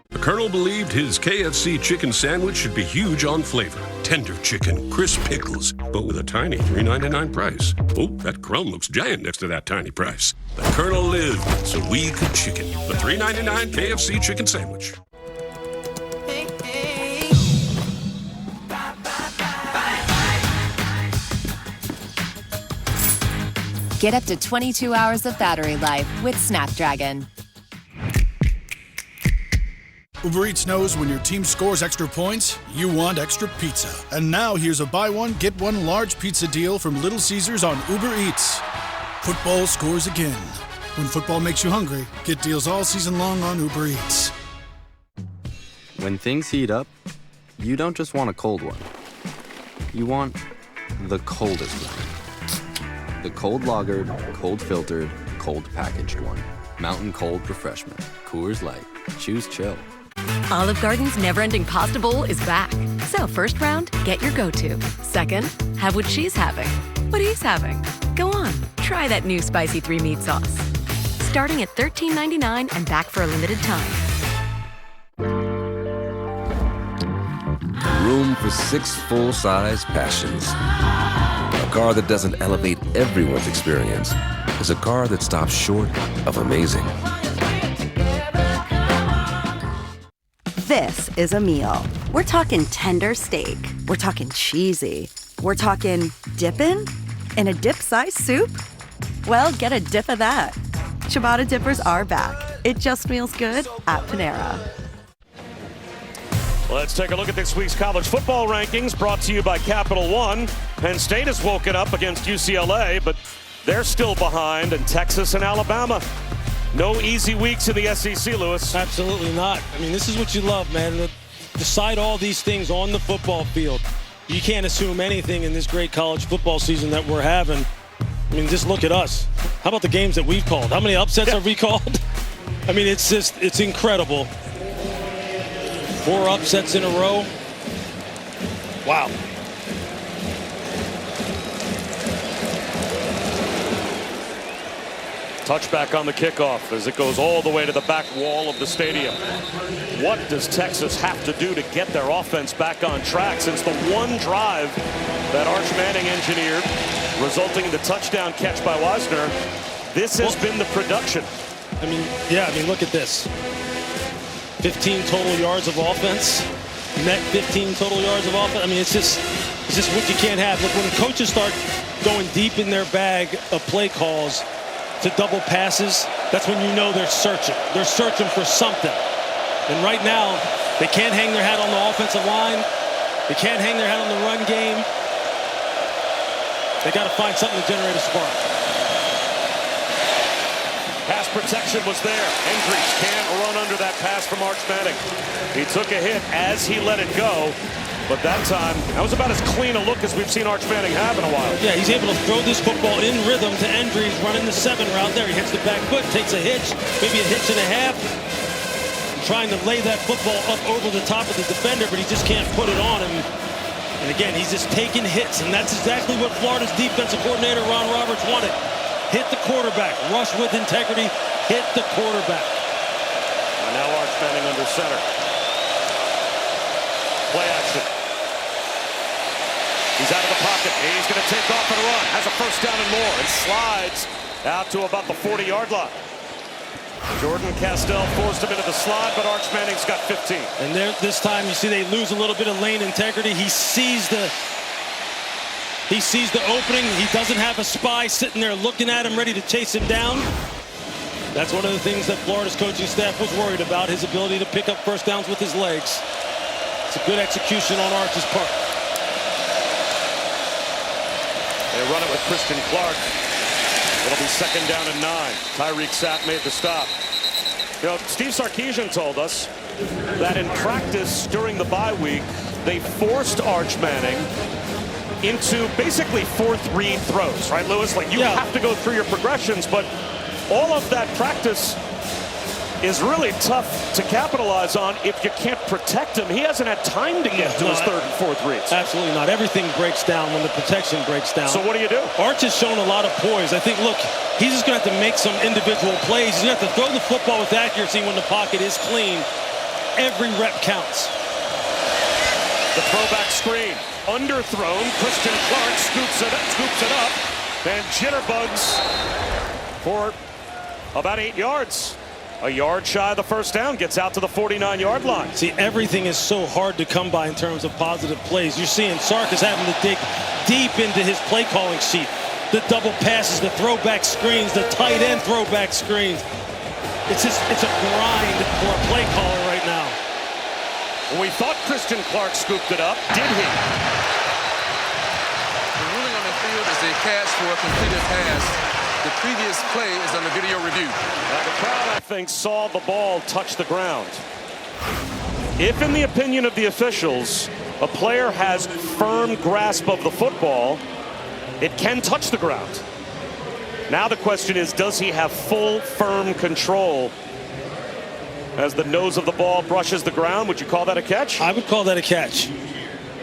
S8: The Colonel believed his KFC chicken sandwich should be huge on flavor. Tender chicken, crisp pickles, but with a tiny $3.99 price. Oh, that crumb looks giant next to that tiny price. The Colonel lived so we could chicken. The $3.99 KFC chicken sandwich.
S9: Get up to 22 hours of battery life with Snapdragon.
S19: Uber Eats knows when your team scores extra points, you want extra pizza. And now here's a buy one, get one large pizza deal from Little Caesars on Uber Eats. Football scores again. When football makes you hungry, get deals all season long on Uber Eats.
S25: When things heat up, you don't just want a cold one. You want the coldest one. The cold lagered, cold filtered, cold packaged one. Mountain Cold Refreshment. Coors Light. Choose chill.
S9: Olive Garden's never-ending pasta bowl is back. So first round, get your go-to. Second, have what she's having. What he's having. Go on, try that new spicy 3-meat sauce. Starting at $13.99 and back for a limited time.
S26: Room for 6 full-size passions. A car that doesn't elevate everyone's experience is a car that stops short of amazing.
S27: This is a meal. We're talking tender steak. We're talking cheesy. We're talking dipping? In a dip-sized soup? Well, get a dip of that. Ciabatta dippers are back. It just feels good at Panera.
S3: Let's take a look at this week's college football rankings brought to you by Capital One. Penn State has woken up against UCLA, but they're still behind, and Texas and Alabama. No easy weeks in the SEC, Lewis.
S2: Absolutely not. I mean, this is what you love, man. Decide all these things on the football field. You can't assume anything in this great college football season that we're having. I mean, just look at us. How about the games that we've called? How many upsets have we called? I mean, it's incredible. 4 upsets in a row. Wow.
S3: Touchback on the kickoff as it goes all the way to the back wall of the stadium. What does Texas have to do to get their offense back on track since the one drive that Arch Manning engineered, resulting in the touchdown catch by Wisner? This has been the production.
S2: I mean, yeah, I mean, look at this. 15 total yards of offense. Net 15 total yards of offense. I mean, it's just what you can't have. Look, when coaches start going deep in their bag of play calls to double passes, that's when you know they're searching. They're searching for something. And right now, they can't hang their hat on the offensive line. They can't hang their hat on the run game. They got to find something to generate a spark.
S3: Pass protection was there. Hendricks can't run under that pass from Arch Manning. He took a hit as he let it go. But that time, that was about as clean a look as we've seen Arch Manning have in a while.
S2: Yeah, he's able to throw this football in rhythm to Hendricks, running the 7 route there. He hits the back foot, takes a hitch, maybe a hitch and a half. Trying to lay that football up over the top of the defender, but he just can't put it on him. And again, he's just taking hits, and that's exactly what Florida's defensive coordinator, Ron Roberts, wanted. Hit the quarterback, rush with integrity, hit the quarterback.
S3: And now Arch Manning under center. Play action. He's out of the pocket. He's going to take off and run. Has a first down and more and slides out to about the 40-yard line. Jordan Castell forced him into the slide, but Arch Manning's got 15.
S2: And there, this time you see they lose a little bit of lane integrity. He sees the opening. He doesn't have a spy sitting there looking at him, ready to chase him down. That's one of the things that Florida's coaching staff was worried about, his ability to pick up first downs with his legs. It's a good execution on Arch's part.
S3: They run it with Christian Clark. It'll be 2nd down and 9. Tyreek Sapp made the stop. You know, Steve Sarkisian told us that in practice during the bye week, they forced Arch Manning into basically 4-3 throws, right, Lewis? Like, you have to go through your progressions, but all of that practice is really tough to capitalize on if you can't protect him. He hasn't had time to get to his 3rd and 4th reads.
S2: Absolutely not. Everything breaks down when the protection breaks down.
S3: So what do you do?
S2: Arch has shown a lot of poise. I think, look, he's just going to have to make some individual plays. He's going to have to throw the football with accuracy when the pocket is clean. Every rep counts.
S3: The throwback screen. Underthrown. Christian Clark scoops it up. And jitterbugs for about 8 yards. A yard shy of the first down, gets out to the 49-yard line.
S2: See, everything is so hard to come by in terms of positive plays. You're seeing Sark is having to dig deep into his play calling sheet. The double passes, the throwback screens, the tight end throwback screens. It's a grind for a play caller right now.
S3: We thought Christian Clark scooped it up. Did he?
S11: The ruling on the field is a catch for a completed pass. The previous play is under video review.
S3: Now the crowd, I think, saw the ball touch the ground. If, in the opinion of the officials, a player has firm grasp of the football, it can touch the ground. Now the question is, does he have full, firm control as the nose of the ball brushes the ground? Would you call that a catch?
S2: I would call that a catch.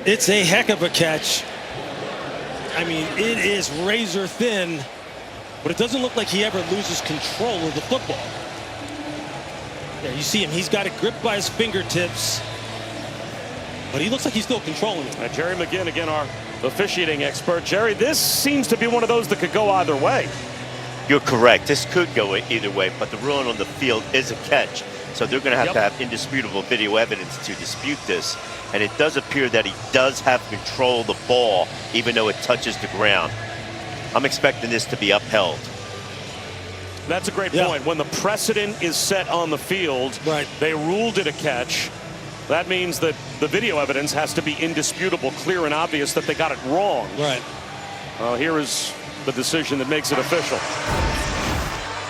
S2: It's a heck of a catch. I mean, it is razor thin. But it doesn't look like he ever loses control of the football. Yeah, you see him. He's got it gripped by his fingertips. But he looks like he's still controlling it.
S3: Jerry McGinn, again, our officiating expert. Jerry, this seems to be one of those that could go either way.
S1: You're correct. This could go either way, but the ruling on the field is a catch. So they're going to have indisputable video evidence to dispute this. And it does appear that he does have control of the ball, even though it touches the ground. I'm expecting this to be upheld.
S3: That's a great point. When the precedent is set on the field, they ruled it a catch. That means that the video evidence has to be indisputable, clear and obvious that they got it wrong.
S2: Right.
S3: Here is the decision that makes it official.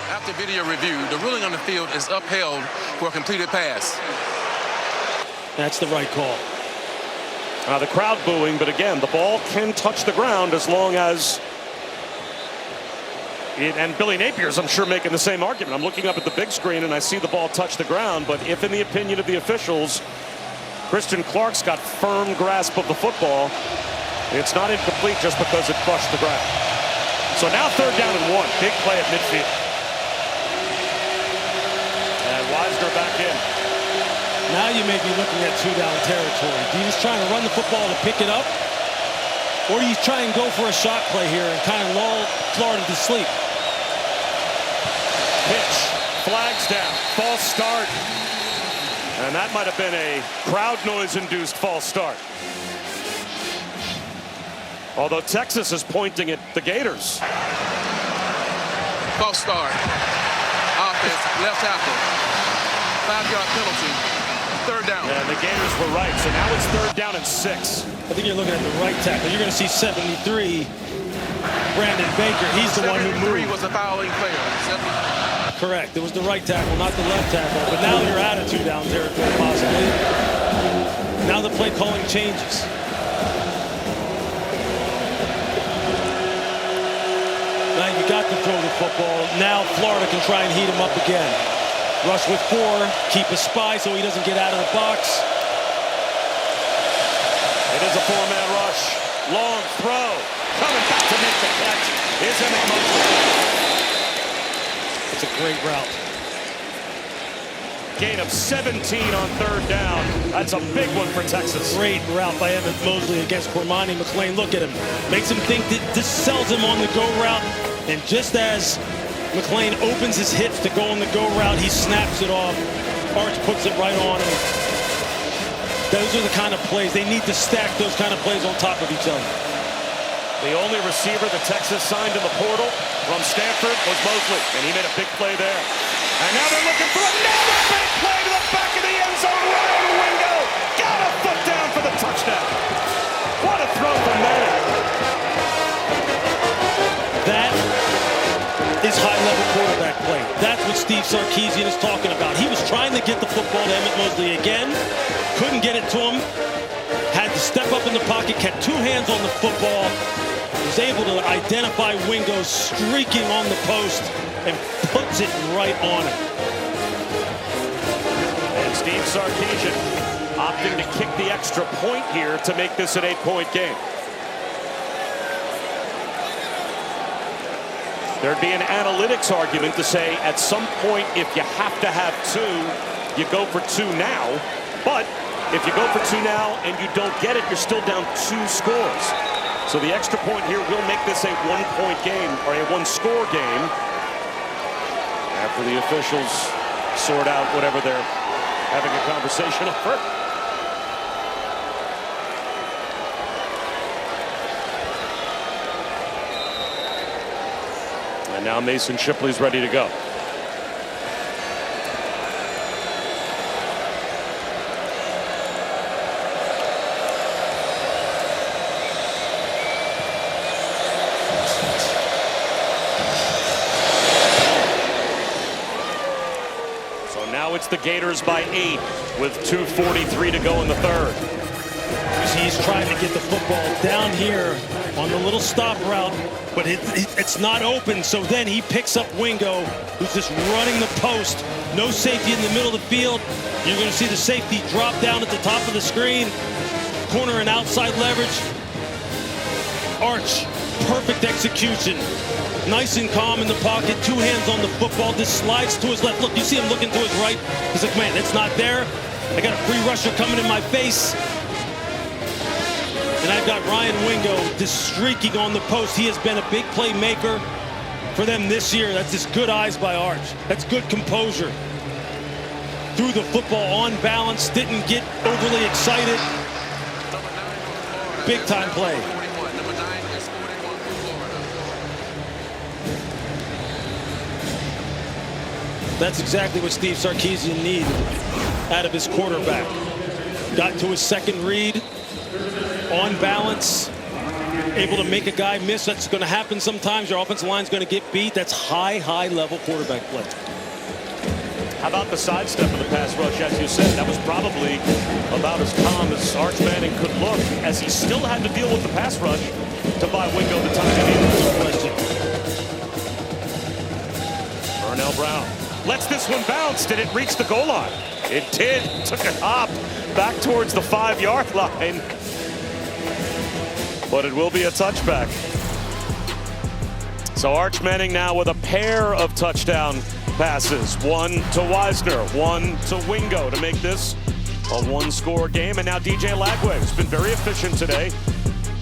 S11: After video review, the ruling on the field is upheld for a completed pass.
S2: That's the right call.
S3: The crowd booing, but again, the ball can touch the ground as long as And Billy Napier's, I'm sure, making the same argument. I'm looking up at the big screen and I see the ball touch the ground, but if in the opinion of the officials, Christian Clark's got firm grasp of the football, it's not incomplete just because it crushed the ground. So now 3rd down and 1. Big play at midfield. And Wisner back in.
S2: Now you may be looking at 2-down territory. Do you just try and run the football to pick it up? Or do you try and go for a shot play here and kind of lull Florida to sleep?
S3: Pitch. Flags down. False start. And that might have been a crowd noise-induced false start. Although Texas is pointing at the Gators.
S11: False start. Offense, left tackle. 5-yard penalty. 3rd down.
S3: And the Gators were right. So now it's 3rd down and 6.
S2: I think you're looking at the right tackle. You're going to see 73. Brandon Baker. He's the one who moved.
S11: 73 was a fouling player.
S2: Correct. It was the right tackle, not the left tackle. But now you're out of 2-down territory, possibly. Now the play calling changes. Now you got to throw the football. Now Florida can try and heat him up again. Rush with 4, keep a spy so he doesn't get out of the box.
S3: It is a 4-man rush. Long throw. Coming back to make the catch is Emmett Mosley.
S2: It's a great route.
S3: Gain of 17 on 3rd down. That's a big one for Texas.
S2: Great route by Emmett Mosley against Cormani McClain. Look at him. Makes him think that this sells him on the go route. And just as McClain opens his hips to go on the go route, he snaps it off. Arch puts it right on him. Those are the kind of plays. They need to stack those kind of plays on top of each other.
S3: The only receiver that Texas signed in the portal from Stanford was Mosley, and he made a big play there. And now they're looking for another big play to the back of the end zone. Ryan Wingo got a foot down for the touchdown. What a throw from there.
S2: That is high-level quarterback play. That's what Steve Sarkisian is talking about. He was trying to get the football to Emmett Mosley again. Couldn't get it to him. Had to step up in the pocket, kept 2 hands on the football. Was able to identify Wingo streaking on the post and puts it right on it.
S3: And Steve Sarkisian opting to kick the extra point here to make this an 8-point game. There'd be an analytics argument to say at some point if you have to have 2, you go for 2 now. But if you go for 2 now and you don't get it, you're still down 2 scores. So the extra point here will make this a 1-point game or a 1-score game after the officials sort out whatever they're having a conversation over. And now Mason Shipley's ready to go. It's the Gators by 8 with 2:43 to go in the 3rd.
S2: He's trying to get the football down here on the little stop route, but it's not open. So then he picks up Wingo, who's just running the post. No safety in the middle of the field. You're going to see the safety drop down at the top of the screen. Corner and outside leverage. Arch, perfect execution. Nice and calm in the pocket, 2 hands on the football, just slides to his left. Look, you see him looking to his right. He's like, man, it's not there. I got a free rusher coming in my face. And I've got Ryan Wingo just streaking on the post. He has been a big playmaker for them this year. That's just good eyes by Arch. That's good composure. Threw the football on balance, didn't get overly excited. Big time play. That's exactly what Steve Sarkisian needed out of his quarterback. Got to his second read, on balance, able to make a guy miss. That's going to happen sometimes. Your offensive line's going to get beat. That's high-level quarterback play.
S3: How about the sidestep of the pass rush, as you said? That was probably about as calm as Arch Manning could look, as he still had to deal with the pass rush to buy Wingo the time he needed. Darnell Brown lets this one bounce. Did it reach the goal line? It did. Took a hop back towards the 5-yard line. But it will be a touchback. So Arch Manning now with a pair of touchdown passes. One to Wisner, one to Wingo to make this a one-score game. And now DJ Lagway has been very efficient today,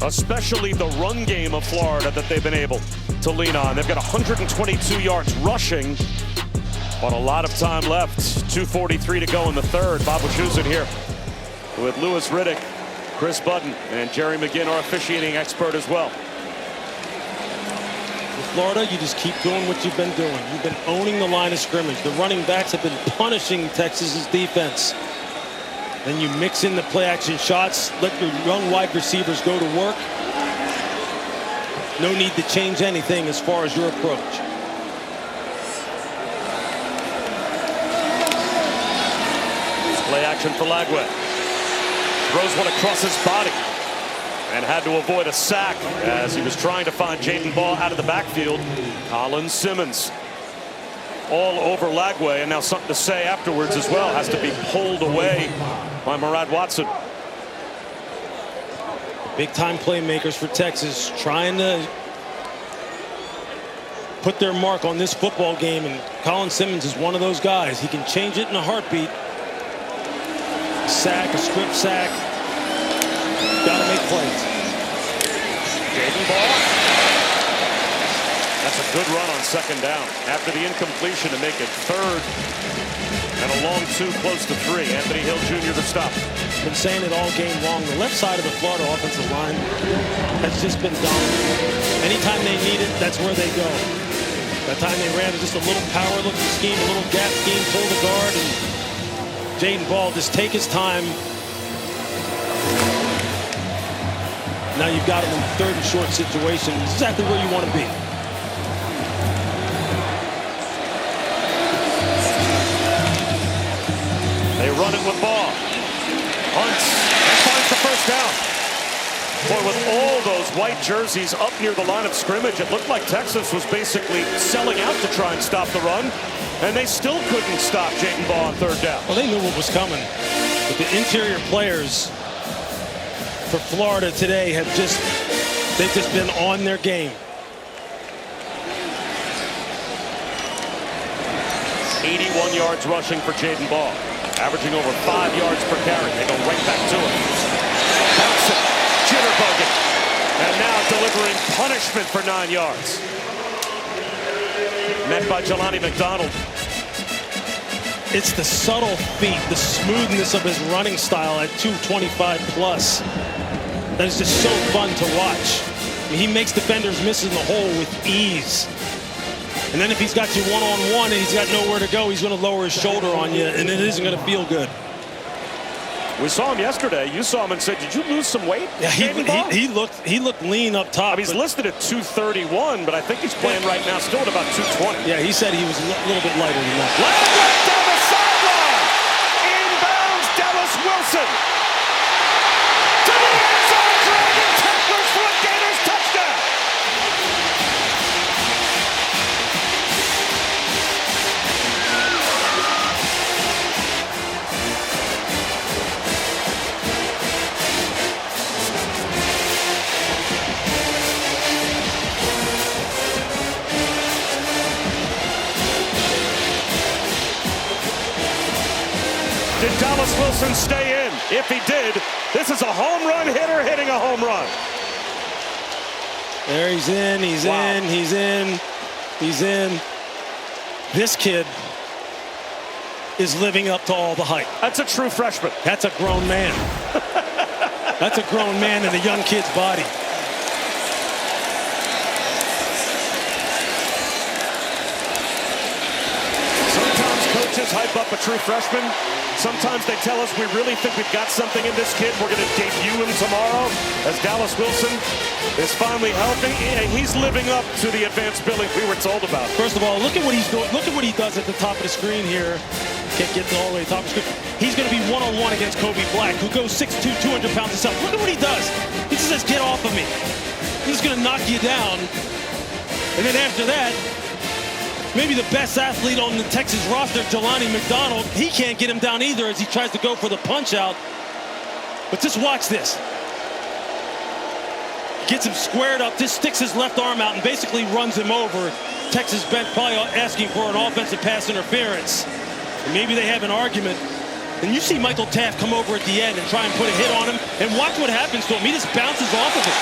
S3: especially the run game of Florida that they've been able to lean on. They've got 122 yards rushing, but a lot of time left. 2:43 to go in the third. Bob Wischusen here with Louis Riddick, Chris Budden, and Jerry McGinn, our officiating expert as well.
S2: With Florida, you just keep doing what you've been doing. You've been owning the line of scrimmage. The running backs have been punishing Texas's defense. Then you mix in the play-action shots, let your young wide receivers go to work. No need to change anything as far as your approach.
S3: Play action for Lagway. Throws one across his body and had to avoid a sack as he was trying to find Jaden Ball out of the backfield. Colin Simmons all over Lagway, and now something to say afterwards as well. Has to be pulled away by Murad Watson.
S2: Big-time playmakers for Texas trying to put their mark on this football game, and Colin Simmons is one of those guys. He can change it in a heartbeat. A sack, a strip sack. Gotta make plays.
S3: Jaden Ball. That's a good run on second down. After the incompletion to make it third and a long 2 close to 3. Anthony Hill Jr. to stop.
S2: Been saying it all game long. The left side of the Florida offensive line has just been dominant. Anytime they need it, that's where they go. That time they ran just a little power looking scheme, a little gap scheme, pull the guard, and Jaden Ball just take his time. Now you've got him in a third and short situation. Exactly where you want to be.
S3: They run it with Ball. Hunts and finds the first down. Boy, with all those white jerseys up near the line of scrimmage, it looked like Texas was basically selling out to try and stop the run, and they still couldn't stop Jaden Ball on third down.
S2: Well, they knew what was coming. But the interior players for Florida today have they've just been on their game.
S3: 81 yards rushing for Jaden Ball, averaging over 5 yards per carry. They go right back to him. Bouncing, jitterbugging, and now delivering punishment for 9 yards. Met by Jelani McDonald.
S2: It's the subtle feet, the smoothness of his running style at 225 plus. That is just so fun to watch. I mean, he makes defenders miss in the hole with ease. And then if he's got you one-on-one and he's got nowhere to go, he's going to lower his shoulder on you, and it isn't going to feel good.
S3: We saw him yesterday. You saw him and said, "Did you lose some weight?"
S2: Yeah, he looked lean up top.
S3: I mean, he's listed at 231, but I think he's playing right now still at about 220.
S2: Yeah, he said he was a little bit lighter than that.
S3: Lagway down the sideline. Inbounds, Dallas Wilson. To the end zone, dragging tacklers for a Gators touchdown. Did Dallas Wilson stay in? If he did, this is a home run hitter hitting a home run.
S2: There he's in, he's in, he's in, he's in. This kid is living up to all the hype.
S3: That's a true freshman.
S2: That's a grown man. That's a grown man in a young kid's body.
S3: Sometimes coaches hype up a true freshman. Sometimes they tell us we really think we've got something in this kid. We're going to debut him tomorrow as Dallas Wilson is finally healthy. He's living up to the advanced billing we were told about.
S2: First of all, look at what he's doing. Look at what he does at the top of the screen here. Can't get all the way to the top of the screen. He's going to be one-on-one against Kobe Black, who goes 6'2", 200 pounds himself. Look at what he does. He just says, "Get off of me." He's going to knock you down. And then after that, maybe the best athlete on the Texas roster, Jelani McDonald. He can't get him down either as he tries to go for the punch out. But just watch this. Gets him squared up, just sticks his left arm out and basically runs him over. Texas bench probably asking for an offensive pass interference. And maybe they have an argument. And you see Michael Taft come over at the end and try and put a hit on him. And watch what happens to him. He just bounces off of it.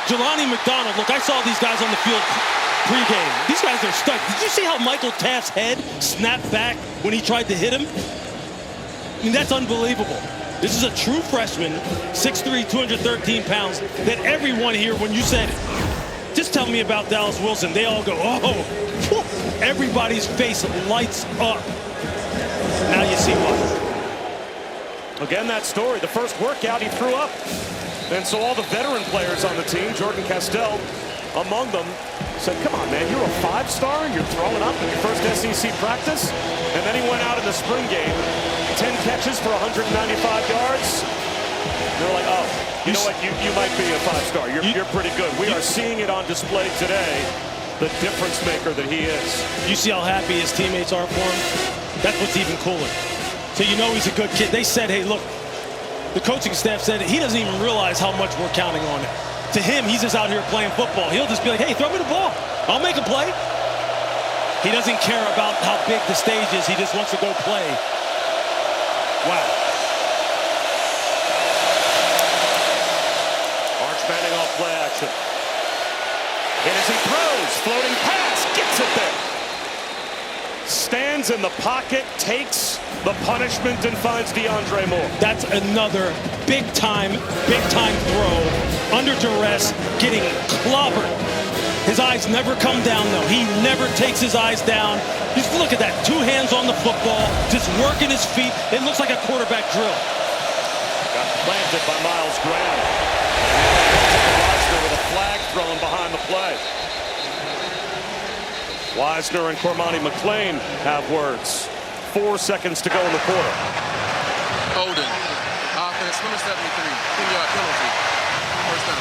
S2: Jelani McDonald, look, I saw these guys on the field pregame. These guys are stuck. Did you see how Michael Taft's head snapped back when he tried to hit him? I mean, that's unbelievable. This is a true freshman, 6'3", 213 pounds, that everyone here, when you said, just tell me about Dallas Wilson, they all go, oh, everybody's face lights up. Now you see why.
S3: Again, that story, the first workout he threw up. And so all the veteran players on the team, Jordan Castell among them, said, come on, man, you're a 5-star and you're throwing up in your first SEC practice? And then he went out in the spring game, 10 catches for 195 yards. They're like, oh, you know what, you might be a 5-star. You're pretty good. We are seeing it on display today, the difference maker that he is.
S2: You see how happy his teammates are for him? That's what's even cooler. So you know he's a good kid. They said, hey, look, the coaching staff said he doesn't even realize how much we're counting on it. To him, he's just out here playing football. He'll just be like, hey, throw me the ball. I'll make a play. He doesn't care about how big the stage is. He just wants to go play. Wow.
S3: Arch Manning off play action. And as he throws, floating pass, gets it there. Stands in the pocket, takes the punishment, and finds DeAndre Moore.
S2: That's another big-time throw. Under duress, getting clobbered. His eyes never come down, though. He never takes his eyes down. Just look at that. 2 hands on the football, just working his feet. It looks like a quarterback drill.
S3: Got planted by Miles Graham. Wisner with a flag thrown behind the play. Wisner and Cormani McClain have words. 4 seconds to go in the quarter.
S11: Holding. Offense, number 73. 10-yard penalty. First down.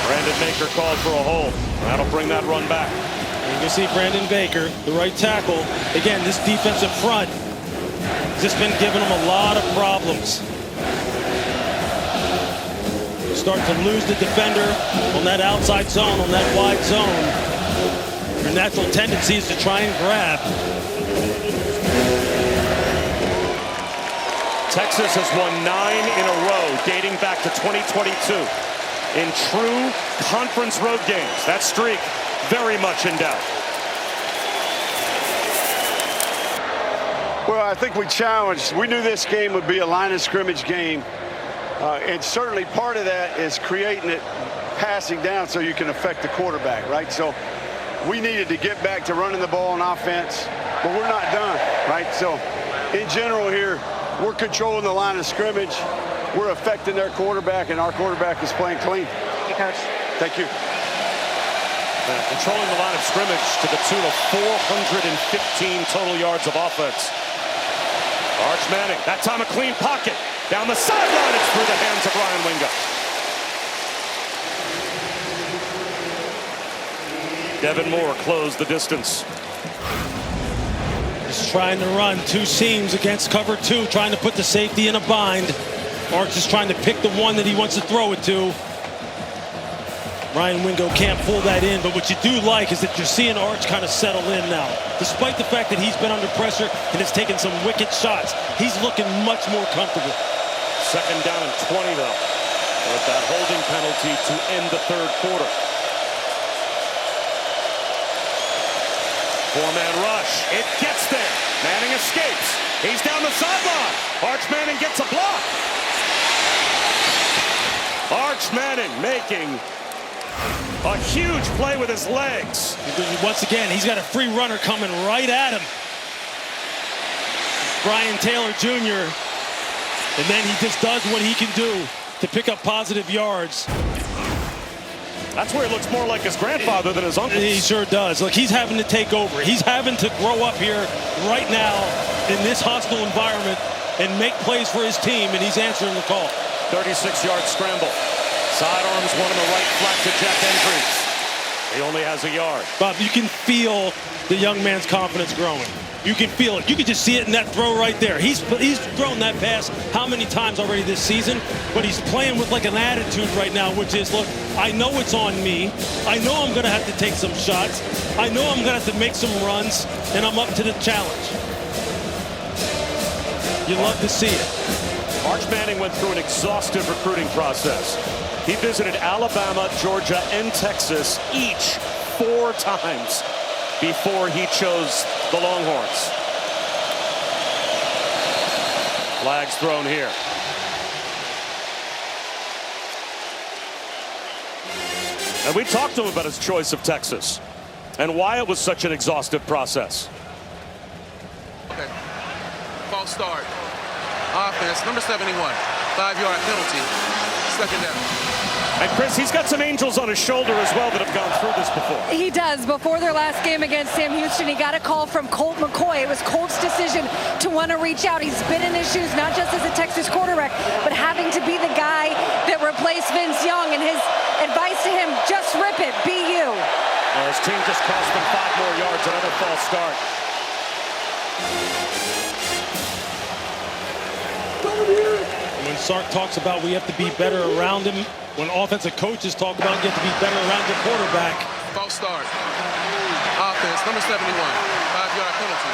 S3: Brandon Baker called for a hold. That'll bring that run back.
S2: You can see Brandon Baker, the right tackle. Again, this defensive front has just been giving them a lot of problems. Start to lose the defender on that outside zone, on that wide zone. Your natural tendency is to try and grab.
S3: Texas has won 9 in a row, dating back to 2022. In true conference road games. That streak very much in doubt.
S4: Well, I think we challenged. We knew this game would be a line of scrimmage game. And certainly part of that is creating it, passing down so you can affect the quarterback, right? So we needed to get back to running the ball on offense, but we're not done, right? So in general here, we're controlling the line of scrimmage. We're affecting their quarterback, and our quarterback is playing clean.
S5: Thank you, Coach.
S4: Thank you.
S3: Controlling the line of scrimmage to the tune of 415 total yards of offense. Arch Manning, that time a clean pocket. Down the sideline, it's through the hands of Ryan Wingo. Devin Moore closed the distance.
S2: Just trying to run 2 seams against cover 2, trying to put the safety in a bind. Arch is trying to pick the one that he wants to throw it to. Ryan Wingo can't pull that in, but what you do like is that you're seeing Arch kind of settle in now. Despite the fact that he's been under pressure and has taken some wicked shots, he's looking much more comfortable.
S3: Second down and 20, though, with that holding penalty to end the third quarter. 4-man rush. It gets there. Manning escapes. He's down the sideline. Arch Manning gets a block. Arch Manning making a huge play with his legs.
S2: Once again, he's got a free runner coming right at him. Brian Taylor Jr. And then he just does what he can do to pick up positive yards.
S3: That's where he looks more like his grandfather than his uncle.
S2: He sure does. Look, he's having to take over. He's having to grow up here right now in this hostile environment and make plays for his team, and he's answering the call.
S3: 36-yard scramble. Sidearms one on the right flat to Jack Andrews. He only has a yard.
S2: Bob, you can feel the young man's confidence growing. You can feel it. You can just see it in that throw right there. He's thrown that pass how many times already this season, but he's playing with like an attitude right now, which is, look, I know it's on me. I know I'm going to have to take some shots. I know I'm going to have to make some runs, and I'm up to the challenge. You love to see it.
S3: Arch Manning went through an exhaustive recruiting process. He visited Alabama, Georgia, and Texas each 4 times before he chose the Longhorns. Flags thrown here. And we talked to him about his choice of Texas and why it was such an exhaustive process.
S11: Okay. False start. Offense, number 71. 5-yard penalty. Second down.
S3: And Chris, he's got some angels on his shoulder as well that have gone through this before.
S5: He does. Before their last game against Sam Houston, he got a call from Colt McCoy. It was Colt's decision to want to reach out. He's been in his shoes, not just as a Texas quarterback, but having to be the guy that replaced Vince Young. And his advice to him, just rip it, be you.
S3: Well, his team just cost him 5 more yards, another false start.
S2: When Sark talks about we have to be better around him, when offensive coaches talk about you have to be better around your quarterback.
S11: False start. Offense, number 71. 5-yard penalty.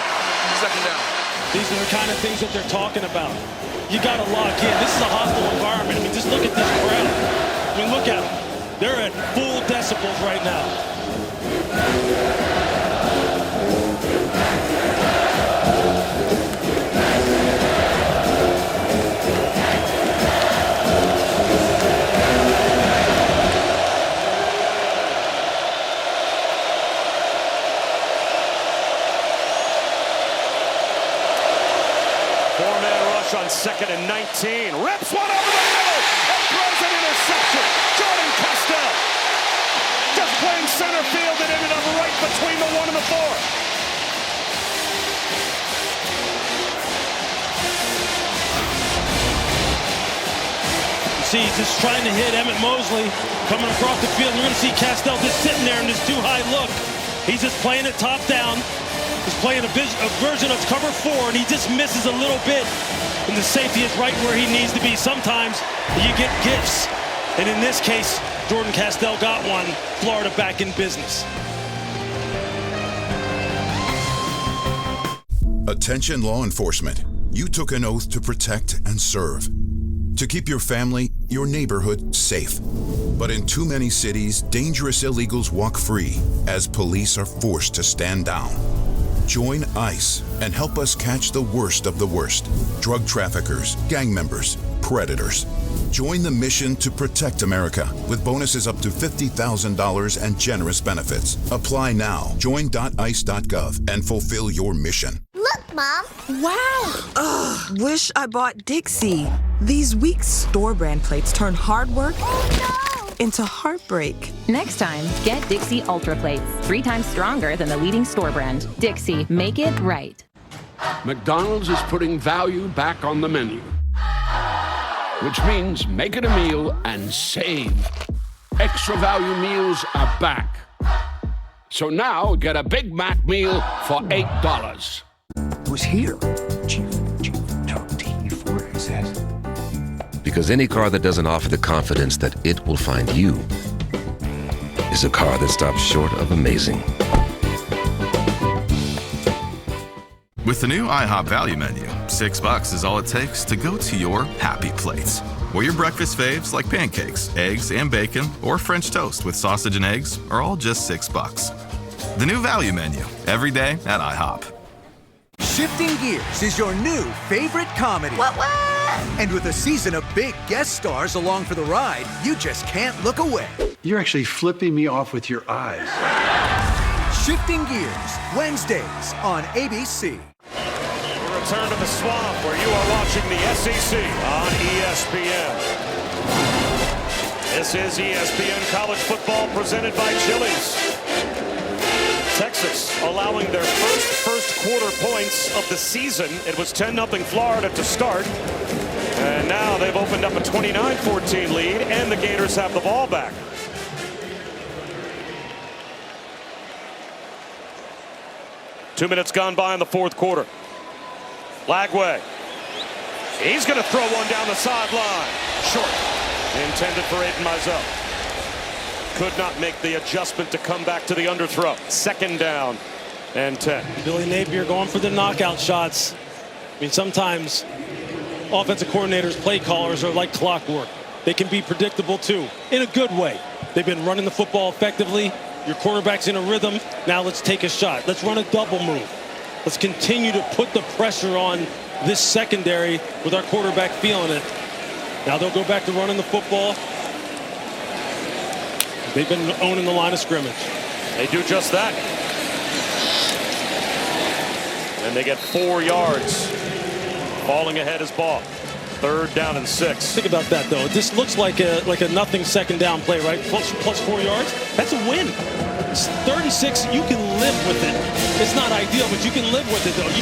S11: Second down.
S2: These are the kind of things that they're talking about. You got to lock in. This is a hostile environment. I mean, just look at this crowd. I mean, look at them. They're at full decibels right now.
S3: On 2nd and 19. Rips one over the middle and throws an interception. Jordan Castell just playing center field and ended up right between the 1 and the 4.
S2: You see, he's just trying to hit Emmett Mosley coming across the field. You're going to see Castell just sitting there in this too high look. He's just playing it top down. He's playing a version of cover 4, and he just misses a little bit. And the safety is right where he needs to be. Sometimes you get gifts. And in this case, Jordan Castell got one. Florida back in business.
S12: Attention law enforcement. You took an oath to protect and serve. To keep your family, your neighborhood safe. But in too many cities, dangerous illegals walk free as police are forced to stand down. Join ICE and help us catch the worst of the worst. Drug traffickers, gang members, predators. Join the mission to protect America with bonuses up to $50,000 and generous benefits. Apply now. Join.ice.gov and fulfill your mission.
S13: Look, Mom. Wow. Ugh, wish I bought Dixie. These weak store brand plates turn hard work into heartbreak.
S14: Next time, get Dixie Ultra Plates. 3 times stronger than the leading store brand. Dixie, make it right.
S17: McDonald's is putting value back on the menu, which means make it a meal and save. Extra value meals are back. So now get a Big Mac meal for $8.
S16: Who's here? Chief, talk T4XS.
S26: Because any car that doesn't offer the confidence that it will find you is a car that stops short of amazing.
S20: With the new IHOP value menu, $6 is all it takes to go to your happy place. Where your breakfast faves like pancakes, eggs, and bacon, or French toast with sausage and eggs are all just $6. The new value menu, every day at IHOP.
S21: Shifting Gears is your new favorite comedy.
S13: What?
S21: And with a season of big guest stars along for the ride, you just can't look away.
S28: You're actually flipping me off with your eyes.
S21: Shifting Gears, Wednesdays on ABC.
S3: We'll return to the Swamp where you are watching the SEC on ESPN. This is ESPN College Football presented by Chili's. Texas allowing their first quarter points of the season. It was 10-0 Florida to start. And now they've opened up a 29-14 lead, and the Gators have the ball back. 2 minutes gone by in the fourth quarter. Lagway. He's going to throw one down the sideline. Short. Intended for Aiden Mizell. Could not make the adjustment to come back to the underthrow. 2nd down and 10.
S2: Billy Napier going for the knockout shots. I mean, sometimes offensive coordinators, play callers are like clockwork. They can be predictable too, in a good way. They've been running the football effectively. Your quarterback's in a rhythm. Now let's take a shot. Let's run a double move. Let's continue to put the pressure on this secondary with our quarterback feeling it. Now they'll go back to running the football. They've been owning the line of scrimmage.
S3: They do just that. And they get 4 yards. Falling ahead is Ball. 3rd down and 6.
S2: Think about that, though. This looks like a nothing 2nd down play, right? Plus 4 yards. That's a win. It's 3rd and 6. You can live with it. It's not ideal, but you can live with it, though. You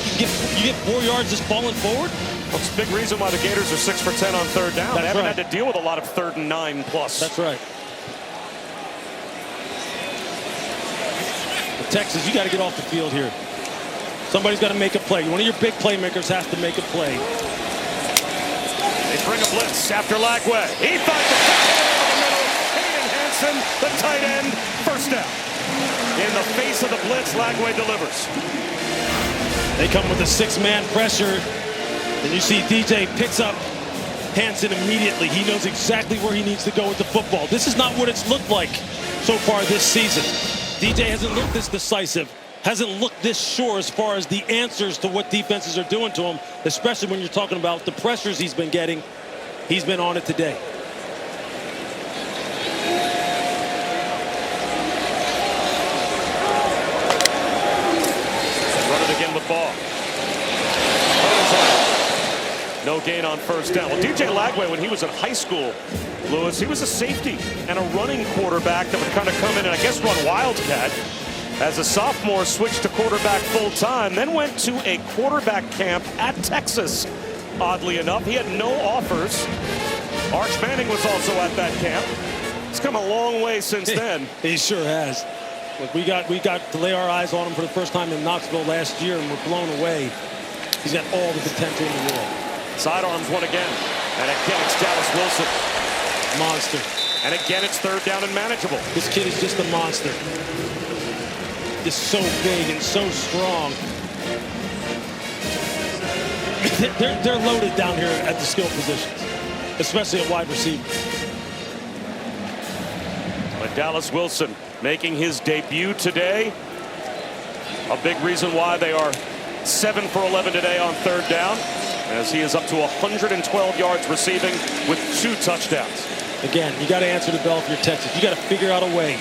S2: get 4 yards just falling forward.
S3: Well, it's a big reason why the Gators are 6 for 10 on 3rd down. They haven't had to deal with a lot of 3rd and 9 plus.
S2: That's right. But Texas, you got to get off the field here. Somebody's got to make a play. One of your big playmakers has to make a play.
S3: They bring a blitz after Lagway. He finds the tight end over the middle. Hayden Hansen, the tight end, 1st down. In the face of the blitz, Lagway delivers.
S2: They come with a 6-man pressure. And you see DJ picks up Hansen immediately. He knows exactly where he needs to go with the football. This is not what it's looked like so far this season. DJ hasn't looked this decisive. Hasn't looked this sure as far as the answers to what defenses are doing to him, especially when you're talking about the pressures he's been getting. He's been on it today.
S3: Run it again with Ball. No gain on 1st down. Well, DJ Lagway, when he was in high school, Lewis, he was a safety and a running quarterback that would kind of come in and I guess run Wildcat. As a sophomore, switched to quarterback full-time, then went to a quarterback camp at Texas. Oddly enough, he had no offers. Arch Manning was also at that camp. He's come a long way since then.
S2: He sure has. Look, we got to lay our eyes on him for the first time in Knoxville last year, and we're blown away. He's got all the potential in the world.
S3: Sidearms one again. And again, it's Dallas Wilson.
S2: Monster.
S3: And again, it's 3rd down and manageable.
S2: This kid is just a monster. Is so big and so strong. They're loaded down here at the skill positions, especially at wide receiver.
S3: But Dallas Wilson making his debut today. A big reason why they are 7 for 11 today on 3rd down, as he is up to 112 yards receiving with 2 touchdowns.
S2: Again, you got to answer the bell for your Texas. You got to figure out a way.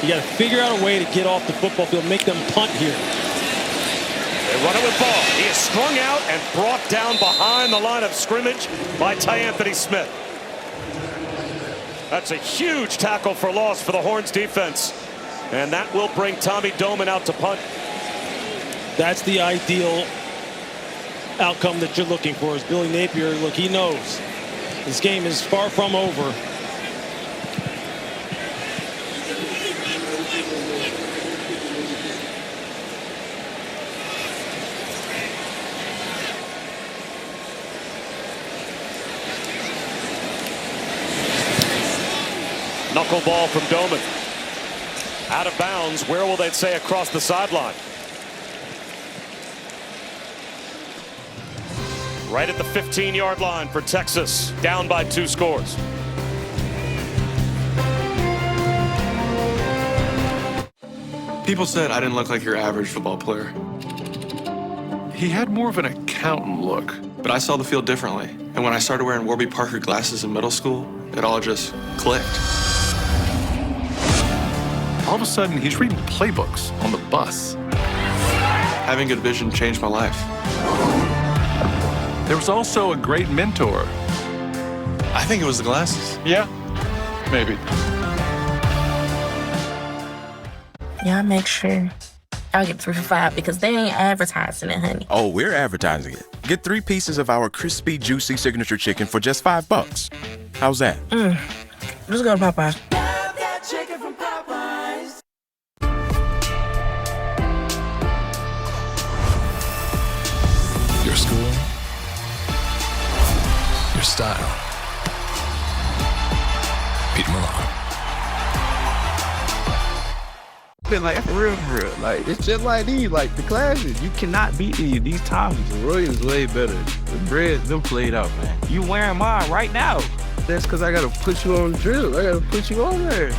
S2: You got to figure out a way to get off the football field, make them punt here.
S3: They run it with Ball. He is strung out and brought down behind the line of scrimmage by Ty Anthony Smith. That's a huge tackle for loss for the Horns defense. And that will bring Tommy Doman out to punt.
S2: That's the ideal outcome that you're looking for. Is Billy Napier, look, he knows this game is far from over.
S3: Knuckleball from Doman. Out of bounds. Where will they say across the sideline? Right at the 15-yard line for Texas. Down by 2 scores.
S6: People said I didn't look like your average football player. He had more of an accountant look. But I saw the field differently. And when I started wearing Warby Parker glasses in middle school, it all just clicked.
S7: All of a sudden, he's reading playbooks on the bus.
S6: Having good vision changed my life.
S7: There was also a great mentor.
S6: I think it was the glasses.
S7: Yeah, maybe.
S10: Y'all make sure y'all get 3 for $5 because they ain't advertising it, honey.
S15: Oh, we're advertising it. Get 3 pieces of our crispy, juicy signature chicken for just $5. How's that?
S10: Let's go to Popeyes.
S8: style. Pete Malone.
S9: Like, for real. Like, it's just like these, like the classes. You cannot beat these times. The Royals way better. The bread, them played out, man. You wearing mine right now. That's because I got to put you on the drill. I got to put you on there.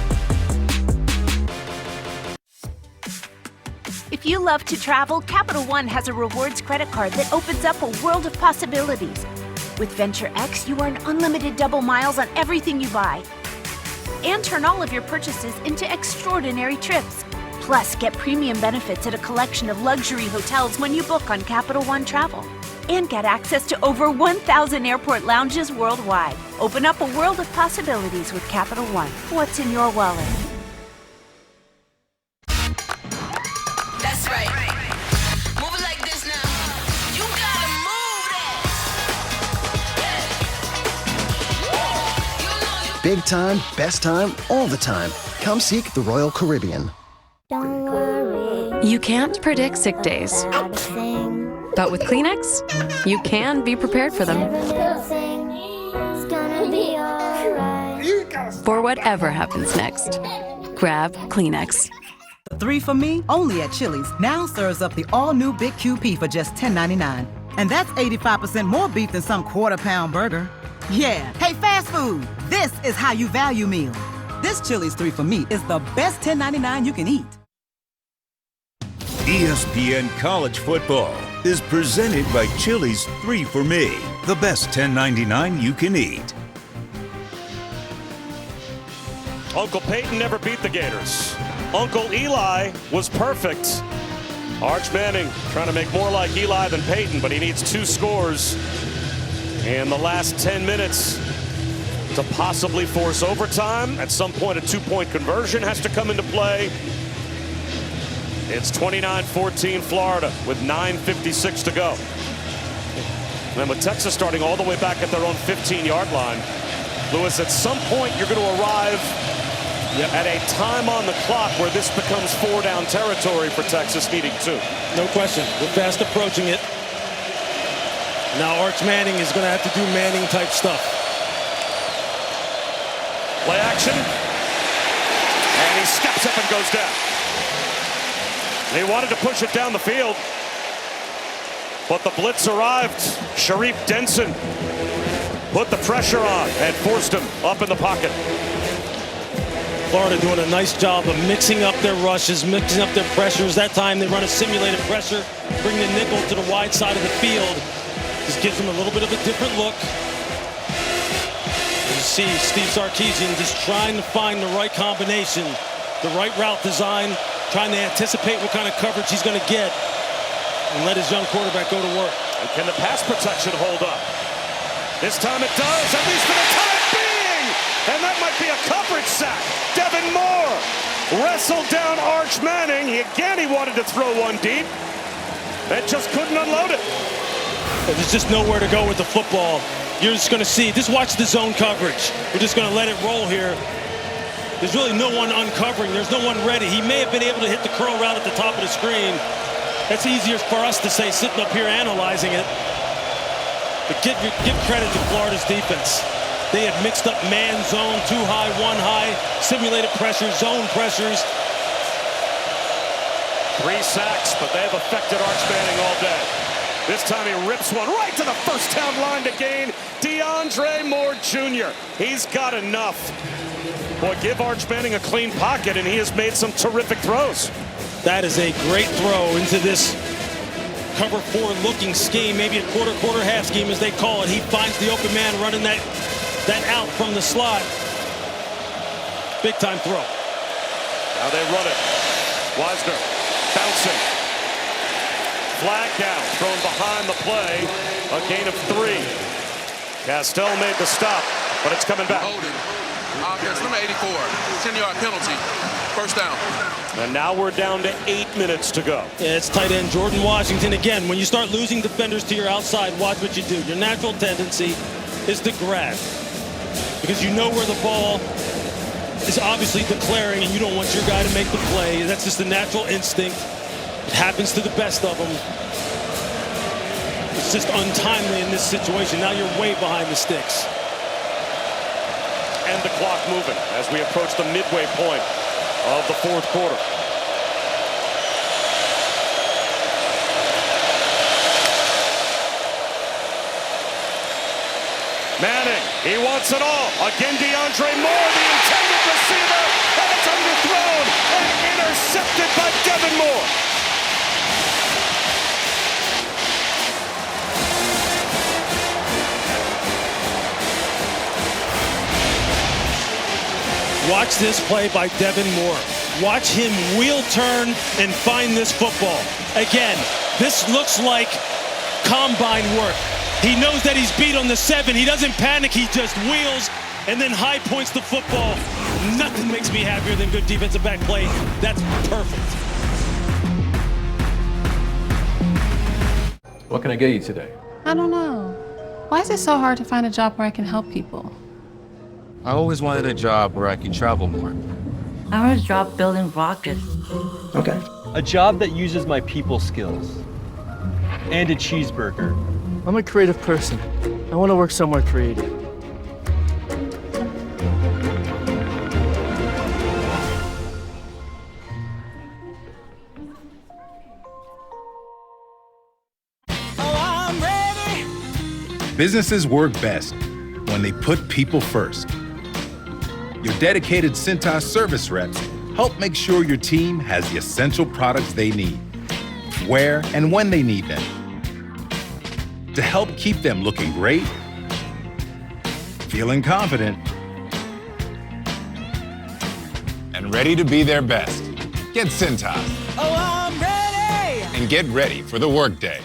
S18: If you love to travel, Capital One has a rewards credit card that opens up a world of possibilities. With Venture X, you earn unlimited double miles on everything you buy. And turn all of your purchases into extraordinary trips. Plus, get premium benefits at a collection of luxury hotels when you book on Capital One Travel. And get access to over 1,000 airport lounges worldwide. Open up a world of possibilities with Capital One. What's in your wallet?
S19: That's right. Move it like this now. You gotta move that.
S22: Big time, best time, all the time. Come seek the Royal Caribbean.
S23: Don't worry. You can't predict sick days. But with Kleenex, you can be prepared for them. For whatever happens next, grab Kleenex.
S24: 3 for Me, only at Chili's, now serves up the all-new Big QP for just $10.99. And that's 85% more beef than some quarter-pound burger. Yeah, hey, fast food, this is how you value meal. This Chili's 3 for Me is the best $10.99 you can eat.
S25: ESPN College Football is presented by Chili's 3 for Me, the best $10.99 you can eat.
S3: Uncle Peyton never beat the Gators. Uncle Eli was perfect. Arch Manning trying to make more like Eli than Peyton, but he needs 2 scores in the last 10 minutes to possibly force overtime. At some point, a 2-point conversion has to come into play. It's 29-14 Florida with 9:56 to go. And with Texas starting all the way back at their own 15-yard line, Lewis, at some point you're going to arrive at a time on the clock where this becomes 4-down territory for Texas, needing 2.
S2: No question. We're fast approaching it. Now Arch Manning is going to have to do Manning-type stuff.
S3: Play action. And he steps up and goes down. He wanted to push it down the field, but the blitz arrived. Sharif Denson put the pressure on and forced him up in the pocket.
S2: Florida doing a nice job of mixing up their rushes, mixing up their pressures. That time they run a simulated pressure, bring the nickel to the wide side of the field. Just gives them a little bit of a different look. You see Steve Sarkisian just trying to find the right combination, the right route design, trying to anticipate what kind of coverage he's going to get and let his young quarterback go to work.
S3: And can the pass protection hold up? This time it does, at least for the time being! And that might be a coverage sack. Devin Moore wrestled down Arch Manning. He wanted to throw one deep and just couldn't unload it.
S2: There's just nowhere to go with the football. You're just going to see, just watch the zone coverage. We're just going to let it roll here. There's really no one uncovering. There's no one ready. He may have been able to hit the curl route at the top of the screen. That's easier for us to say sitting up here analyzing it. But give credit to Florida's defense. They have mixed up man, zone, 2 high, 1 high, simulated pressures, zone pressures.
S3: 3 sacks, but they've affected Arch Manning all day. This time he rips one right to the first down line to gain. DeAndre Moore Jr. He's got enough. Boy, give Arch Manning a clean pocket, and he has made some terrific throws.
S2: That is a great throw into this cover 4 looking scheme, maybe a quarter half scheme as they call it. He finds the open man running that out from the slot. Big time throw.
S3: Now they run it. Wisner bouncing. Flag down, thrown behind the play. A gain of 3. Castell made the stop, but it's coming back.
S11: Offense, number 84, 10-yard penalty, first down.
S3: And now we're down to 8 minutes to go.
S2: Yeah, it's tight end Jordan Washington again. When you start losing defenders to your outside, watch what you do. Your natural tendency is to grab, because you know where the ball is obviously declaring, and you don't want your guy to make the play. That's just the natural instinct. It happens to the best of them. It's just untimely in this situation. Now you're way behind the sticks.
S3: And the clock moving as we approach the midway point of the fourth quarter. Manning, he wants it all. Again, DeAndre Moore, the intended receiver, and it's underthrown and intercepted by Devin Moore.
S2: Watch this play by Devin Moore. Watch him wheel turn and find this football. Again, this looks like combine work. He knows that he's beat on the 7. He doesn't panic. He just wheels and then high points the football. Nothing makes me happier than good defensive back play. That's perfect.
S1: What can I get you today?
S4: I don't know. Why is it so hard to find a job where I can help people?
S9: I always wanted a job where I can travel more.
S5: I want a job building rockets.
S8: Okay. A job that uses my people skills. And a cheeseburger.
S12: I'm a creative person. I want to work somewhere creative.
S25: Businesses work best when they put people first. Your dedicated Cintas service reps help make sure your team has the essential products they need, where and when they need them, to help keep them looking great, feeling confident, and ready to be their best. Get Cintas.
S5: Oh, I'm ready!
S25: And get ready for the workday.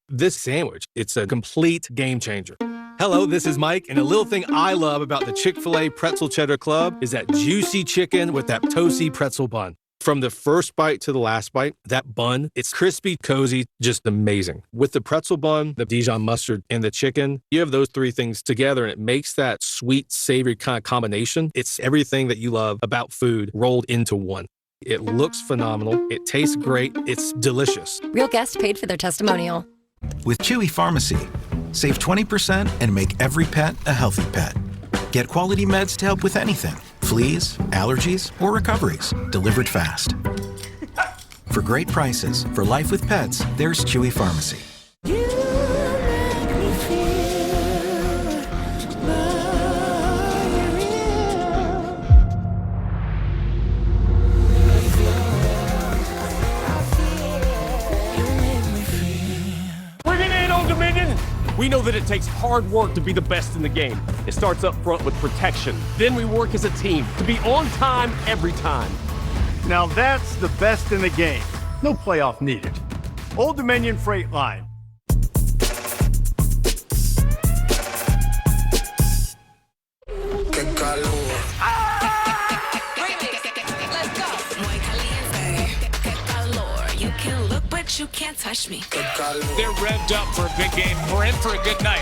S14: This sandwich, it's a complete game changer. Hello, this is Mike, and a little thing I love about the Chick-fil-A Pretzel Cheddar Club is that juicy chicken with that toasty pretzel bun. From the first bite to the last bite, that bun, it's crispy, cozy, just amazing. With the pretzel bun, the Dijon mustard, and the chicken, you have those three things together, and it makes that sweet, savory kind of combination. It's everything that you love about food rolled into one. It looks phenomenal. It tastes great. It's delicious.
S17: Real guest paid for their testimonial.
S27: With Chewy Pharmacy, save 20% and make every pet a healthy pet. Get quality meds to help with anything. Fleas, allergies, or recoveries. Delivered fast. For great prices, for life with pets, there's Chewy Pharmacy.
S29: We know that it takes hard work to be the best in the game. It starts up front with protection. Then we work as a team to be on time every time.
S21: Now that's the best in the game. No playoff needed. Old Dominion Freight Line.
S19: You can't touch me.
S30: They're revved up for a big game. We're in for a good night.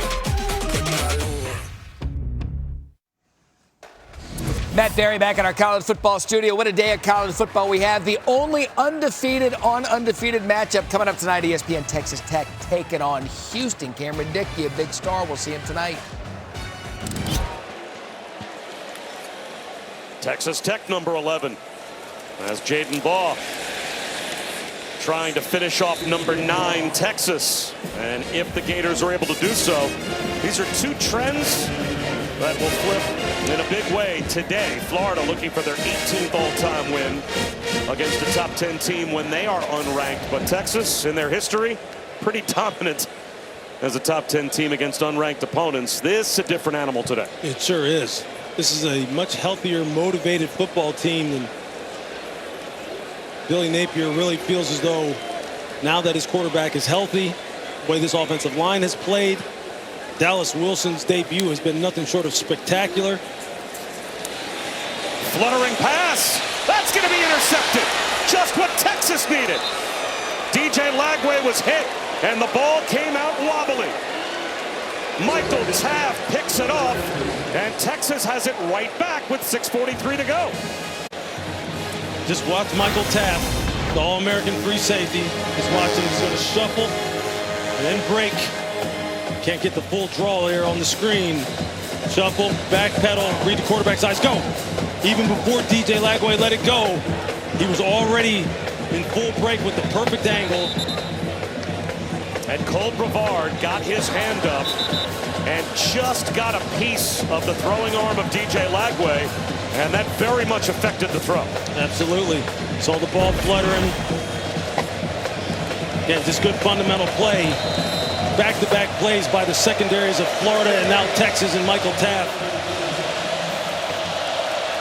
S31: Matt Derry back in our college football studio. What a day of college football we have. The only undefeated on undefeated matchup coming up tonight. ESPN Texas Tech taking on Houston. Cameron Dickey, a big star. We'll see him tonight.
S3: Texas Tech number 11 as Jaden Baugh trying to finish off number 9 Texas, and if the Gators are able to do so, these are two trends that will flip in a big way today. Florida looking for their 18th all-time win against a top 10 team when they are unranked, but Texas in their history pretty dominant as a top 10 team against unranked opponents. This is a different animal today.
S2: It sure is. This is a much healthier, motivated football team than Billy Napier really feels as though now that his quarterback is healthy, the way this offensive line has played, Dallas Wilson's debut has been nothing short of spectacular.
S3: Fluttering pass. That's going to be intercepted. Just what Texas needed. DJ Lagway was hit, and the ball came out wobbly. Michael Taft picks it off, and Texas has it right back with 6:43 to go.
S2: Just watch Michael Taft, the All-American free safety. Just watch him sort of shuffle and then break Can't get the full draw there on the screen. Shuffle, back pedal, read the quarterback's eyes, go. Even before DJ Lagway let it go, he was already in full break with the perfect angle.
S3: And Cole Brevard got his hand up and just got a piece of the throwing arm of DJ Lagway, and that very much affected the throw.
S2: Absolutely. Saw the ball fluttering. Again, just good fundamental play. Back-to-back plays by the secondaries of Florida and now Texas and Michael Taft.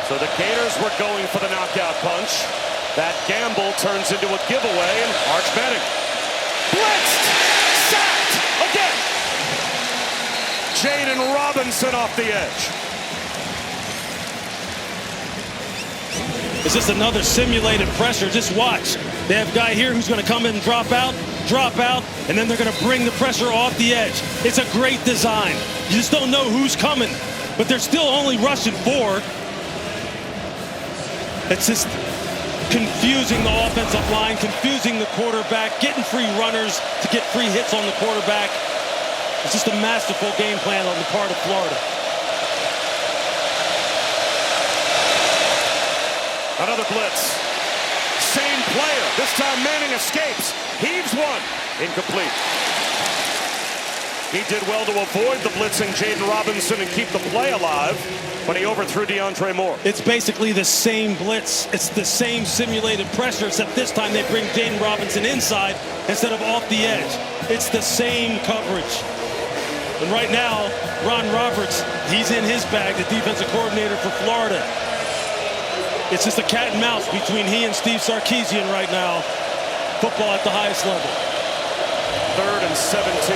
S3: So the Gators were going for the knockout punch. That gamble turns into a giveaway, and Arch Manning blitzed, sacked again. Jaden Robinson off the edge.
S2: It's just another simulated pressure. Just watch. They have a guy here who's going to come in and drop out, and then they're going to bring the pressure off the edge. It's a great design. You just don't know who's coming, but they're still only rushing 4. It's just confusing the offensive line, confusing the quarterback, getting free runners to get free hits on the quarterback. It's just a masterful game plan on the part of Florida.
S3: Another blitz. Same player. This time Manning escapes. Heaves one. Incomplete. He did well to avoid the blitzing Jaden Robinson and keep the play alive, but he overthrew DeAndre Moore.
S2: It's basically the same blitz. It's the same simulated pressure, except this time they bring Jaden Robinson inside instead of off the edge. It's the same coverage. And right now, Ron Roberts, he's in his bag, the defensive coordinator for Florida. It's just a cat and mouse between he and Steve Sarkisian right now. Football at the highest level.
S3: 3rd and 17.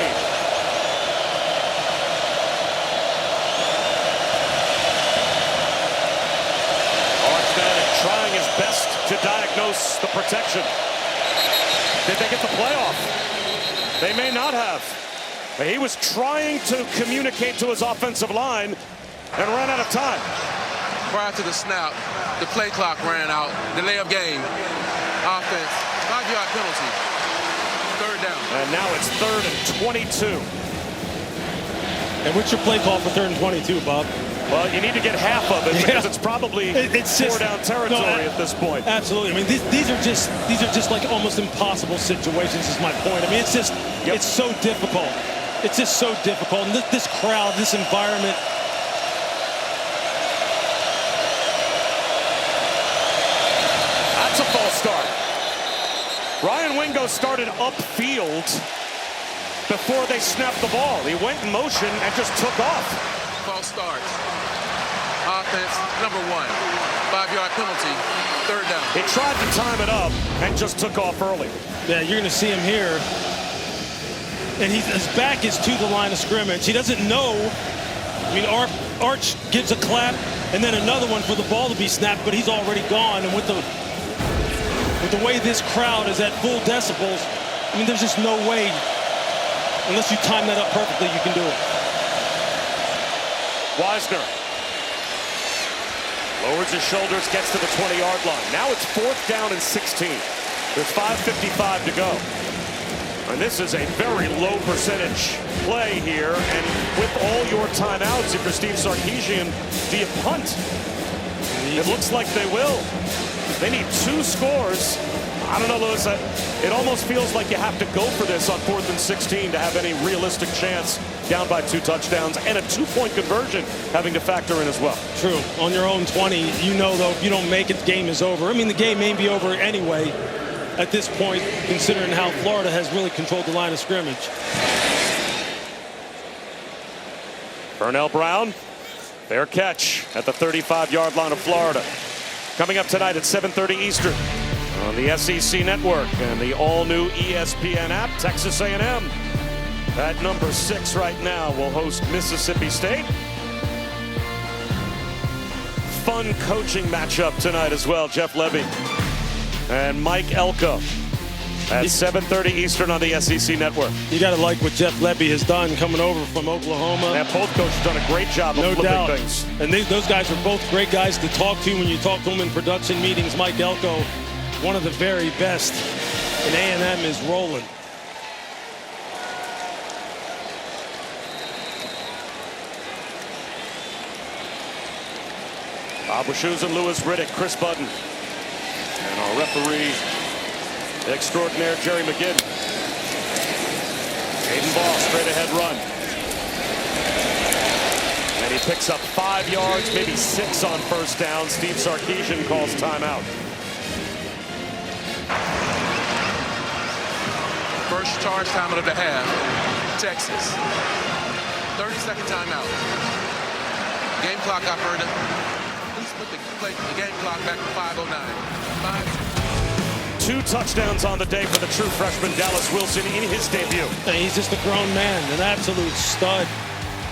S3: Trying his best to diagnose the protection. Did they get the playoff? They may not have. But he was trying to communicate to his offensive line and ran out of time.
S11: Prior to the snap, the play clock ran out. Delay of game. Offense. 5-yard penalty. 3rd down.
S3: And now it's 3rd and 22.
S2: And what's your play call for 3rd and 22, Bob?
S3: Well, you need to get half of it because it's probably four down territory at this point.
S2: Absolutely. I mean, these are just like almost impossible situations. Is my point. I mean, it's just it's so difficult. It's just so difficult. And this crowd, this environment.
S3: That's a false start. Ryan Wingo started upfield before they snapped the ball. He went in motion and just took off.
S11: False start. Offense, number 1. 5-yard penalty. 3rd down.
S3: He tried to time it up and just took off early.
S2: Yeah, you're going to see him here. And his back is to the line of scrimmage. He doesn't know. I mean, Arch gives a clap and then another one for the ball to be snapped, but he's already gone. And with the way this crowd is at full decibels, I mean, there's just no way, unless you time that up perfectly, you can do it.
S3: Wisner lowers his shoulders, gets to the 20-yard line. Now it's 4th down and 16. There's 5:55 to go. And this is a very low percentage play here. And with all your timeouts, if you're Steve Sarkisian, do you punt? It looks like they will. They need 2 scores. I don't know, Lewis. It almost feels like you have to go for this on 4th and 16 to have any realistic chance, down by 2 touchdowns and a 2-point conversion having to factor in as well.
S2: True. On your own 20, you know, though, if you don't make it, the game is over. I mean, the game may be over anyway at this point, considering how Florida has really controlled the line of scrimmage.
S3: Burnell Brown, fair catch at the 35-yard line of Florida. Coming up tonight at 7:30 Eastern on the SEC Network and the all-new ESPN app. Texas A&M at number 6 right now will host Mississippi State. Fun coaching matchup tonight as well. Jeff Lebby and Mike Elko at 7:30 Eastern on the SEC Network.
S2: You got to like what Jeff Lebby has done coming over from Oklahoma.
S3: And both coaches done a great job of flipping things.
S2: And those guys are both great guys to talk to when you talk to them in production meetings. Mike Elko, one of the very best, and A&M is rolling.
S3: Bob Wischusen and Louis Riddick, Chris Budden, and our referee extraordinaire, Jerry McGinn. Jaden Ball, straight ahead run. And he picks up 5 yards, maybe 6 on first down. Steve Sarkisian calls timeout.
S11: First charge time of the half, Texas. 30-second timeout. Game clock operator. Please put the game clock back to 5:09.
S3: 2 touchdowns on the day for the true freshman Dallas Wilson in his debut.
S2: He's just a grown man, an absolute stud.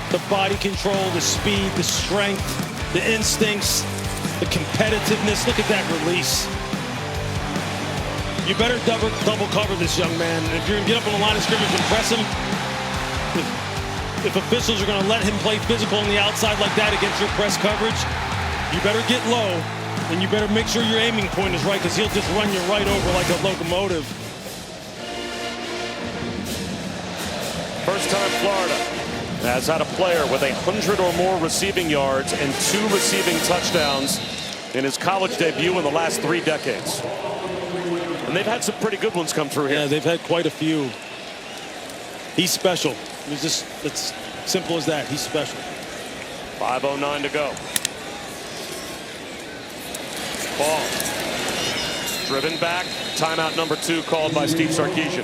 S2: The body control, the speed, the strength, the instincts, the competitiveness. Look at that release. You better double cover this young man. If you're going to get up on the line of scrimmage and press him, if officials are going to let him play physical on the outside like that against your press coverage, you better get low, and you better make sure your aiming point is right, because he'll just run you right over like a locomotive.
S3: First time Florida has had a player with 100 or more receiving yards and 2 receiving touchdowns in his college debut in the last 3 decades. And they've had some pretty good ones come through here.
S2: Yeah, they've had quite a few. He's special. It's simple as that. He's special.
S3: 5:09 to go. Ball driven back. Timeout number 2 called by Steve Sarkisian.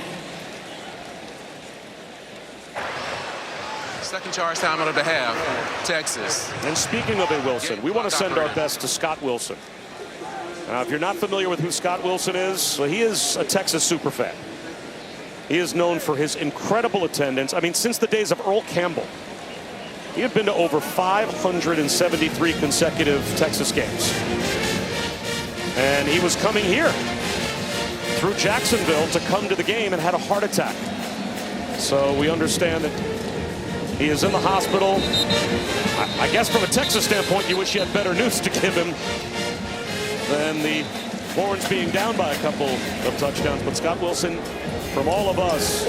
S11: Second charge time of the half, Texas.
S3: And speaking of a Wilson, we want to send our best to Scott Wilson. Now, if you're not familiar with who Scott Wilson is, well, he is a Texas superfan. He is known for his incredible attendance. I mean, since the days of Earl Campbell, he had been to over 573 consecutive Texas games. And he was coming here through Jacksonville to come to the game and had a heart attack. So we understand that he is in the hospital. I guess from a Texas standpoint, you wish you had better news to give him than the Horns being down by a couple of touchdowns. But Scott Wilson, from all of us,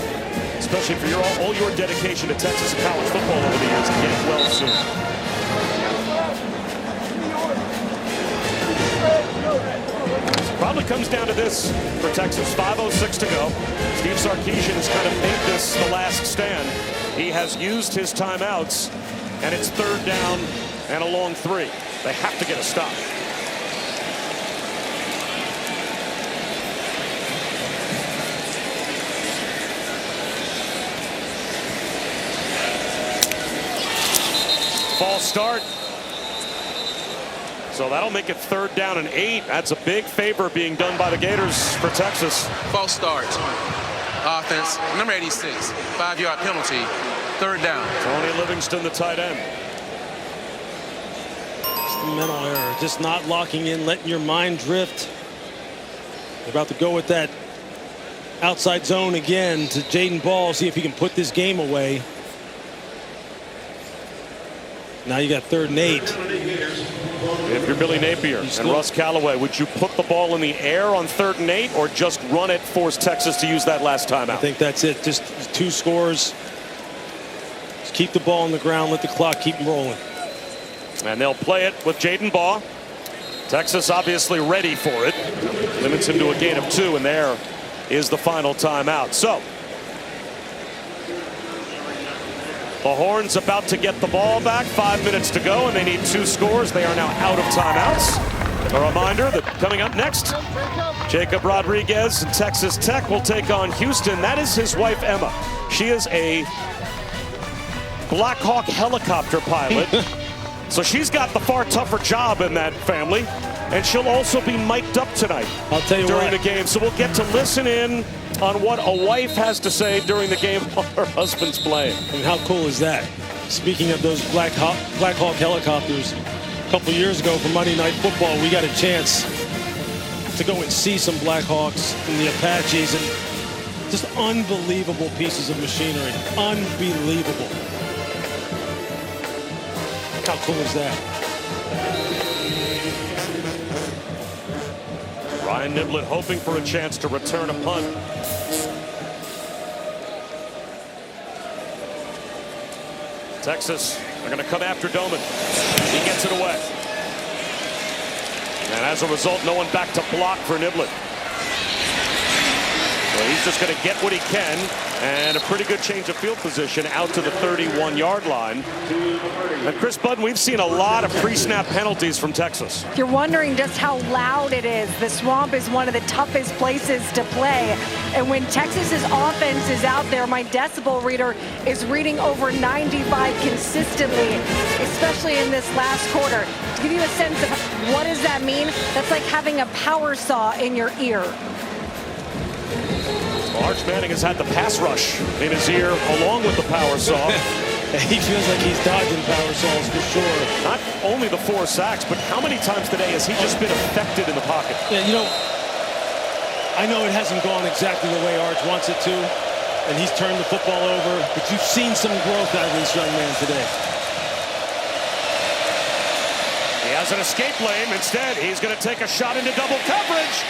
S3: especially for all your dedication to Texas and college football over the years, get well soon. Probably comes down to this for Texas. 5:06 to go. Steve Sarkisian has kind of made this the last stand. He has used his timeouts, and it's 3rd down and a long 3. They have to get a stop. False start. So that'll make it 3rd down and 8. That's a big favor being done by the Gators for Texas.
S11: False start. Offense, number 86, 5-yard penalty, 3rd down.
S3: Tony Livingston, the tight end.
S2: Just a mental error, just not locking in, letting your mind drift. They're about to go with that outside zone again to Jaden Ball, see if he can put this game away. Now you got 3rd and 8.
S3: If you're Billy Napier and Russ Callaway, would you put the ball in the air on 3rd and 8 or just run it, force Texas to use that last timeout?
S2: I think that's it. Just 2 scores. Just keep the ball on the ground, let the clock keep rolling.
S3: And they'll play it with Jaden Ball. Texas obviously ready for it. Limits him to a gain of 2, and there is the final timeout. So the Horns about to get the ball back. 5 minutes to go, and they need 2 scores. They are now out of timeouts. A reminder that coming up next, Jacob Rodriguez and Texas Tech will take on Houston. That is his wife, Emma. She is a Black Hawk helicopter pilot. So she's got the far tougher job in that family. And she'll also be mic'd up tonight.
S2: I'll tell you
S3: during the game. So we'll get to listen in on what a wife has to say during the game while her husband's playing.
S2: And how cool is that? Speaking of those Black Hawk helicopters, a couple years ago for Monday Night Football, we got a chance to go and see some Black Hawks and the Apaches, and just unbelievable pieces of machinery. Unbelievable. How cool is that?
S3: Ryan Niblett hoping for a chance to return a punt. Texas are going to come after Doman. He gets it away. And as a result, no one back to block for Niblett. So he's just going to get what he can, and a pretty good change of field position out to the 31-yard line. And Chris Budden, we've seen a lot of pre-snap penalties from Texas.
S1: If you're wondering just how loud it is, the Swamp is one of the toughest places to play. And when Texas's offense is out there, my decibel reader is reading over 95 consistently, especially in this last quarter. To give you a sense of what does that mean, that's like having a power saw in your ear.
S3: Arch Manning has had the pass rush in his ear along with the power saw.
S2: He feels like he's dodging power saws for sure.
S3: Not only the 4 sacks, but how many times today has he just been affected in the pocket?
S2: Yeah, you know, I know it hasn't gone exactly the way Arch wants it to, and he's turned the football over, but you've seen some growth out of this young man today.
S3: He has an escape lane. Instead, he's going to take a shot into double coverage.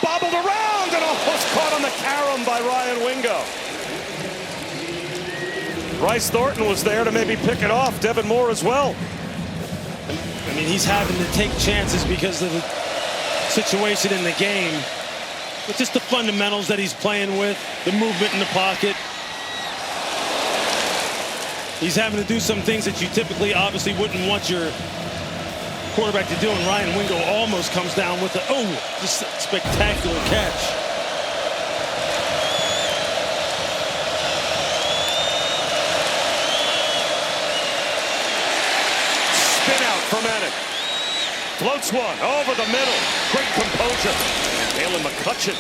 S3: Bobbled around and almost caught on the carom by Ryan Wingo. Bryce Thornton was there to maybe pick it off. Devin Moore as well.
S2: I mean, he's having to take chances because of the situation in the game. But just the fundamentals that he's playing with, the movement in the pocket. He's having to do some things that you typically obviously wouldn't want your quarterback to do, and Ryan Wingo almost comes down with just a spectacular catch.
S3: Spin out for Manning. Floats one over the middle. Great composure. Jalen McCutcheon,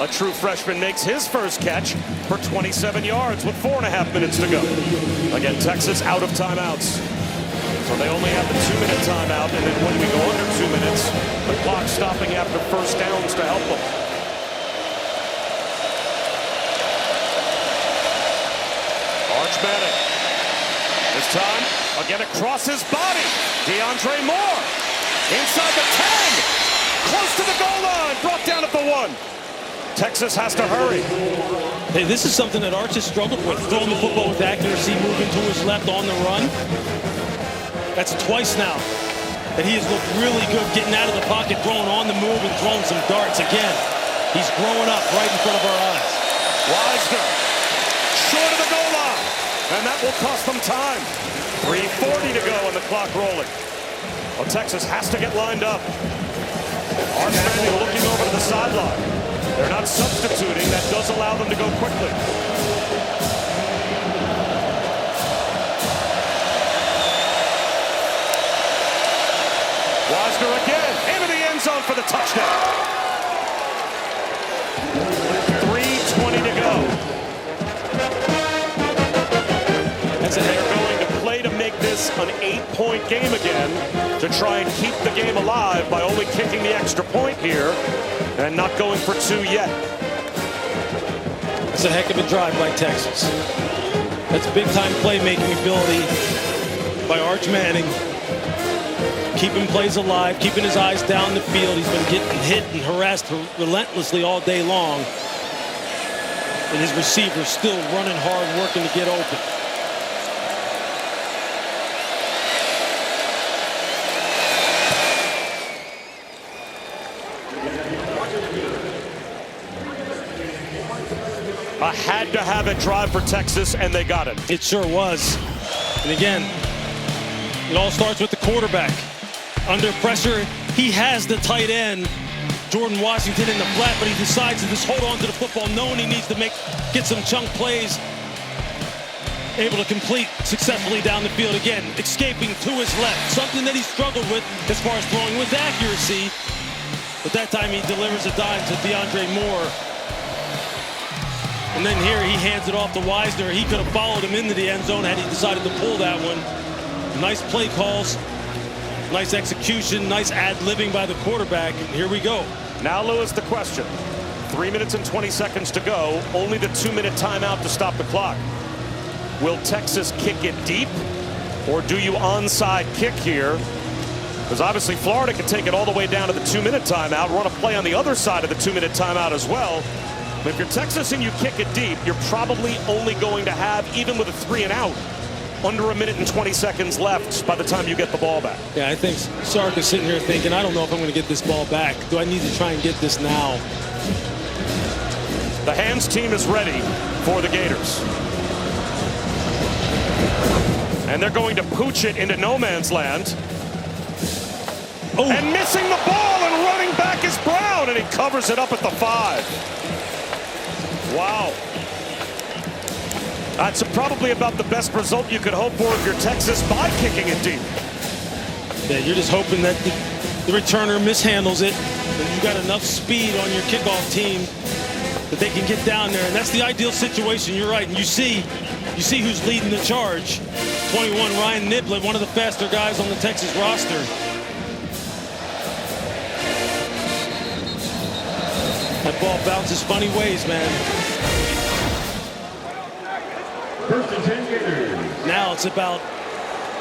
S3: a true freshman, makes his first catch for 27 yards with 4.5 minutes to go. Again, Texas out of timeouts. So they only have the 2-minute timeout, and then when we go under 2 minutes, the clock stopping after first downs to help them. Arch Manning. This time, again across his body. DeAndre Moore. Inside the 10. Close to the goal line. Brought down at the 1. Texas has to hurry.
S2: Hey, this is something that Arch has struggled with. Throwing the football with accuracy, moving to his left on the run. That's twice now that he has looked really good getting out of the pocket, throwing on the move and throwing some darts again. He's growing up right in front of our eyes.
S3: Wisner, short of the goal line, and that will cost them time. 3:40 to go and the clock rolling. Well, Texas has to get lined up. Arch Manning looking over to the sideline. They're not substituting. That does allow them to go quickly. Wisner again, into the end zone for the touchdown. 3:20 to go. They're going to play to make this an 8-point game again, to try and keep the game alive by only kicking the extra point here and not going for 2 yet.
S2: It's a heck of a drive by Texas. That's big-time playmaking ability by Arch Manning. Keeping plays alive, keeping his eyes down the field. He's been getting hit and harassed relentlessly all day long. And his receivers still running hard, working to get open.
S3: A had-to-have-it drive for Texas, and they got it.
S2: It sure was. And again, it all starts with the quarterback. Under pressure, he has the tight end, Jordan Washington, in the flat, but he decides to just hold on to the football, knowing he needs to get some chunk plays. Able to complete successfully down the field again, escaping to his left. Something that he struggled with as far as throwing was accuracy. But that time he delivers a dime to DeAndre Moore. And then here he hands it off to Wisner. He could have followed him into the end zone had he decided to pull that one. Nice play calls. Nice execution, nice ad-libbing by the quarterback. And here we go.
S3: Now, Lewis, the question. 3 minutes and 20 seconds to go. Only the 2-minute timeout to stop the clock. Will Texas kick it deep, or do you onside kick here? Because obviously Florida can take it all the way down to the 2-minute timeout, run a play on the other side of the 2-minute timeout as well. But if you're Texas and you kick it deep, you're probably only going to have, even with a 3 and out, under a minute and 20 seconds left by the time you get the ball back.
S2: Yeah, I think Sark is sitting here thinking, I don't know if I'm going to get this ball back. Do I need to try and get this now?
S3: The hands team is ready for the Gators. And they're going to pooch it into no man's land. Oh. And missing the ball and running back is Brown, and he covers it up at the 5. Wow. That's probably about the best result you could hope for if you're Texas by kicking it deep.
S2: Yeah, you're just hoping that the returner mishandles it, and you've got enough speed on your kickoff team that they can get down there, and that's the ideal situation. You're right, and you see who's leading the charge. 21, Ryan Niblett, one of the faster guys on the Texas roster. That ball bounces funny ways, man. Now it's about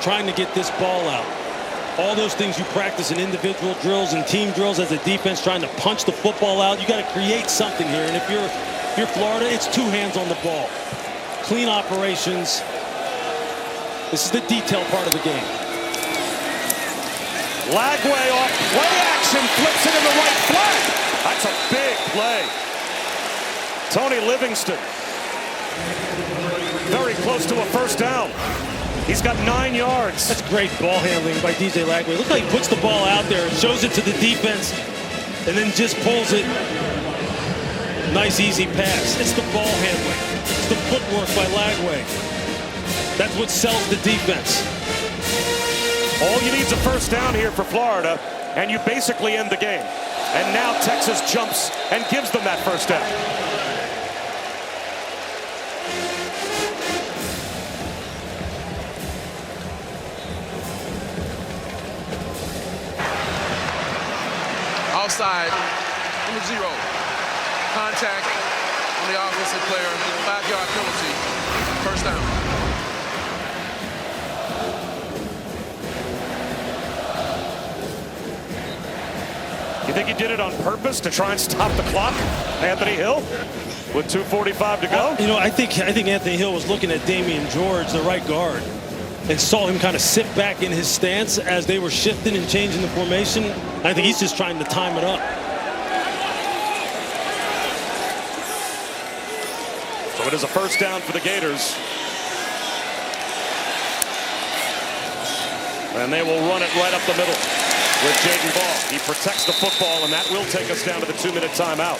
S2: trying to get this ball out. All those things you practice in individual drills and team drills as a defense, trying to punch the football out. You got to create something here. And if you're Florida, it's 2 hands on the ball. Clean operations. This is the detail part of the game.
S3: Lagway off play action, flips it in the right flat. That's a big play. Tony Livingston. Very close to a first down. He's got 9 yards.
S2: That's great ball handling by DJ Lagway. Look like he puts the ball out there, shows it to the defense, and then just pulls it. Nice, easy pass. It's the ball handling. It's the footwork by Lagway. That's what sells the defense.
S3: All you need is a first down here for Florida, and you basically end the game. And now Texas jumps and gives them that first down.
S11: Offside, number 0. Contact on the offensive player, 5-yard penalty, first down.
S3: You think he did it on purpose to try and stop the clock, Anthony Hill, with 2:45 to go?
S2: You know, I think Anthony Hill was looking at Damian George, the right guard, and saw him kind of sit back in his stance as they were shifting and changing the formation. I think he's just trying to time it up.
S3: So it is a first down for the Gators. And they will run it right up the middle with Jaden Ball. He protects the football, and that will take us down to the 2-minute timeout.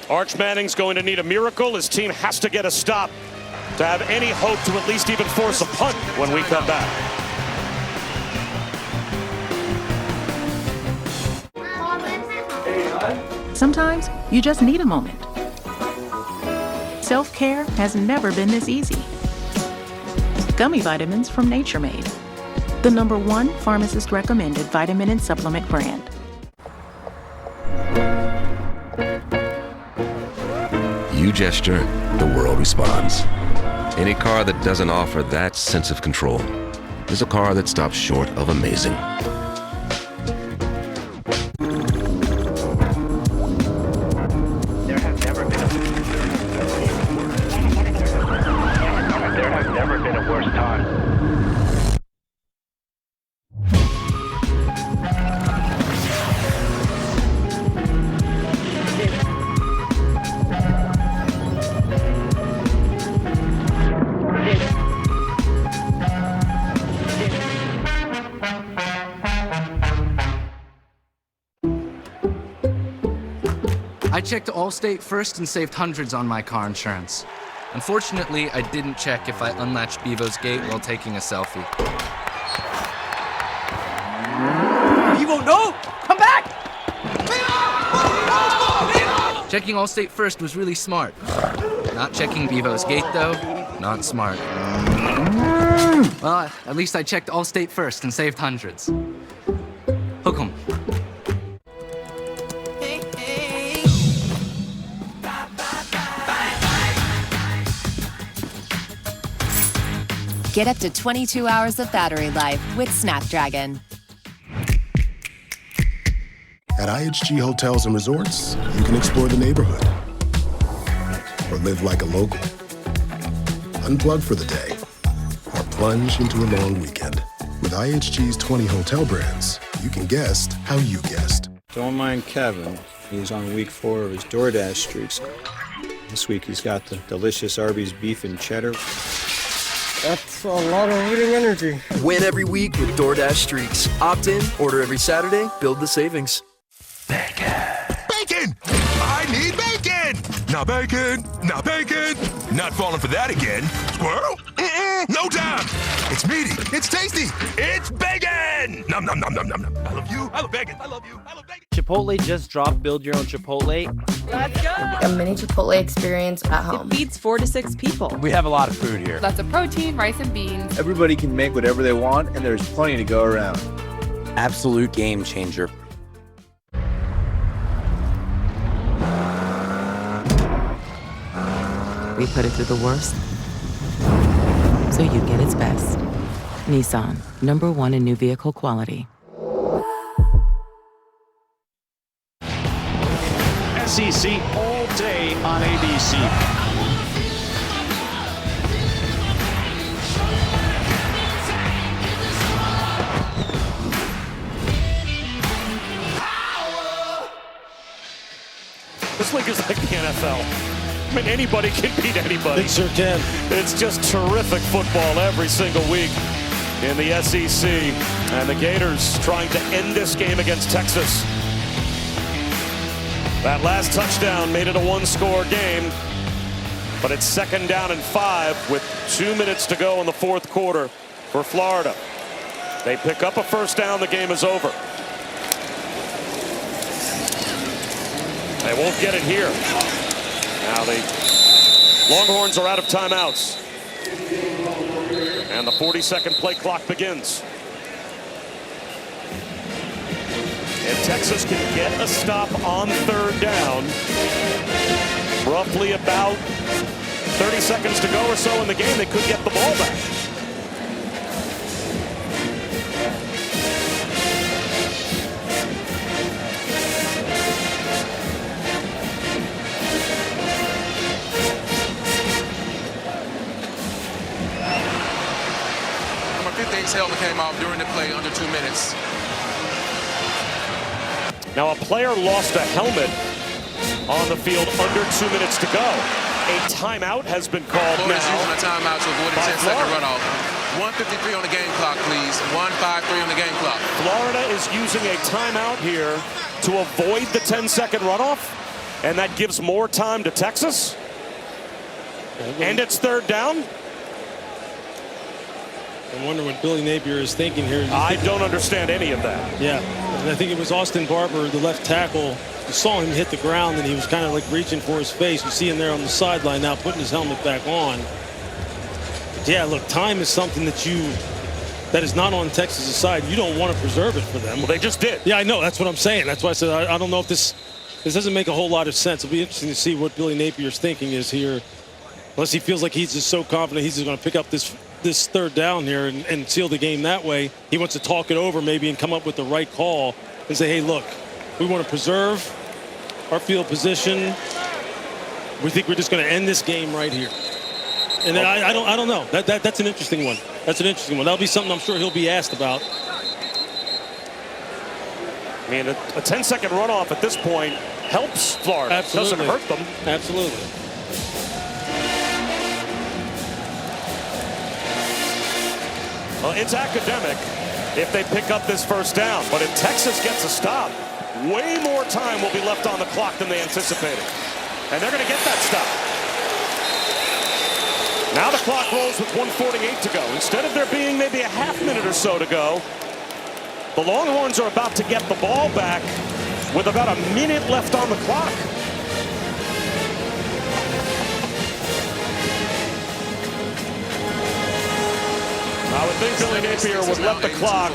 S3: Arch Manning's going to need a miracle. His team has to get a stop to have any hope to at least even force a punt when we come back.
S6: Sometimes you just need a moment. Self-care has never been this easy. Gummy vitamins from Nature Made, the #1 pharmacist recommended vitamin and supplement brand.
S7: You gesture, the world responds. Any car that doesn't offer that sense of control is a car that stops short of amazing.
S10: There has never been a worse time.
S13: I checked Allstate first and saved hundreds on my car insurance. Unfortunately, I didn't check if I unlatched Bevo's gate while taking a selfie.
S10: Bevo, no! Come back!
S13: Checking Allstate first was really smart. Not checking Bevo's gate, though, not smart. Well, at least I checked Allstate first and saved hundreds. Hook 'em.
S17: Get up to 22 hours of battery life with Snapdragon.
S4: At IHG Hotels and Resorts, you can explore the neighborhood or live like a local. Unplug for the day or plunge into a long weekend. With IHG's 20 hotel brands, you can guest how you guest.
S9: Don't mind Kevin. He's on week 4 of his DoorDash streaks. This week he's got the delicious Arby's beef and cheddar.
S12: That's a lot of eating energy.
S15: Win every week with DoorDash streaks. Opt in, order every Saturday, build the savings.
S16: Bacon! I need bacon! Not bacon! Not bacon! Not falling for that again. Squirrel? No time! It's meaty. It's tasty. It's bacon! Nom nom nom nom nom nom. I love you. I love bacon. I love you. I love bacon.
S12: Chipotle just dropped Build Your Own Chipotle.
S18: Let's go! A mini Chipotle experience at home.
S20: It feeds 4 to 6 people.
S22: We have a lot of food here.
S20: Lots of protein, rice and beans.
S9: Everybody can make whatever they want, and there's plenty to go around.
S22: Absolute game changer.
S6: We put it through the worst, so you get its best. Nissan, #1 in new vehicle quality.
S23: SEC all day on ABC.
S3: This league is like the NFL. I mean, anybody can beat anybody.
S2: It sure can.
S3: It's just terrific football every single week in the SEC. And the Gators trying to end this game against Texas. That last touchdown made it a one-score game. But it's 2nd down and 5 with 2 minutes to go in the 4th quarter for Florida. They pick up a first down, the game is over. They won't get it here. Now the Longhorns are out of timeouts. And the 40-second play clock begins. If Texas can get a stop on 3rd down, roughly about 30 seconds to go or so in the game, they could get the ball back.
S11: Helmet came off during the play under 2 minutes.
S3: Now a player lost a helmet on the field under 2 minutes to go. A timeout has been called
S11: Florida's
S3: now.
S11: using a timeout to avoid a 10-second runoff. 1:53 on the game clock, please. 1:53 on the game clock.
S3: Florida is using a timeout here to avoid the 10-second runoff, and that gives more time to Texas. And it's 3rd down.
S2: I wonder what Billy Napier is thinking here.
S3: I don't understand any of that.
S2: Yeah, and I think it was Austin Barber, the left tackle. You saw him hit the ground, and he was kind of like reaching for his face. You see him there on the sideline now, putting his helmet back on. But yeah, look, time is something that is not on Texas' side. You don't want to preserve it for them.
S3: Well, they just did.
S2: Yeah, I know. That's what I'm saying. That's why I said I don't know if this doesn't make a whole lot of sense. It'll be interesting to see what Billy Napier's thinking is here. Unless he feels like he's just so confident he's just going to pick up this 3rd down here and seal the game that way. He wants to talk it over maybe and come up with the right call and say, hey, look, we want to preserve our field position. We think we're just going to end this game right here. And I don't know. That's an interesting one. That's an interesting one. That'll be something I'm sure he'll be asked about.
S3: I mean, a 10-second runoff at this point helps Florida.
S2: Absolutely.
S3: Doesn't hurt them.
S2: Absolutely.
S3: Well, it's academic if they pick up this first down. But if Texas gets a stop, way more time will be left on the clock than they anticipated. And they're going to get that stop. Now the clock rolls with 1:48 to go. Instead of there being maybe a half minute or so to go, the Longhorns are about to get the ball back with about a minute left on the clock. I would think Billy Napier would let the clock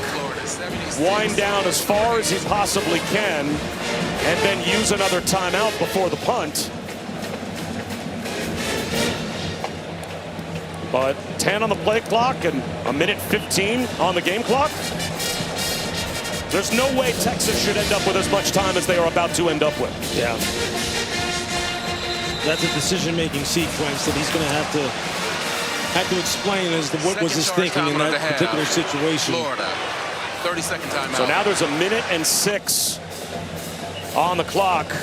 S3: wind down as far as he possibly can and then use another timeout before the punt. But 10 on the play clock and a minute 15 on the game clock. There's no way Texas should end up with as much time as they are about to end up with.
S2: Yeah. That's a decision-making sequence that he's going to have to explain as to what was his thinking in that particular situation.
S11: Florida, 30-second timeout.
S3: So now there's 1:06 on the clock.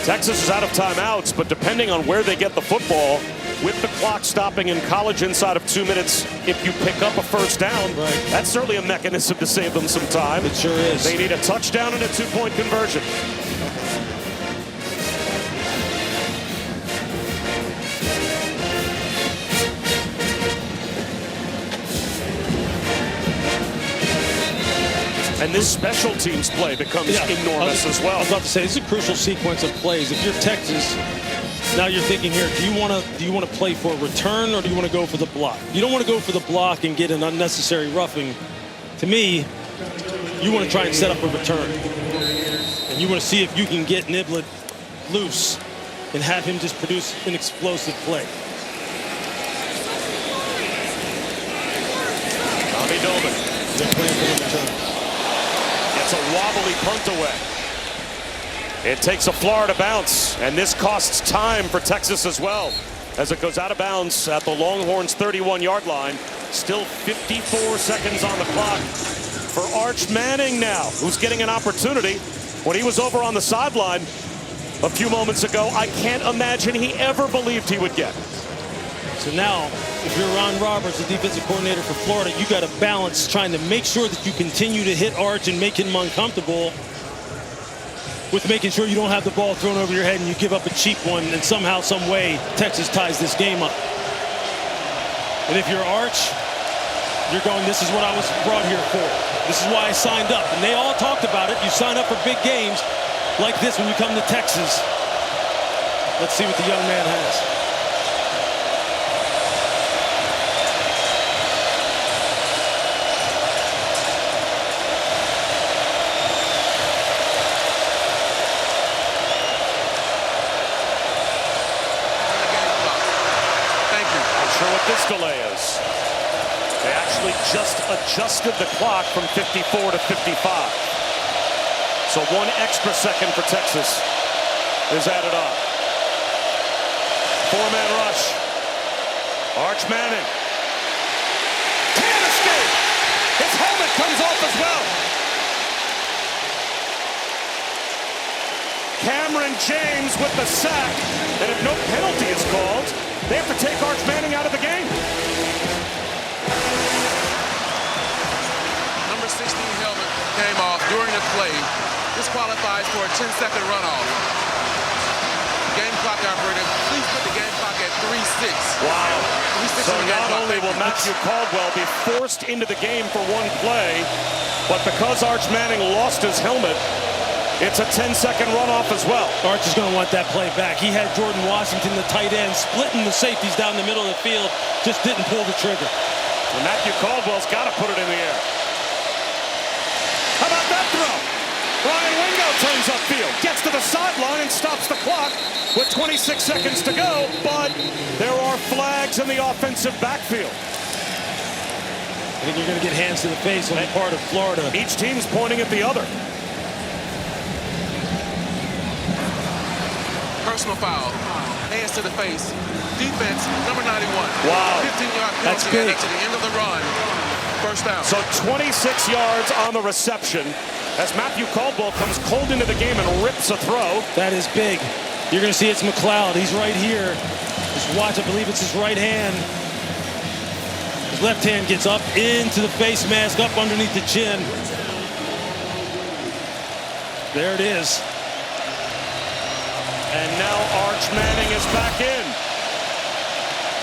S3: Texas is out of timeouts, but depending on where they get the football, with the clock stopping in college inside of 2 minutes, if you pick up a first down, that's certainly a mechanism to save them some time.
S2: It sure is.
S3: They need a touchdown and a 2-point conversion. And this special teams play becomes enormous as well.
S2: I was about to say, it's a crucial sequence of plays. If you're Texas, now you're thinking here, do you want to play for a return or do you want to go for the block? You don't want to go for the block and get an unnecessary roughing. To me, you want to try and set up a return. And you want to see if you can get Niblett loose and have him just produce an explosive play.
S3: Tommy Dolman.
S2: They're playing for the return.
S3: It's a wobbly punt away. It takes a Florida bounce, and this costs time for Texas as well, as it goes out of bounds at the Longhorns' 31-yard line. Still 54 seconds on the clock for Arch Manning now, who's getting an opportunity. When he was over on the sideline a few moments ago, I can't imagine he ever believed he would get.
S2: So now, if you're Ron Roberts, the defensive coordinator for Florida, you got to balance trying to make sure that you continue to hit Arch and make him uncomfortable with making sure you don't have the ball thrown over your head and you give up a cheap one, and somehow, some way, Texas ties this game up. And if you're Arch, you're going, this is what I was brought here for. This is why I signed up. And they all talked about it. You sign up for big games like this when you come to Texas. Let's see what the young man has.
S3: This delay is. They actually just adjusted the clock from 54 to 55. So 1 extra second for Texas is added on. 4-man rush. Arch Manning. Can't escape. His helmet comes off as well. Cameron James with the sack. And if no penalty is called, they have to take Arch Manning out of the game.
S11: Number 16 helmet came off during the play. This qualifies for a 10-second runoff. Game clock operator, please put the game clock at 3:06.
S3: Wow. So not only will Matthew Caldwell be forced into the game for one play, but because Arch Manning lost his helmet, it's a 10-second runoff as well.
S2: Arch is going to want that play back. He had Jordan Washington, the tight end, splitting the safeties down the middle of the field, just didn't pull the trigger.
S3: And Matthew Caldwell's got to put it in the air. How about that throw? Ryan Wingo turns upfield, gets to the sideline and stops the clock with 26 seconds to go, but there are flags in the offensive backfield.
S2: I think you're going to get hands to the face on the part of Florida.
S3: Each team's pointing at the other.
S11: Personal foul, hands to the face. Defense, number 91.
S3: Wow.
S11: 15-yard
S2: That's
S11: penalty
S2: big.
S11: to the end of the run. First down.
S3: So 26 yards on the reception as Matthew Caldwell comes cold into the game and rips a throw.
S2: That is big. You're going to see it's McLeod. He's right here. Just watch, I believe it's his right hand. His left hand gets up into the face mask, up underneath the chin. There it is.
S3: And now Arch Manning is back in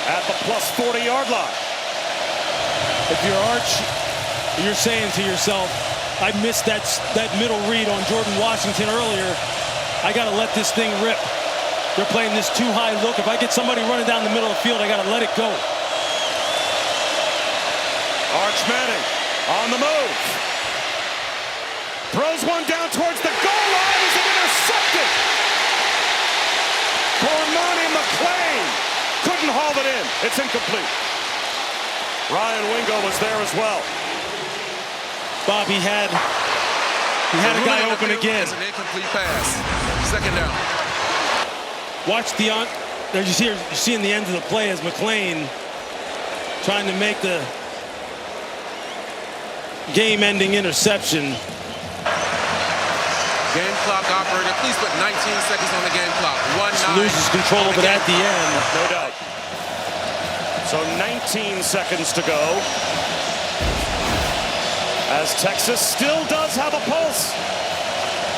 S3: at the plus 40-yard line.
S2: If you're Arch, you're saying to yourself, I missed that middle read on Jordan Washington earlier. I got to let this thing rip. They're playing this too high look. If I get somebody running down the middle of the field, I got to let it go.
S3: Arch Manning on the move. Throws one down towards the goal line. Is it intercepted? Cormani McClain couldn't haul it in. It's incomplete. Ryan Wingo was there as well.
S2: Bob, he had a guy open again.
S11: It's an incomplete pass. Second down.
S2: Watch you're seeing the end of the play as McClain trying to make the game-ending interception.
S11: Game clock operator, please put 19 seconds on the game clock. 1-9.
S2: Loses control of it at the end.
S3: No doubt. So 19 seconds to go. As Texas still does have a pulse.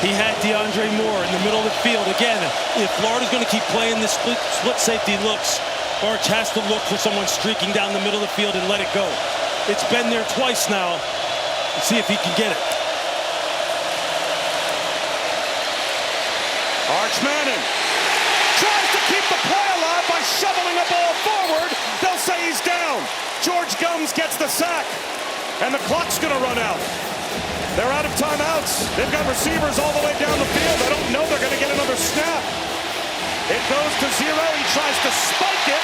S2: He had DeAndre Moore in the middle of the field. Again, if Florida's going to keep playing this split safety looks, Arch has to look for someone streaking down the middle of the field and let it go. It's been there twice now. Let's see if he can get it.
S3: Arch Manning tries to keep the play alive by shoveling a ball forward. They'll say he's down. George Gums gets the sack, and the clock's going to run out. They're out of timeouts. They've got receivers all the way down the field. I don't know they're going to get another snap. It goes to 0. He tries to spike it.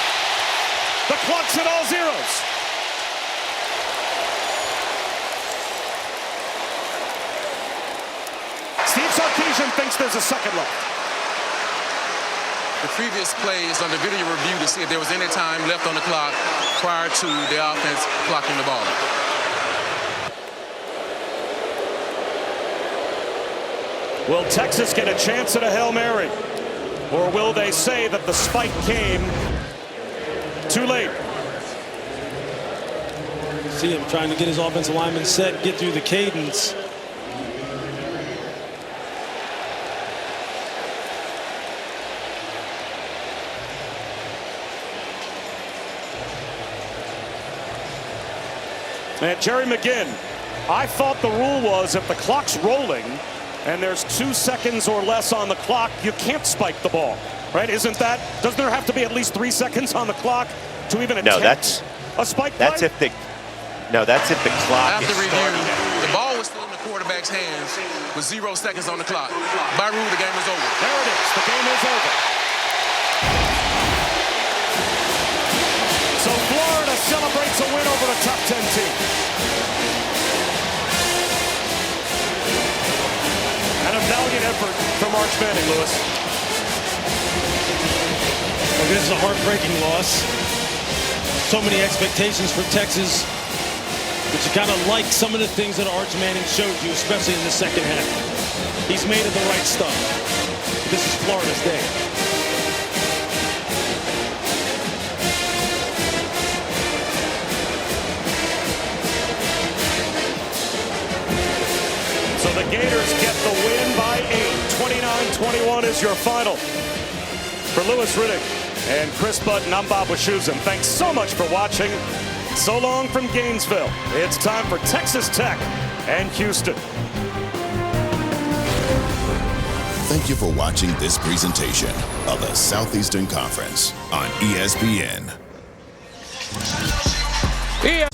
S3: The clock's at all zeros. Steve Sarkisian thinks there's a second left.
S11: The previous play is under video review to see if there was any time left on the clock prior to the offense clocking the ball.
S3: Will Texas get a chance at a Hail Mary? Or will they say that the spike came too late?
S2: See him trying to get his offensive lineman set, get through the cadence.
S3: And Jerry McGinn, I thought the rule was if the clock's rolling and there's 2 seconds or less on the clock, you can't spike the ball, right? Doesn't there have to be at least 3 seconds on the clock to even attempt a spike play?
S5: That's if the clock
S11: After
S5: is
S11: review,
S5: starting.
S11: the ball was still in the quarterback's hands with 0 seconds on the clock. By rule, the game is over.
S3: There it is. The game is over. So Florida celebrates a win over a top 10 team. And a valiant effort from Arch Manning, Lewis.
S2: Well, this is a heartbreaking loss. So many expectations for Texas. But you kind of like some of the things that Arch Manning showed you, especially in the second half. He's made of the right stuff. This is Florida's day.
S3: So the Gators get the win by 8. 29-21 is your final. For Louis Riddick and Chris Button, I'm Bob Wischusen. Thanks so much for watching. So long from Gainesville. It's time for Texas Tech and Houston.
S8: Thank you for watching this presentation of the Southeastern Conference on ESPN.
S30: ESPN